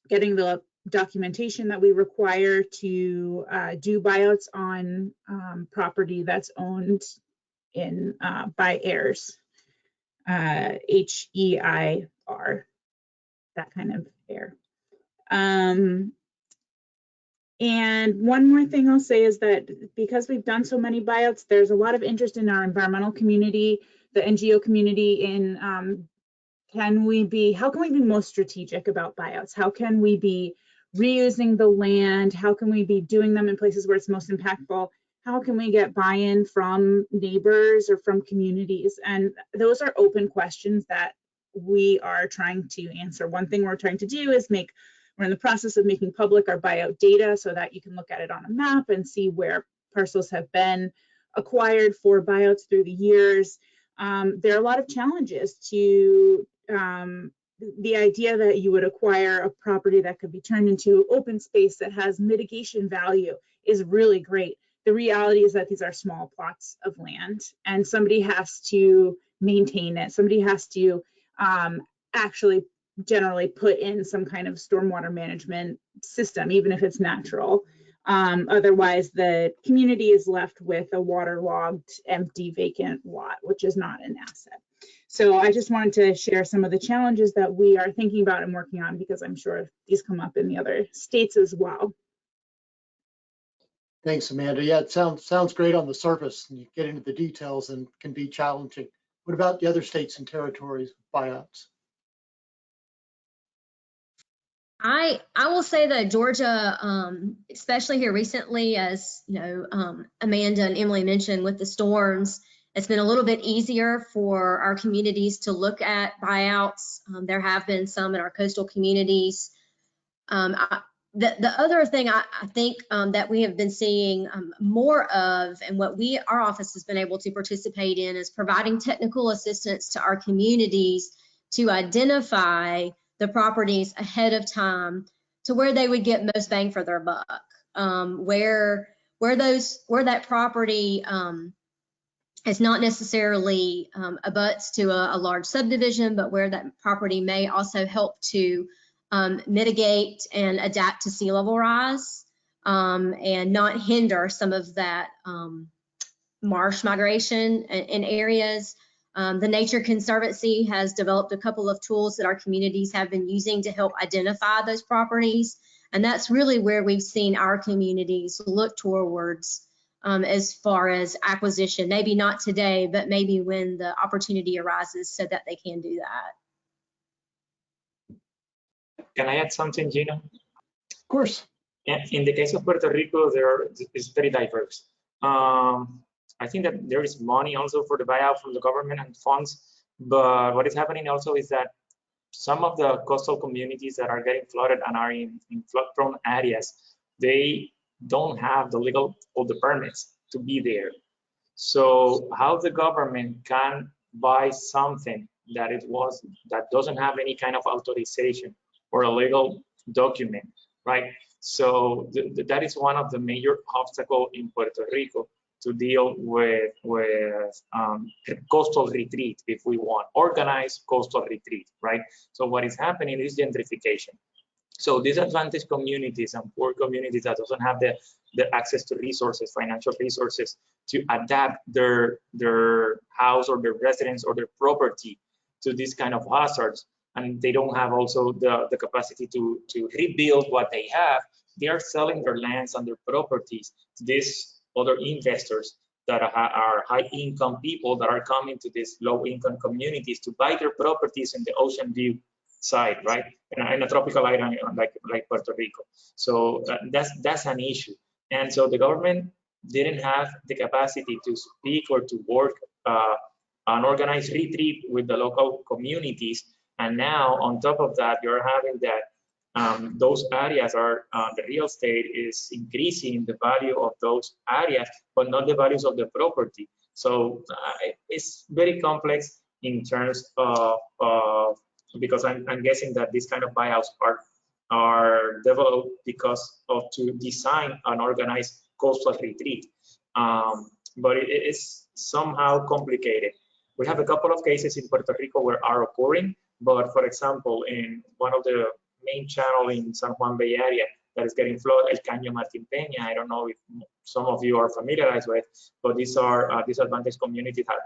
getting the documentation that we require to do buyouts on property that's owned by heirs, H-E-I-R, that kind of heir. And one more thing I'll say is that because we've done so many buyouts, there's a lot of interest in our environmental community, the NGO community, in how can we be most strategic about buyouts? How can we be reusing the land? How can we be doing them in places where it's most impactful? How can we get buy-in from neighbors or from communities? And those are open questions that we are trying to answer. One thing we're trying to do is we're in the process of making public our buyout data so that you can look at it on a map and see where parcels have been acquired for buyouts through the years. There are a lot of challenges to the idea that you would acquire a property that could be turned into open space that has mitigation value is really great. The reality is that these are small plots of land and somebody has to maintain it. Somebody has to actually generally put in some kind of stormwater management system, even if it's natural. Otherwise, the community is left with a waterlogged, empty, vacant lot, which is not an asset. So I just wanted to share some of the challenges that we are thinking about and working on, because I'm sure these come up in the other states as well. Thanks, Amanda. Yeah, it sounds great on the surface, and you get into the details and can be challenging. What about the other states and territories with buyouts? I will say that Georgia, especially here recently, as Amanda and Emily mentioned, with the storms, it's been a little bit easier for our communities to look at buyouts. There have been some in our coastal communities. The other thing I think that we have been seeing more of, and what our office has been able to participate in, is providing technical assistance to our communities to identify the properties ahead of time to where they would get most bang for their buck, where that property is not necessarily abuts to a large subdivision, but where that property may also help to mitigate and adapt to sea level rise, and not hinder some of that marsh migration in areas. The Nature Conservancy has developed a couple of tools that our communities have been using to help identify those properties. And that's really where we've seen our communities look towards as far as acquisition, maybe not today, but maybe when the opportunity arises so that they can do that. Can I add something, Gina? Of course. In the case of Puerto Rico, it's very diverse. I think that there is money also for the buyout from the government and funds, but what is happening also is that some of the coastal communities that are getting flooded and are in flood-prone areas, they don't have the legal or the permits to be there. So how the government can buy something that doesn't have any kind of authorization or a legal document, right? So that is one of the major obstacles in Puerto Rico to deal with coastal retreat, if we want, organized coastal retreat, right? So what is happening is gentrification. So disadvantaged communities and poor communities that doesn't have the access to resources, financial resources, to adapt their house or their residence or their property to this kind of hazards, and they don't have also the capacity to rebuild what they have, they are selling their lands and their properties to these other investors that are high-income people that are coming to these low-income communities to buy their properties in the ocean view side, right? In a tropical island like Puerto Rico. So that's an issue. And so the government didn't have the capacity to speak or to work an organized retreat with the local communities. And now on top of that, you're having that those areas are, the real estate is increasing the value of those areas, but not the values of the property. So it's very complex in terms of because I'm guessing that these kind of buyouts are developed because of to design an organized coastal retreat. But it is somehow complicated. We have a couple of cases in Puerto Rico where are occurring, but for example, in one of the main channel in San Juan Bay area that is getting flooded, El Caño Martin Peña, I don't know if some of you are familiarized with, but these are disadvantaged communities that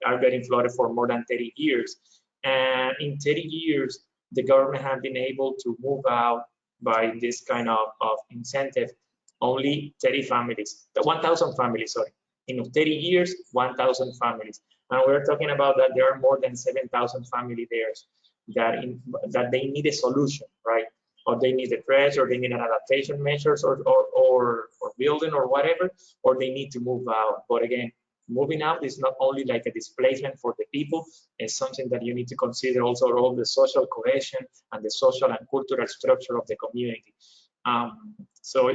are getting flooded for more than 30 years. And in 30 years, the government has been able to move out by this kind of incentive, only 30 families, 1,000 families, sorry. In 30 years, 1,000 families. And we're talking about that there are more than 7,000 family there that they need a solution, right? Or they need a dredge, or they need an adaptation measures, or building, or whatever, or they need to move out. But again, moving out is not only like a displacement for the people, it's something that you need to consider also all the social cohesion and the social and cultural structure of the community. So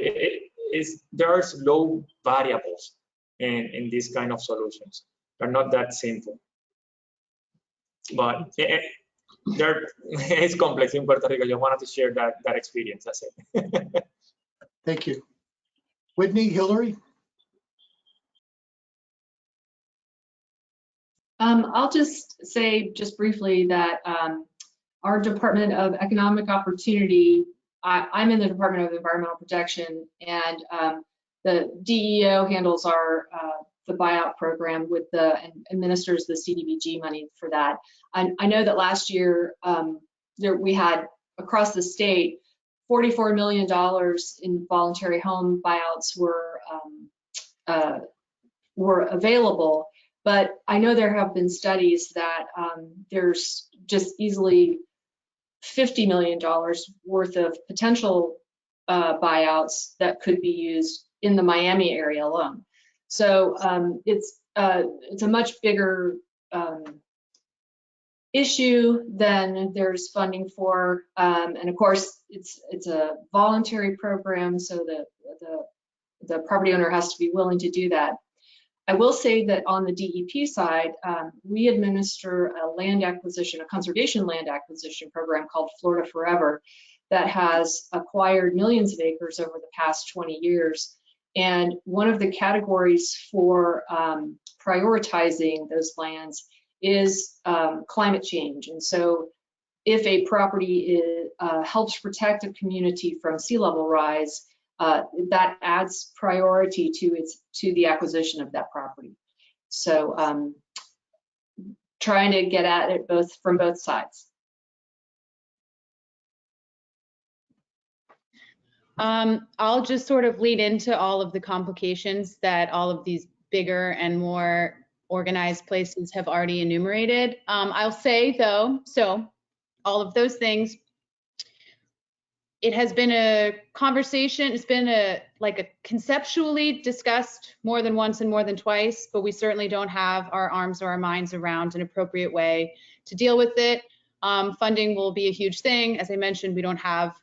there are low variables in these kind of solutions. They're not that simple. But it's complex in Puerto Rico. I wanted to share that experience. That's it. Thank you. Whitney, Hillary? I'll just say just briefly that our Department of Economic Opportunity, I'm in the Department of Environmental Protection, and the DEO handles our the buyout program with and administers the CDBG money for that. I know that last year we had across the state $44 million in voluntary home buyouts were available. But I know there have been studies that there's just easily $50 million worth of potential buyouts that could be used in the Miami area alone. So it's a much bigger issue than there's funding for, and of course it's a voluntary program, so the property owner has to be willing to do that. I will say that on the DEP side, we administer a land acquisition, a conservation land acquisition program called Florida Forever that has acquired millions of acres over the past 20 years. And one of the categories for prioritizing those lands is climate change. And so if a property helps protect a community from sea level rise, that adds priority to the acquisition of that property. So trying to get at it from both sides. I'll just sort of lead into all of the complications that all of these bigger and more organized places have already enumerated. I'll say though, so all of those things, it has been a conversation. It's been a conceptually discussed more than once and more than twice, but we certainly don't have our arms or our minds around an appropriate way to deal with it. Funding will be a huge thing. As I mentioned, we don't have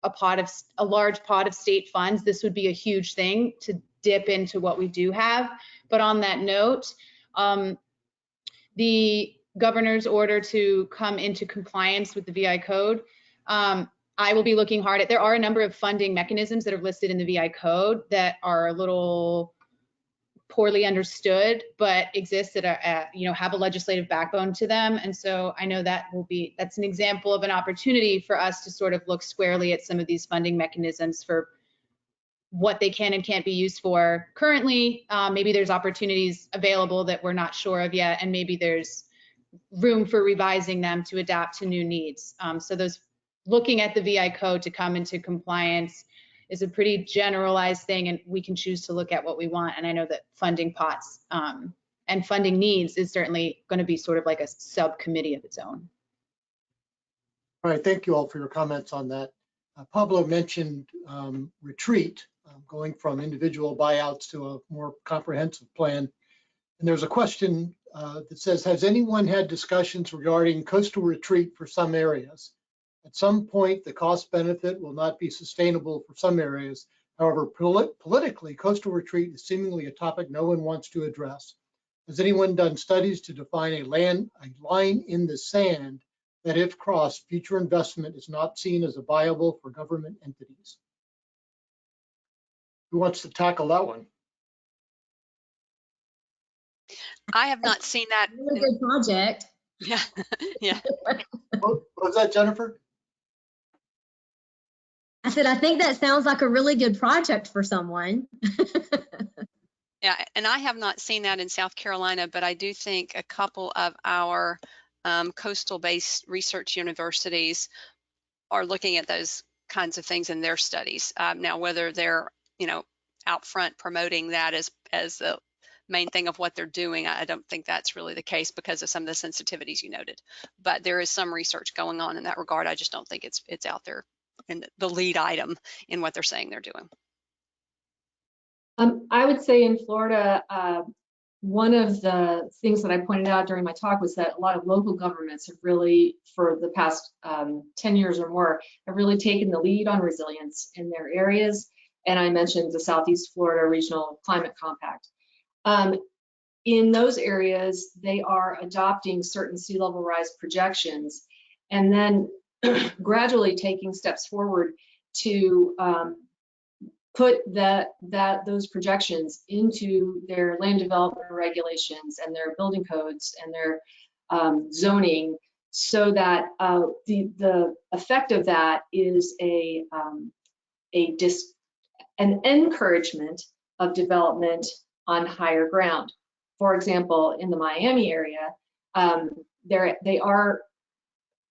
a large pot of state funds. This would be a huge thing to dip into what we do have. But on that note, the governor's order to come into compliance with the VI code, I will be looking hard at. There are a number of funding mechanisms that are listed in the VI code that are a little poorly understood, but exist that are, have a legislative backbone to them. And so I know that's an example of an opportunity for us to sort of look squarely at some of these funding mechanisms for what they can and can't be used for currently. Maybe there's opportunities available that we're not sure of yet, and maybe there's room for revising them to adapt to new needs. So those looking at the VI code to come into compliance is a pretty generalized thing, and we can choose to look at what we want. And I know that funding pots and funding needs is certainly going to be sort of like a subcommittee of its own. All right, thank you all for your comments on that. Pablo mentioned retreat, going from individual buyouts to a more comprehensive plan. And there's a question that says, has anyone had discussions regarding coastal retreat for some areas? At some point, the cost benefit will not be sustainable for some areas. However, politically, coastal retreat is seemingly a topic no one wants to address. Has anyone done studies to define a line in the sand that, if crossed, future investment is not seen as viable for government entities? Who wants to tackle that one? I have not seen that. Really good project. Yeah, yeah. What was that, Jennifer? I said, I think that sounds like a really good project for someone. Yeah, and I have not seen that in South Carolina, but I do think a couple of our coastal-based research universities are looking at those kinds of things in their studies. Now, whether they're, out front promoting that as the main thing of what they're doing, I don't think that's really the case because of some of the sensitivities you noted. But there is some research going on in that regard. I just don't think it's out there in the lead item in what they're saying they're doing. I would say in Florida, one of the things that I pointed out during my talk was that a lot of local governments have really, for the past 10 years or more, have really taken the lead on resilience in their areas. And I mentioned the Southeast Florida Regional Climate Compact. In those areas, they are adopting certain sea level rise projections and then gradually taking steps forward to put those projections into their land development regulations and their building codes and their zoning, so that the effect of that is an encouragement of development on higher ground. For example, in the Miami area, they are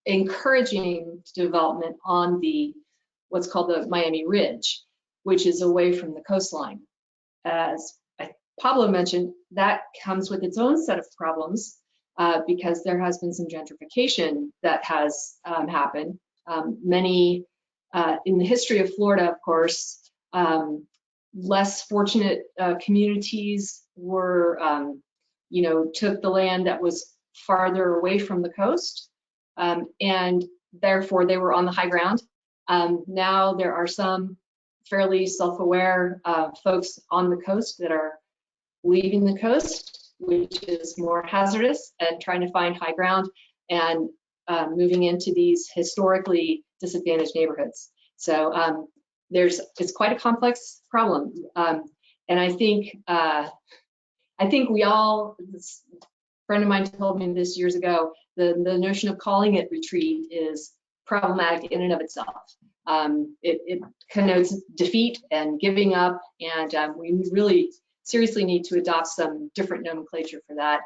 encouraging development on what's called the Miami Ridge, which is away from the coastline. As Pablo mentioned, that comes with its own set of problems because there has been some gentrification that has happened. Many, in the history of Florida, of course, less fortunate communities were, took the land that was farther away from the coast, and therefore they were on the high ground. Now there are some fairly self-aware folks on the coast that are leaving the coast, which is more hazardous, and trying to find high ground and moving into these historically disadvantaged neighborhoods. So it's quite a complex problem, and I think we all. This friend of mine told me this years ago. The notion of calling it retreat is problematic in and of itself. It connotes defeat and giving up, and we really seriously need to adopt some different nomenclature for that,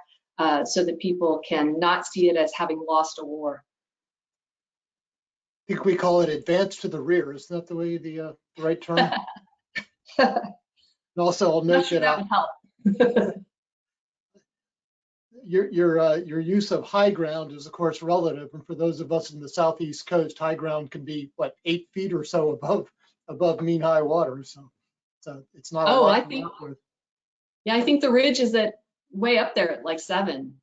so that people can not see it as having lost a war. I think we call it advance to the rear. Isn't that the way the right term? And also, I'll note that would help. your use of high ground is of course relative, and for those of us in the southeast coast, high ground can be what, 8 feet or so above mean high water. So it's not a lot to work with. Yeah, I think the ridge is at way up there at like 7.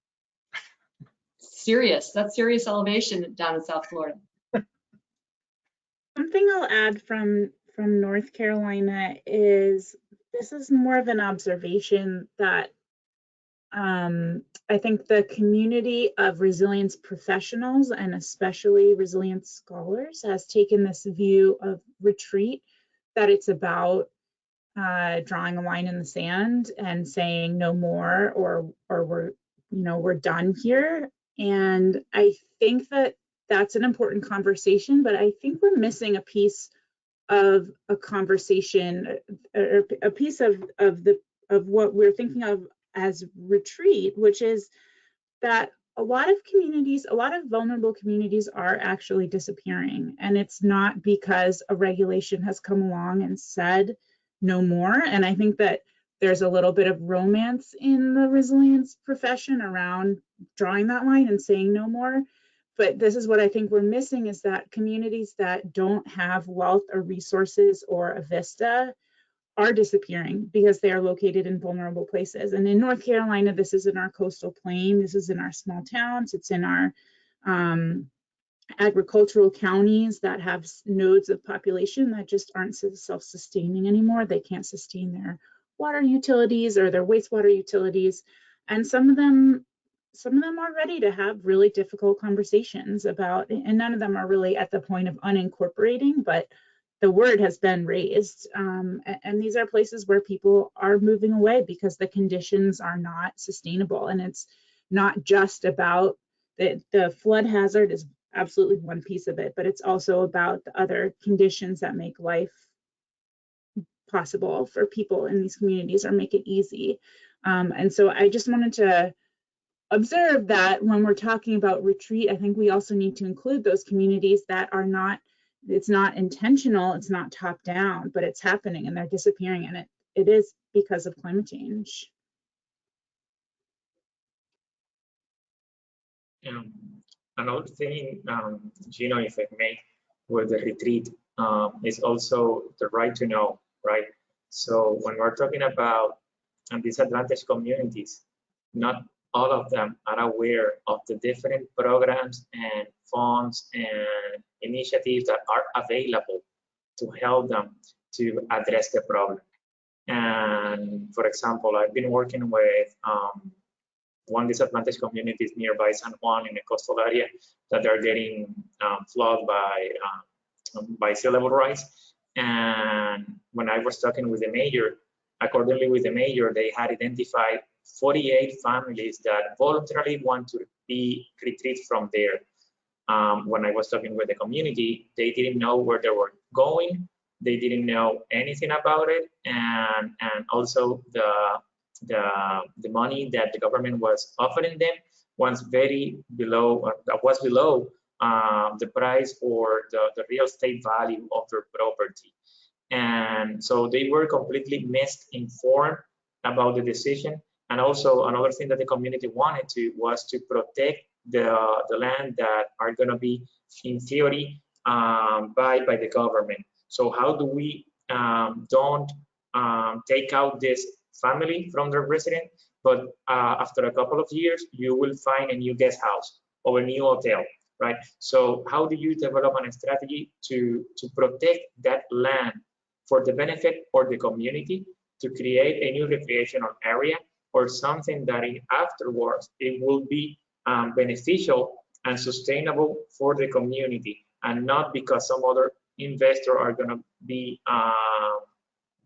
Serious. That's serious elevation down in South Florida. Something I'll add from North Carolina is this is more of an observation that I think the community of resilience professionals and especially resilience scholars has taken this view of retreat, that it's about drawing a line in the sand and saying no more, or we're done here. And I think that that's an important conversation, but I think we're missing a piece of a conversation, or a piece of what we're thinking of as retreat, which is that a lot of communities, a lot of vulnerable communities are actually disappearing. And it's not because a regulation has come along and said no more. And I think that there's a little bit of romance in the resilience profession around drawing that line and saying no more. But this is what I think we're missing, is that communities that don't have wealth or resources or a vista are disappearing because they are located in vulnerable places. And in North Carolina, this is in our coastal plain, this is in our small towns, it's in our agricultural counties that have nodes of population that just aren't self-sustaining anymore. They can't sustain their water utilities or their wastewater utilities. And some of them are ready to have really difficult conversations about, and none of them are really at the point of unincorporating, but the word has been raised. And these are places where people are moving away because the conditions are not sustainable. And it's not just about the flood hazard is absolutely one piece of it, but it's also about the other conditions that make life possible for people in these communities or make it easy. And so I just wanted to observe that when we're talking about retreat, I think we also need to include those communities that are not, it's not intentional, it's not top down, but it's happening and they're disappearing, and it is because of climate change. Another thing, Gino, if I may, with the retreat is also the right to know, right? So when we're talking about disadvantaged communities, not all of them are aware of the different programs and funds and initiatives that are available to help them to address the problem. And for example, I've been working with one disadvantaged communities nearby San Juan in the coastal area that are getting flooded by sea level rise. And when I was talking with the mayor, accordingly with the mayor, they had identified 48 families that voluntarily want to be retreat from there. When I was talking with the community, they didn't know where they were going. They didn't know anything about it. And also the money that the government was offering them was below the price or the real estate value of their property. And so they were completely misinformed about the decision. And also another thing that the community wanted was to protect the land that are going to be, in theory, by the government. So how do we don't take out this family from their resident, but after a couple of years, you will find a new guest house or a new hotel, right? So how do you develop a strategy to protect that land for the benefit of the community, to create a new recreational area or something that afterwards it will be beneficial and sustainable for the community, and not because some other investor are going to be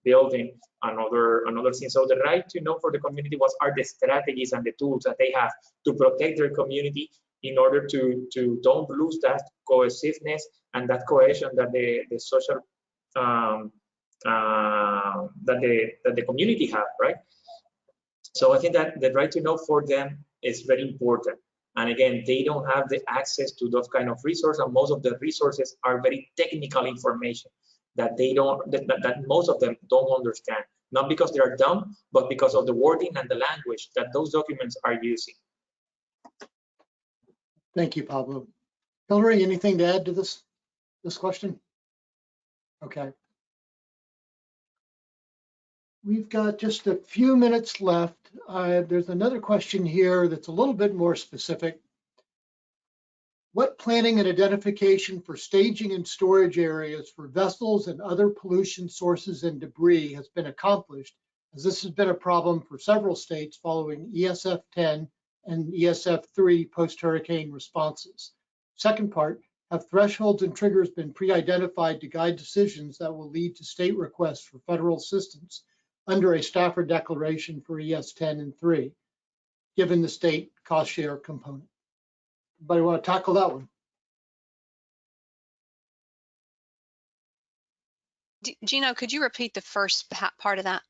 building another thing. So the right to know for the community are the strategies and the tools that they have to protect their community in order to don't lose that cohesiveness and that cohesion that the social that the community have, right? So I think that the right to know for them is very important. And again, they don't have the access to those kind of resources, and most of the resources are very technical information that they don't, that most of them don't understand, not because they are dumb, but because of the wording and the language that those documents are using. Thank you, Pablo. Hillary, anything to add to this question? Okay. We've got just a few minutes left. There's another question here that's a little bit more specific. What planning and identification for staging and storage areas for vessels and other pollution sources and debris has been accomplished, as this has been a problem for several states following ESF 10 and ESF 3 post-hurricane responses? Second part, have thresholds and triggers been pre-identified to guide decisions that will lead to state requests for federal assistance under a Stafford declaration for ES 10 and 3, given the state cost share component? Anybody want to tackle that one? Gino, could you repeat the first part of that?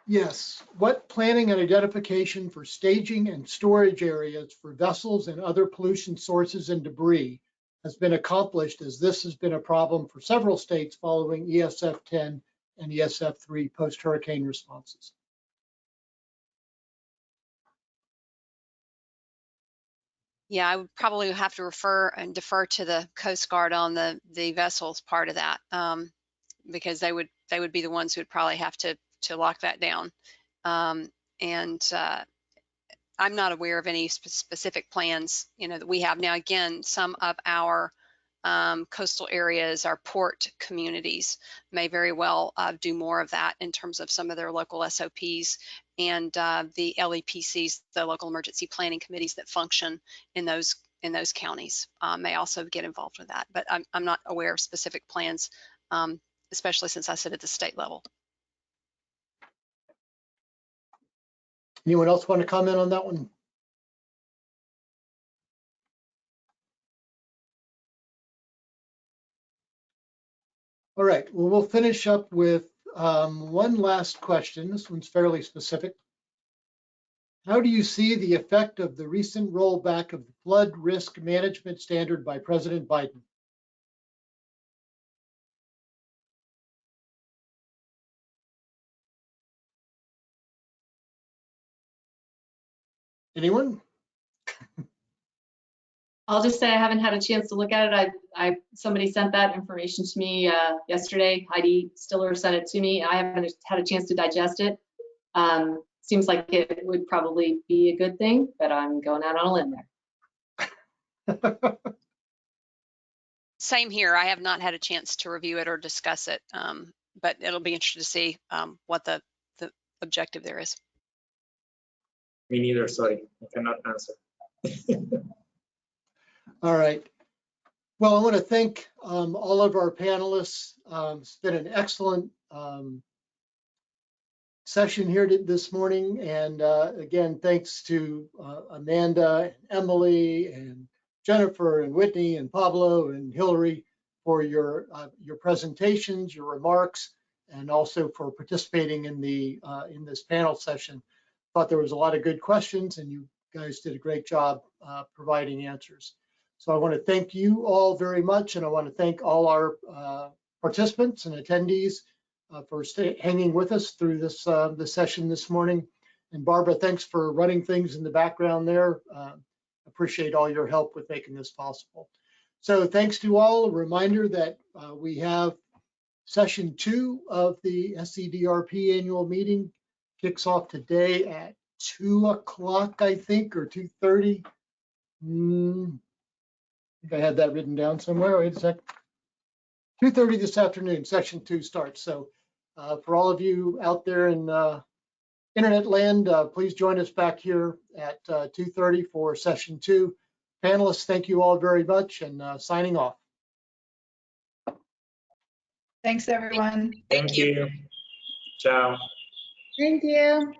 Yes. What planning and identification for staging and storage areas for vessels and other pollution sources and debris has been accomplished, as this has been a problem for several states following ESF 10 and ESF 3 post-hurricane responses? Yeah, I would probably have to refer and defer to the Coast Guard on the vessels part of that, because they would be the ones who would probably have to lock that down. I'm not aware of any specific plans, that we have now. Again, some of our coastal areas, our port communities, may very well do more of that in terms of some of their local SOPs, and the LEPCs, the local emergency planning committees that function in those counties, may also get involved with that. But I'm not aware of specific plans, especially since I sit at the state level. Anyone else want to comment on that one? All right, well, we'll finish up with one last question. This one's fairly specific. How do you see the effect of the recent rollback of the flood risk management standard by President Biden? Anyone? I'll just say I haven't had a chance to look at it. Somebody sent that information to me yesterday. Heidi Stiller sent it to me. I haven't had a chance to digest it. Seems like it would probably be a good thing, but I'm going out on a limb there. Same here. I have not had a chance to review it or discuss it, but it'll be interesting to see what the objective there is. Me neither, sorry, I cannot answer. All right. Well, I want to thank all of our panelists. It's been an excellent session here this morning. And again, thanks to Amanda, and Emily, and Jennifer, and Whitney, and Pablo, and Hillary for your presentations, your remarks, and also for participating in this panel session. Thought there was a lot of good questions, and you guys did a great job providing answers. So I want to thank you all very much, and I want to thank all our participants and attendees for hanging with us through this session this morning. And Barbara, thanks for running things in the background there. Appreciate all your help with making this possible. So thanks to all. A reminder that we have session 2 of the SCDRP annual meeting kicks off today at 2 o'clock, I think, or 2:30. I think I had that written down somewhere. Wait a sec. 2:30 this afternoon, session 2 starts. So for all of you out there in internet land, please join us back here at 2:30 for session 2. Panelists, thank you all very much, and signing off. Thanks, everyone. Thank you. Ciao. Thank you.